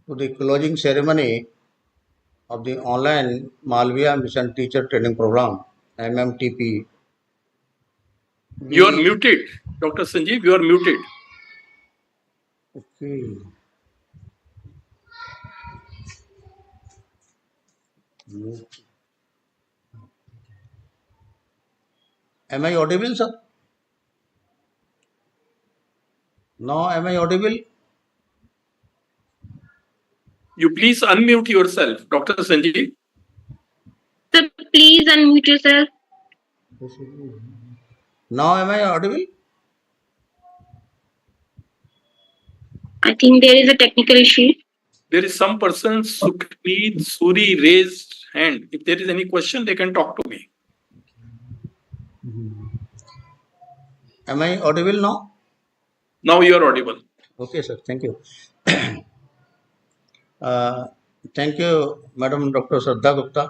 to the closing ceremony of the online Malaviya Mission Teacher Training Program, MMTP. You are muted, Dr. Sanjeev. You are muted. Okay. Am I audible, sir? Now, am I audible? You please unmute yourself, Dr. Sanjeev. Sir, please unmute yourself. Now, am I audible? I think there is a technical issue. There is some person, Sukhmeet Suri, raised hand. If there is any question, they can talk to me. Am I audible now? Now you are audible. Okay, sir. Thank you. Thank you, Madam Dr. Shraddha Gupta.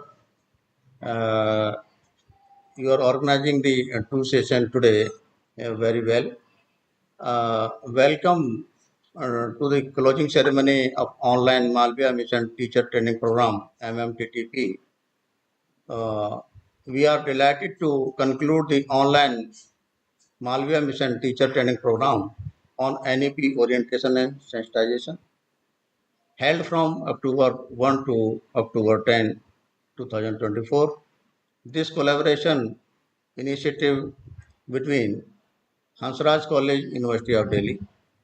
You are organizing the two session today very well. Welcome to the closing ceremony of online Malaviya Mission Teacher Training Program, MMTTP. We are delighted to conclude the online Malaviya Mission Teacher Training Program on NEP Orientation and Sensitisation, held from October 1 to October 10, 2024. This collaboration initiative between HANSRAJ College, University of Delhi,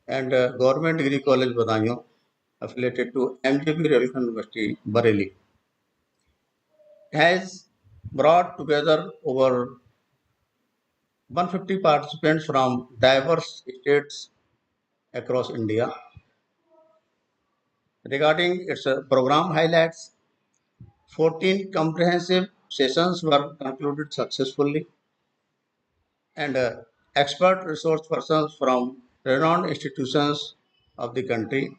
and Government Degree College, Budaun, affiliated to MJP Relation University, Bareilly, has brought together over 150 participants from diverse states across India. Regarding its program highlights, 14 comprehensive sessions were concluded successfully, and expert resource persons from renowned institutions of the country.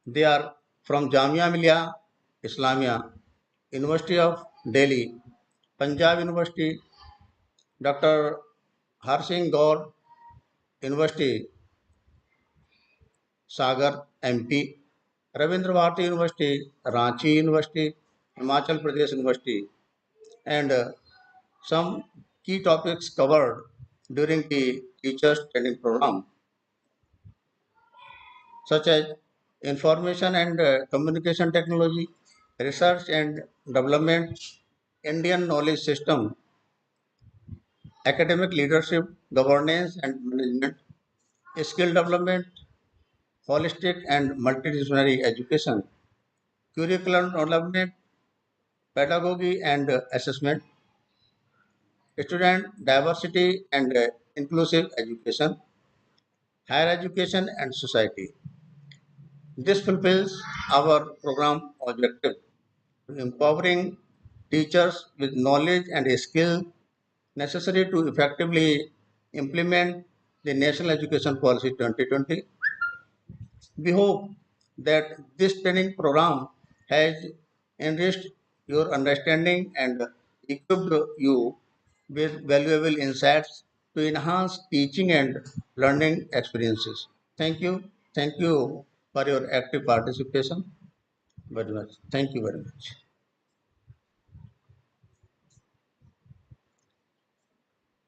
They are from Jamia Millia Islamia, University of Delhi, Punjab University, Dr. Harsing Gaur University, Sagar, MP, Ravindra Bharati University, Ranchi University, Himachal Pradesh University, and some key topics covered during the teachers training program, such as information and communication technology, research and development, Indian knowledge system, academic leadership, governance and management, skill development, holistic and multidisciplinary education, curriculum development, pedagogy and assessment, student diversity and inclusive education, higher education and society. This fulfills our program objective, empowering teachers with knowledge and skill necessary to effectively implement the National Education Policy 2020. We hope that this training program has enriched your understanding and equipped you with valuable insights to enhance teaching and learning experiences. Thank you. Thank you for your active participation. Very much. Thank you very much.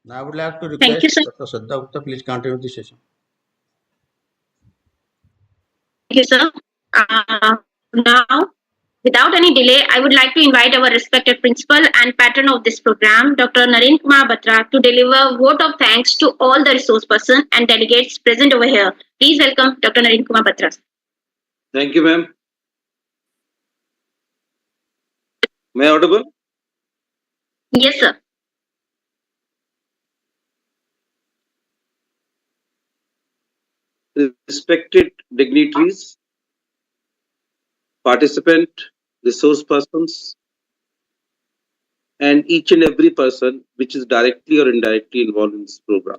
Now I would like to Thank you, request sir. Dr. Sadda Gupta, please continue the session. Thank you, sir. Now, without any delay, I would like to invite our respected principal and patron of this program, Dr. Narendra Kumar Batra, to deliver a vote of thanks to all the resource persons and delegates present over here. Please welcome Dr. Narendra Kumar Batra. Thank you, ma'am. Am I audible? Yes, sir. Respected dignitaries, participant, resource persons, and each and every person which is directly or indirectly involved in this program.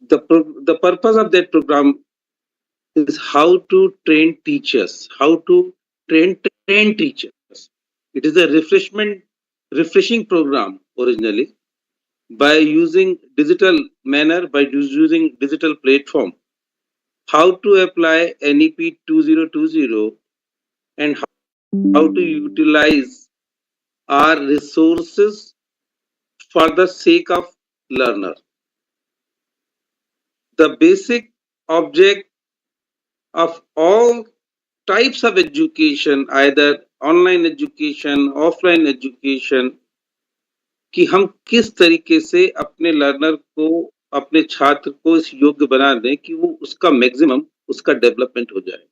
The purpose of that program is how to train teachers, how to train teachers. It is a refreshing program originally, by using digital manner, by using digital platform, how to apply NEP 2020 and how to utilize our resources for the sake of learner. The basic object of all types of education, either online education, offline education, कि हम किस तरीके से अपने learner को, अपने छात्र को इस योग्य बना दें कि वो उसका मैक्सिमम, उसका डेवलपमेंट हो जाए.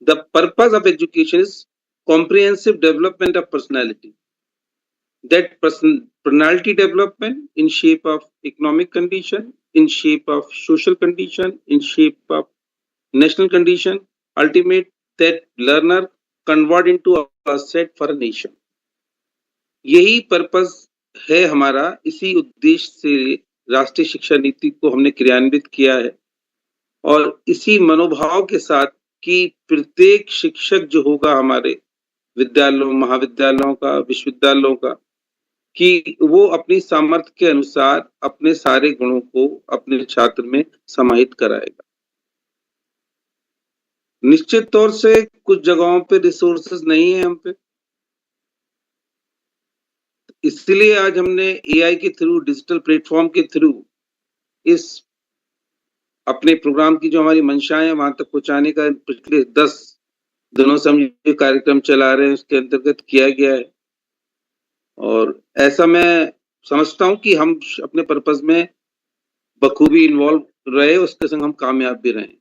The purpose of education is comprehensive development of personality. That personality development in shape of economic condition, in shape of social condition, in shape of national condition, ultimate that learner convert into a asset for a nation. यही purpose है हमारा. इसी उद्देश्य से राष्ट्रीय शिक्षा नीति को हमने क्रियान्वित किया है, और इसी मनोभाव के साथ कि प्रत्येक शिक्षक जो होगा हमारे विद्यालयों, महाविद्यालयों का, विश्वविद्यालयों का, कि वो अपनी सामर्थ्य के अनुसार अपने सारे गुणों को अपने छात्र में समाहित कराएगा. निश्चित तौर से कुछ जगहों पे रिसोर्सेज नहीं है हम पे, इसलिए आज हमने एआई के थ्रू, डिजिटल प्लेटफॉर्म के थ्रू इस अपने प्रोग्राम की जो हमारी मंशा है वहां तक पहुंचाने का पिछले 10 दिनों से हम ये कार्यक्रम चला रहे हैं, उसके अंतर्गत किया गया है. और ऐसा मैं समझता हूं कि हम अपने पर्पस में बखूबी इन्वॉल्व रहे, उसके संग हम कामयाब भी रहे.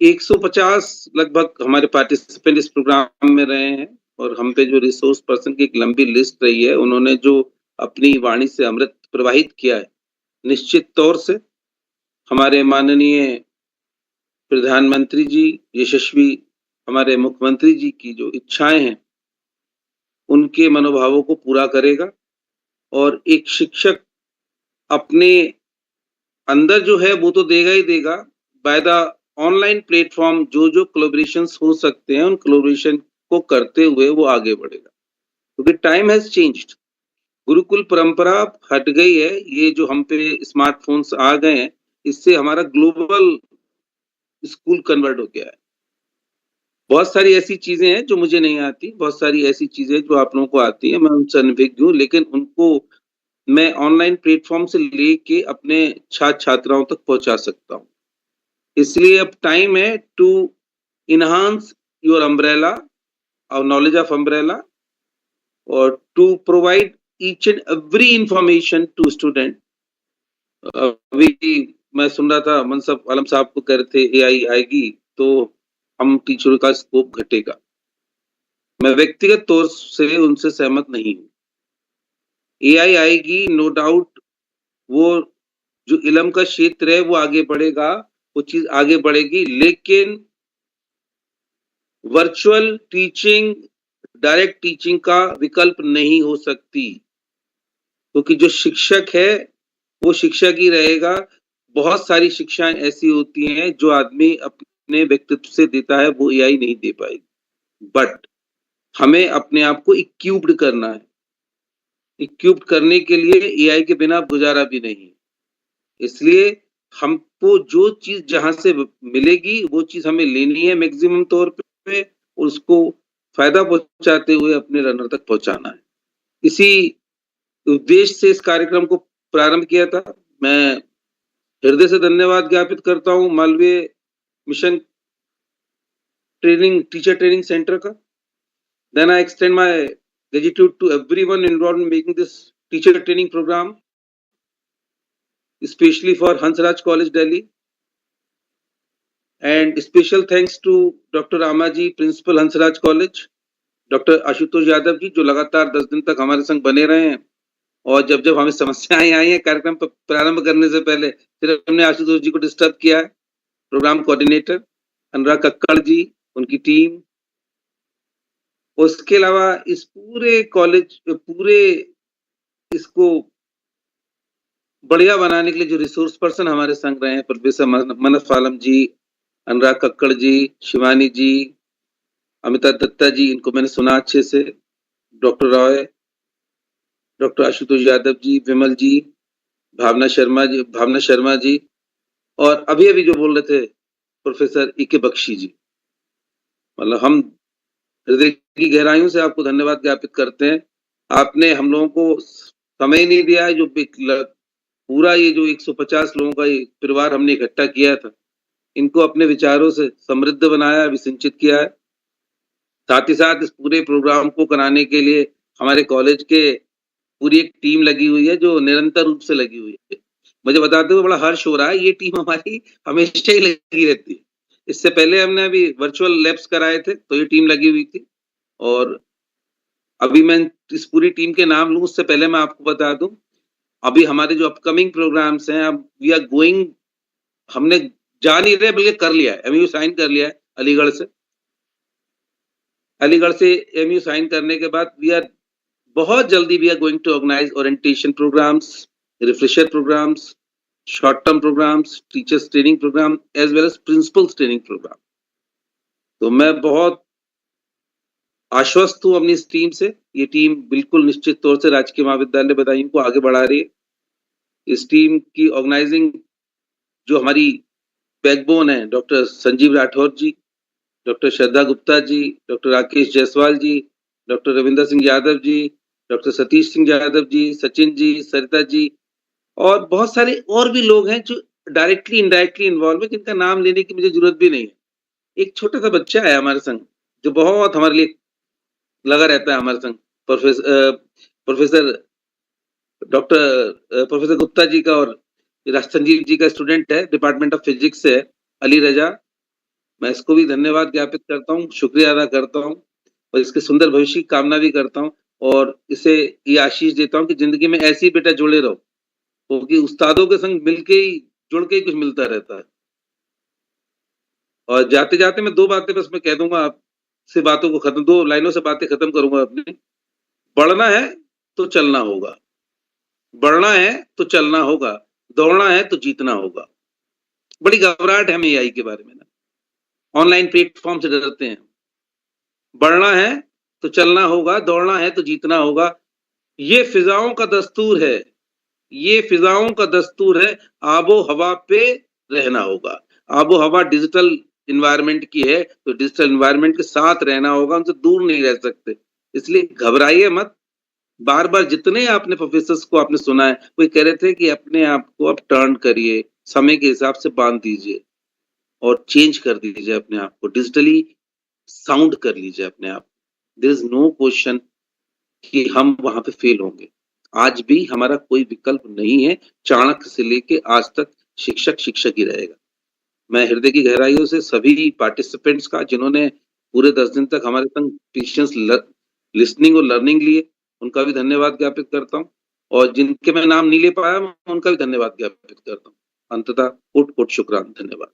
150 लगभग हमारे पार्टिसिपेंट इस प्रोग्राम में रहे हैं, और हम पे जो रिसोर्स पर्सन की एक लंबी लिस्ट रही है, उन्होंने जो अपनी वाणी से अमृत प्रवाहित किया है, निश्चित तौर से हमारे माननीय प्रधानमंत्री जी, यशस्वी हमारे मुख्यमंत्री जी की जो इच्छाएं हैं, उनके मनोभावों को पूरा करेगा. और एक शिक्षक अपने अंदर जो है वो तो देगा ही देगा, बाय द ऑनलाइन प्लेटफॉर्म जो कोलैबोरेशंस हो सकते हैं, उन कोलैबोरेशन को करते हुए वो आगे बढ़ेगा. क्योंकि टाइम हैज चेंज्ड. गुरुकुल परंपरा हट गई है. ये जो हम पे स्मार्टफोन्स आ गए हैं, इससे हमारा ग्लोबल स्कूल कन्वर्ट हो गया है। बहुत सारी ऐसी चीजें हैं जो मुझे नहीं आती, बहुत सारी ऐसी चीजें जो आप लोगों को आती हैं, मैं उनसे अनभिज्ञ हूँ, लेकिन उनको मैं ऑनलाइन प्लेटफॉर्म से लेके अपने छात्र छात्राओं तक पहुंचा सकता हूँ। इसलिए अब टाइम है टू इनहांस योर अम्ब्रेला और नॉलेज ऑफ अम्ब्रेला और to provide each and every information to student. अभी मैं सुन रहा था मनसब आलम साहब को कह रहे थे एआई आएगी तो हम टीचरों का स्कोप घटेगा। मैं व्यक्तिगत तौर से उनसे सहमत नहीं हूँ। एआई आएगी, नो डाउट, वो जो इल्म का क्षेत्र है वो आगे बढ़ेगा, वो चीज आगे बढ़ेगी, लेकिन वर्चुअल टीचिंग डायरेक्ट टीचिंग का विकल्प नहीं हो सकती, क्योंकि जो शिक्षक है वो शिक्षक ही रहेगा। बहुत सारी शिक्षाएं ऐसी होती हैं जो आदमी अपने व्यक्तित्व से देता है, वो एआई नहीं दे पाएगी। बट हमें अपने आप को इक्विप्ड करना है। इक्विप्ड करने के लिए एआई के बिना गुजारा भी नहीं। इसलिए हमको जो चीज जहां से मिलेगी वो चीज हमें लेनी है मैक्सिमम तौर पे, और उसको फायदा पहुंचाते हुए अपने रनर तक पहुंचाना है। इसी उद्देश्य से इस कार्यक्रम को प्रारंभ किया था। मैं हृदय से धन्यवाद ज्ञापित करता हूं Malviya mission teacher training centre का। Then I extend my gratitude to everyone involved in making this teacher training program, especially for HANSRAJ College, Delhi. And special thanks to Dr. Amaji, Principal HANSRAJ College, Dr. Ashutosh Yadav ji, जो लगातार 10 दिन तक हमारे संग बने रहे हैं। और जब जब हमें समस्याएं आई हैं कार्यक्रम प्रारंभ करने से पहले, फिर हमने आशुतोष जी को डिस्टर्ब किया है। प्रोग्राम कोऑर्डिनेटर अनुराग कक्कड़ जी, उनकी टीम, उसके अलावा इस पूरे कॉलेज पूरे इसको बढ़िया बनाने के लिए जो रिसोर्स पर्सन हमारे संग रहे हैं, प्रोफेसर मनफ आलम जी, अनुराग कक्कड़ जी, शिवानी जी, अमिताभ दत्ता जी, इनको मैंने सुना अच्छे से, डॉक्टर रॉय, डॉक्टर आशुतोष यादव जी, विमल जी, भावना शर्मा जी, और अभी अभी जो बोल रहे थे प्रोफेसर इके बख्शी जी। मतलब हम हृदय की गहराइयों से आपको धन्यवाद ज्ञापित करते हैं। आपने हम लोगों को समय नहीं दिया है, जो पूरा ये जो 150 लोगों का ये परिवार हमने इकट्ठा किया था, इनको अपने विचारों से समृद्ध बनाया, विसिंचित किया है। साथ ही साथ इस पूरे प्रोग्राम को कराने के लिए हमारे कॉलेज के पूरी एक टीम लगी हुई है, जो निरंतर रूप से लगी हुई है। मुझे बताते हुए बड़ा हर्ष हो रहा है, ये टीम हमारी हमेशा ही लगी रहती है। इससे पहले हमने अभी वर्चुअल लैब्स कराए थे, तो ये टीम लगी हुई थी। और अभी मैं इस पूरी टीम के नाम लूं उससे पहले मैं आपको बता दूं, अभी हमारे जो अपकमिंग प्रोग्राम्स हैं, अब वी आर गोइंग, हमने जा नहीं रहे बल्कि कर लिया है, एमयू साइन कर लिया है अलीगढ़ से एमयू साइन करने के बाद बहुत जल्दी we are going to organise orientation programmes, refresher programmes, short term programmes, teachers training programme as well as principals training programme. तो मैं बहुत आश्वस्त हूं अपनी इस टीम से। ये टीम बिल्कुल निश्चित तौर से राजकीय महाविद्यालय बदायूं को आगे बढ़ा रही है। इस टीम की ऑर्गेनाइजिंग जो हमारी बैकबोन है, डॉक्टर संजीव राठौर जी, डॉक्टर श्रद्धा गुप्ता जी, डॉक्टर राकेश जायसवाल जी, डॉक्टर रविंदर सिंह यादव जी, डॉक्टर सतीश सिंह यादव जी, सचिन जी, सरिता जी, और बहुत सारे और भी लोग हैं जो डायरेक्टली इनडायरेक्टली इन्वॉल्व है, जिनका नाम लेने की मुझे जरूरत भी नहीं है। एक छोटा सा बच्चा है हमारे संग जो बहुत हमारे लिए लगा रहता है हमारे संग, प्रोफेसर प्रोफेसर गुप्ता जी का और संजीव जी का स्टूडेंट है, डिपार्टमेंट ऑफ फिजिक्स से है, अली रजा। मैं इसको भी धन्यवाद ज्ञापित करता हूँ, शुक्रिया अदा करता हूँ, और इसके सुंदर भविष्य की कामना भी करता हूँ, और इसे ये आशीष देता हूँ कि जिंदगी में ऐसे ही बेटा जुड़े रहो, क्योंकि उस्तादों के संग मिलके ही जुड़ के ही कुछ मिलता रहता है। और जाते जाते मैं 2 बातें बस मैं कह दूंगा आपसे, बातों को खत्म 2 लाइनों से बातें खत्म करूंगा अपने। बढ़ना है तो चलना होगा, बढ़ना है तो चलना होगा, दौड़ना है तो जीतना होगा। बड़ी घबराहट है हमें एआई के बारे में ना, ऑनलाइन प्लेटफॉर्म से डरते हैं। बढ़ना है तो चलना होगा, दौड़ना है तो जीतना होगा। ये फिजाओं का दस्तूर है, ये फिजाओं का दस्तूर है, आबो हवा पे रहना होगा। आबो हवा डिजिटल इन्वायरमेंट की है, तो डिजिटल इन्वायरमेंट के साथ रहना होगा, उनसे दूर नहीं रह सकते। इसलिए घबराइए मत। बार बार जितने आपने प्रोफेसर्स को आपने सुना है, वो कह रहे थे कि अपने आप को अब टर्न करिए, समय के हिसाब से बांध दीजिए और चेंज कर दीजिए अपने आप को, डिजिटली साउंड कर लीजिए अपने आप। देयर इज नो क्वेश्चन कि हम वहां पे फेल होंगे। आज भी हमारा कोई विकल्प नहीं है। चाणक्य से लेके आज तक शिक्षक शिक्षक ही रहेगा। मैं हृदय की गहराइयों से सभी पार्टिसिपेंट्स का, जिन्होंने पूरे 10 दिन तक हमारे संग पेशेंस लिसनिंग और लर्निंग लिए, उनका भी धन्यवाद ज्ञापित करता हूँ। और जिनके मैं नाम नहीं ले पाया, मैं उनका भी धन्यवाद ज्ञापित करता हूँ। अंततः कोट कोट शुक्रान, धन्यवाद।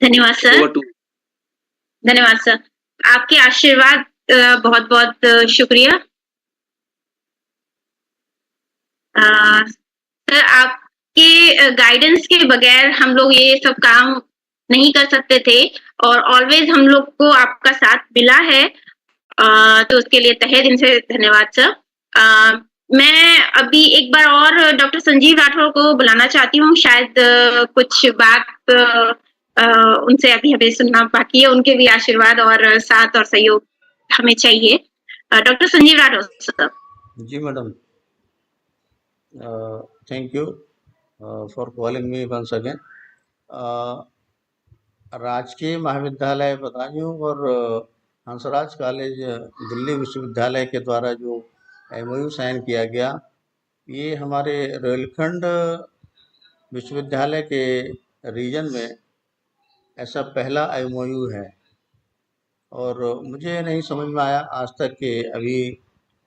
धन्यवाद सर। Over to धन्यवाद सर, आपके आशीर्वाद बहुत बहुत शुक्रिया। सर, आपके गाइडेंस के बगैर हम लोग ये सब काम नहीं कर सकते थे, और ऑलवेज हम लोग को आपका साथ मिला है, तो उसके लिए तहे दिल से धन्यवाद सर। मैं अभी एक बार और डॉक्टर संजीव राठौर को बुलाना चाहती हूँ। शायद कुछ बात उनसे अभी हमें सुनना बाकी है। उनके भी आशीर्वाद और साथ और सहयोग हमें चाहिए। Doctor Sanjeev Rathore sir. जी madam, thank you for calling me once again. राजकीय महाविद्यालय बदायूं और हंसराज कॉलेज दिल्ली विश्वविद्यालय के द्वारा जो MOU साइन किया गया, ये हमारे रेलखंड विश्वविद्यालय के रीजन में ऐसा पहला MOU है। और मुझे नहीं समझ में आया आज तक कि अभी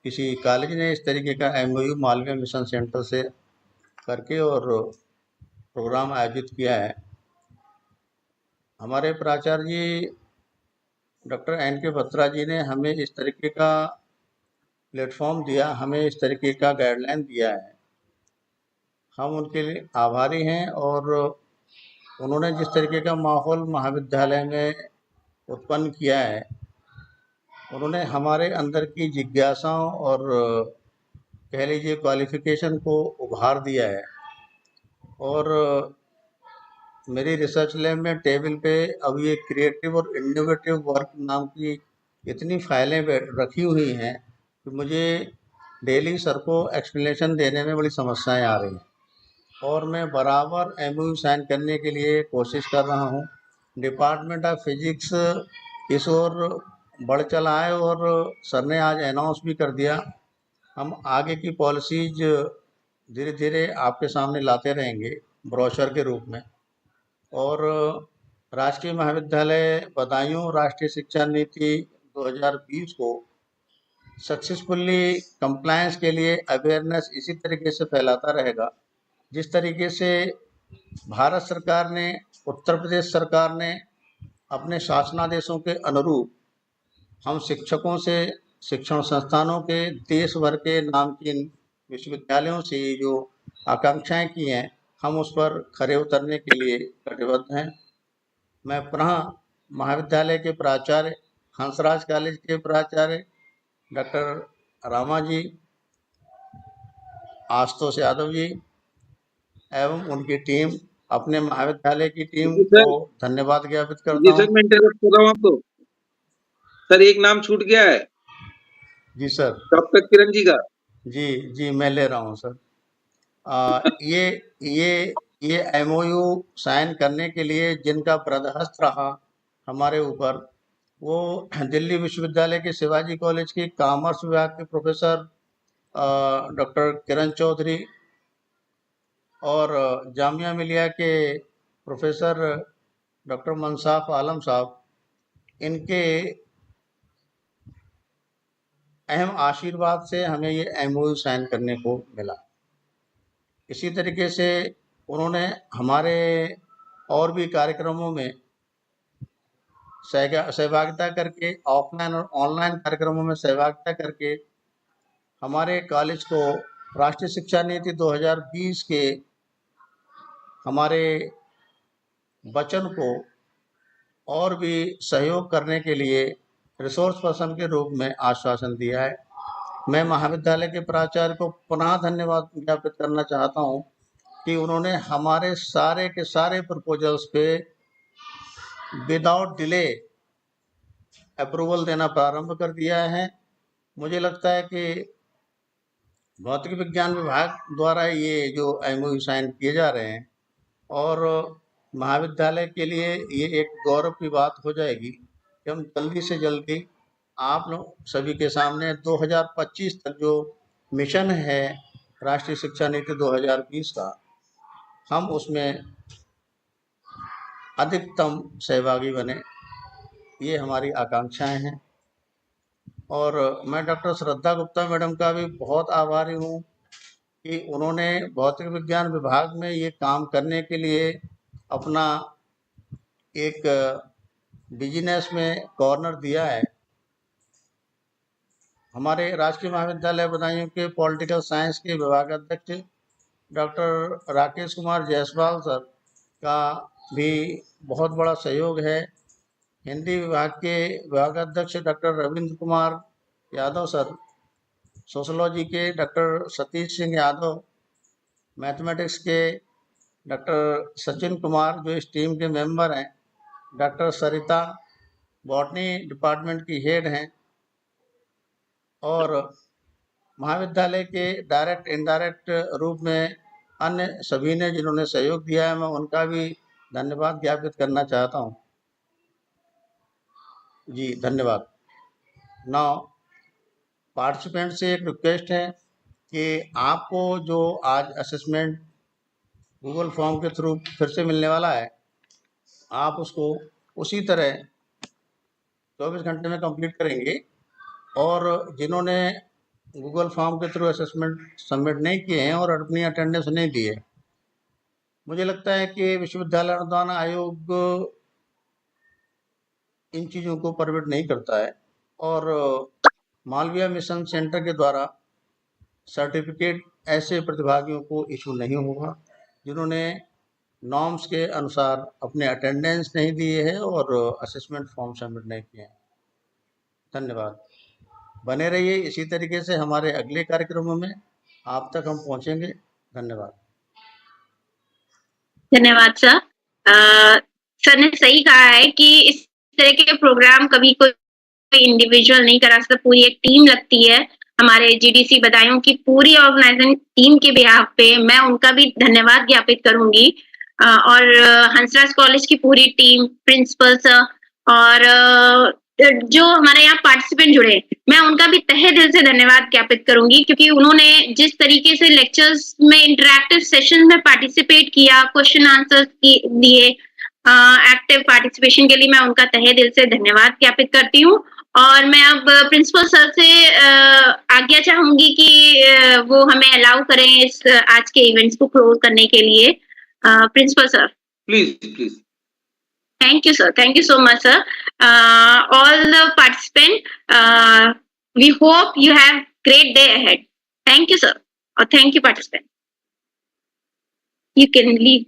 किसी कॉलेज ने इस तरीके का MOU मालवीय मिशन सेंटर से करके और प्रोग्राम आयोजित किया है। हमारे प्राचार्य जी डॉक्टर NK बत्रा जी ने हमें इस तरीके का प्लेटफॉर्म दिया, हमें इस तरीके का गाइडलाइन दिया है। हम उनके लिए आभारी हैं। और उन्होंने जिस तरीके का माहौल महाविद्यालय में उत्पन्न किया है, उन्होंने हमारे अंदर की जिज्ञासाओं और कह लीजिए क्वालिफिकेशन को उभार दिया है। और मेरी रिसर्च लैब में टेबल पे अब ये क्रिएटिव और इनोवेटिव वर्क नाम की इतनी फाइलें रखी हुई हैं कि मुझे डेली सर को एक्सप्लेनेशन देने में बड़ी समस्याएं आ रही हैं। और मैं बराबर MOU साइन करने के लिए कोशिश कर रहा हूँ। डिपार्टमेंट ऑफ फिजिक्स इस ओर बढ़ चला है और सर ने आज अनाउंस भी कर दिया। हम आगे की पॉलिसीज धीरे धीरे आपके सामने लाते रहेंगे ब्रोशर के रूप में। और राजकीय महाविद्यालय बदायूं राष्ट्रीय शिक्षा नीति 2020 को सक्सेसफुली कंप्लायंस के लिए अवेयरनेस इसी तरीके से फैलाता रहेगा, जिस तरीके से भारत सरकार ने, उत्तर प्रदेश सरकार ने अपने शासनादेशों के अनुरूप हम शिक्षकों से, शिक्षण संस्थानों के, देश भर के नामचीन विश्वविद्यालयों से जो आकांक्षाएं की हैं, हम उस पर खरे उतरने के लिए कटिबद्ध हैं। मैं पुनः महाविद्यालय के प्राचार्य, हंसराज कॉलेज के प्राचार्य डॉक्टर रामा जी, आशुतोष यादव जी एवं उनकी टीम, अपने महाविद्यालय की टीम जी सर। को धन्यवाद ज्ञापित जी करता सर, हूँ। मैं इंटरप्ट कर रहा हूँ आपको। सर, एक नाम छूट गया है, जी सर। डॉक्टर किरण जी का। जी जी, मैं ले रहा हूँ सर। ये MOU साइन करने के लिए जिनका प्रदहस्त रहा हमारे ऊपर, वो दिल्ली विश्वविद्यालय के शिवाजी कॉलेज की कॉमर्स विभाग के प्रोफेसर डॉक्टर किरण चौधरी और जामिया मिलिया के प्रोफेसर डॉक्टर मंसाफ आलम साहब, इनके अहम आशीर्वाद से हमें ये MOU साइन करने को मिला। इसी तरीके से उन्होंने हमारे और भी कार्यक्रमों में सहभागिता करके, ऑफलाइन और ऑनलाइन कार्यक्रमों में सहभागिता करके हमारे कॉलेज को राष्ट्रीय शिक्षा नीति 2020 के हमारे वचन को और भी सहयोग करने के लिए रिसोर्स पर्सन के रूप में आश्वासन दिया है। मैं महाविद्यालय के प्राचार्य को पुनः धन्यवाद ज्ञापित करना चाहता हूं कि उन्होंने हमारे सारे के सारे प्रपोजल्स पे विदाउट डिले अप्रूवल देना प्रारंभ कर दिया है। मुझे लगता है कि भौतिक विज्ञान विभाग द्वारा ये जो एमओयू साइन किए जा रहे हैं और महाविद्यालय के लिए ये एक गौरव की बात हो जाएगी कि हम जल्दी से जल्दी आप लोग सभी के सामने 2025 तक जो मिशन है राष्ट्रीय शिक्षा नीति 2020 का, हम उसमें अधिकतम सहभागी बने, ये हमारी आकांक्षाएं हैं। और मैं डॉक्टर श्रद्धा गुप्ता मैडम का भी बहुत आभारी हूँ कि उन्होंने भौतिक विज्ञान विभाग में ये काम करने के लिए अपना एक बिजनेस में कॉर्नर दिया है। हमारे राष्ट्रीय महाविद्यालय बदायूं के पॉलिटिकल साइंस के विभाग अध्यक्ष डॉक्टर राकेश कुमार जायसवाल सर का भी बहुत बड़ा सहयोग है। हिंदी विभाग के विभागाध्यक्ष doctor Ravindra Kumar Yadav sir, sociology के डॉक्टर सतीश सिंह यादव, मैथमेटिक्स के डॉक्टर सचिन कुमार जो इस टीम के मेंबर हैं, डॉक्टर सरिता बॉटनी डिपार्टमेंट की हेड हैं, और महाविद्यालय के डायरेक्ट इनडायरेक्ट रूप में अन्य सभी ने जिन्होंने सहयोग दिया है, मैं उनका भी धन्यवाद ज्ञापित करना चाहता हूँ। जी धन्यवाद। नाउ पार्टिसिपेंट से एक रिक्वेस्ट है कि आपको जो आज असेसमेंट गूगल फॉर्म के थ्रू फिर से मिलने वाला है, आप उसको उसी तरह 24 घंटे में कंप्लीट करेंगे। और जिन्होंने गूगल फॉर्म के थ्रू असेसमेंट सबमिट नहीं किए हैं और अपनी अटेंडेंस नहीं दी है, मुझे लगता है कि विश्वविद्यालय अनुदान आयोग इन चीज़ों को परमिट नहीं करता है और मालविया मिशन सेंटर के द्वारा सर्टिफिकेट ऐसे प्रतिभागियों को इशू नहीं होगा जिन्होंने नॉर्म्स के अनुसार अपने अटेंडेंस नहीं दिए है और असेसमेंट फॉर्म सबमिट नहीं किए हैं। धन्यवाद। बने रहिए इसी तरीके से, हमारे अगले कार्यक्रमों में आप तक हम पहुंचेंगे। धन्यवाद। धन्यवाद सर। सर ने सही कहा है कि इस तरह के प्रोग्राम कभी कोई इंडिविजुअल नहीं करा सकता, पूरी एक टीम लगती है। हमारे जीडीसी बदायूं की पूरी ऑर्गेनाइजिंग टीम के बिहाफ पे मैं उनका भी धन्यवाद ज्ञापित करूंगी, और हंसराज कॉलेज की पूरी टीम, प्रिंसिपल सर और जो हमारे यहाँ पार्टिसिपेंट जुड़े, मैं उनका भी तहे दिल से धन्यवाद ज्ञापित करूंगी, क्योंकि उन्होंने जिस तरीके से लेक्चर्स में इंटरैक्टिव सेशन में पार्टिसिपेट किया, क्वेश्चन आंसर दिए, एक्टिव पार्टिसिपेशन के लिए मैं उनका तहे दिल से धन्यवाद ज्ञापित करती हूँ। और मैं अब प्रिंसिपल सर से आज्ञा चाहूंगी कि वो हमें अलाउ करें इस आज के इवेंट्स को क्लोज करने के लिए। Principal sir please. Thank you, sir. Thank you so much, sir. All the participants, we hope you have great day ahead. Thank you, sir. Or thank you, participant. You can leave.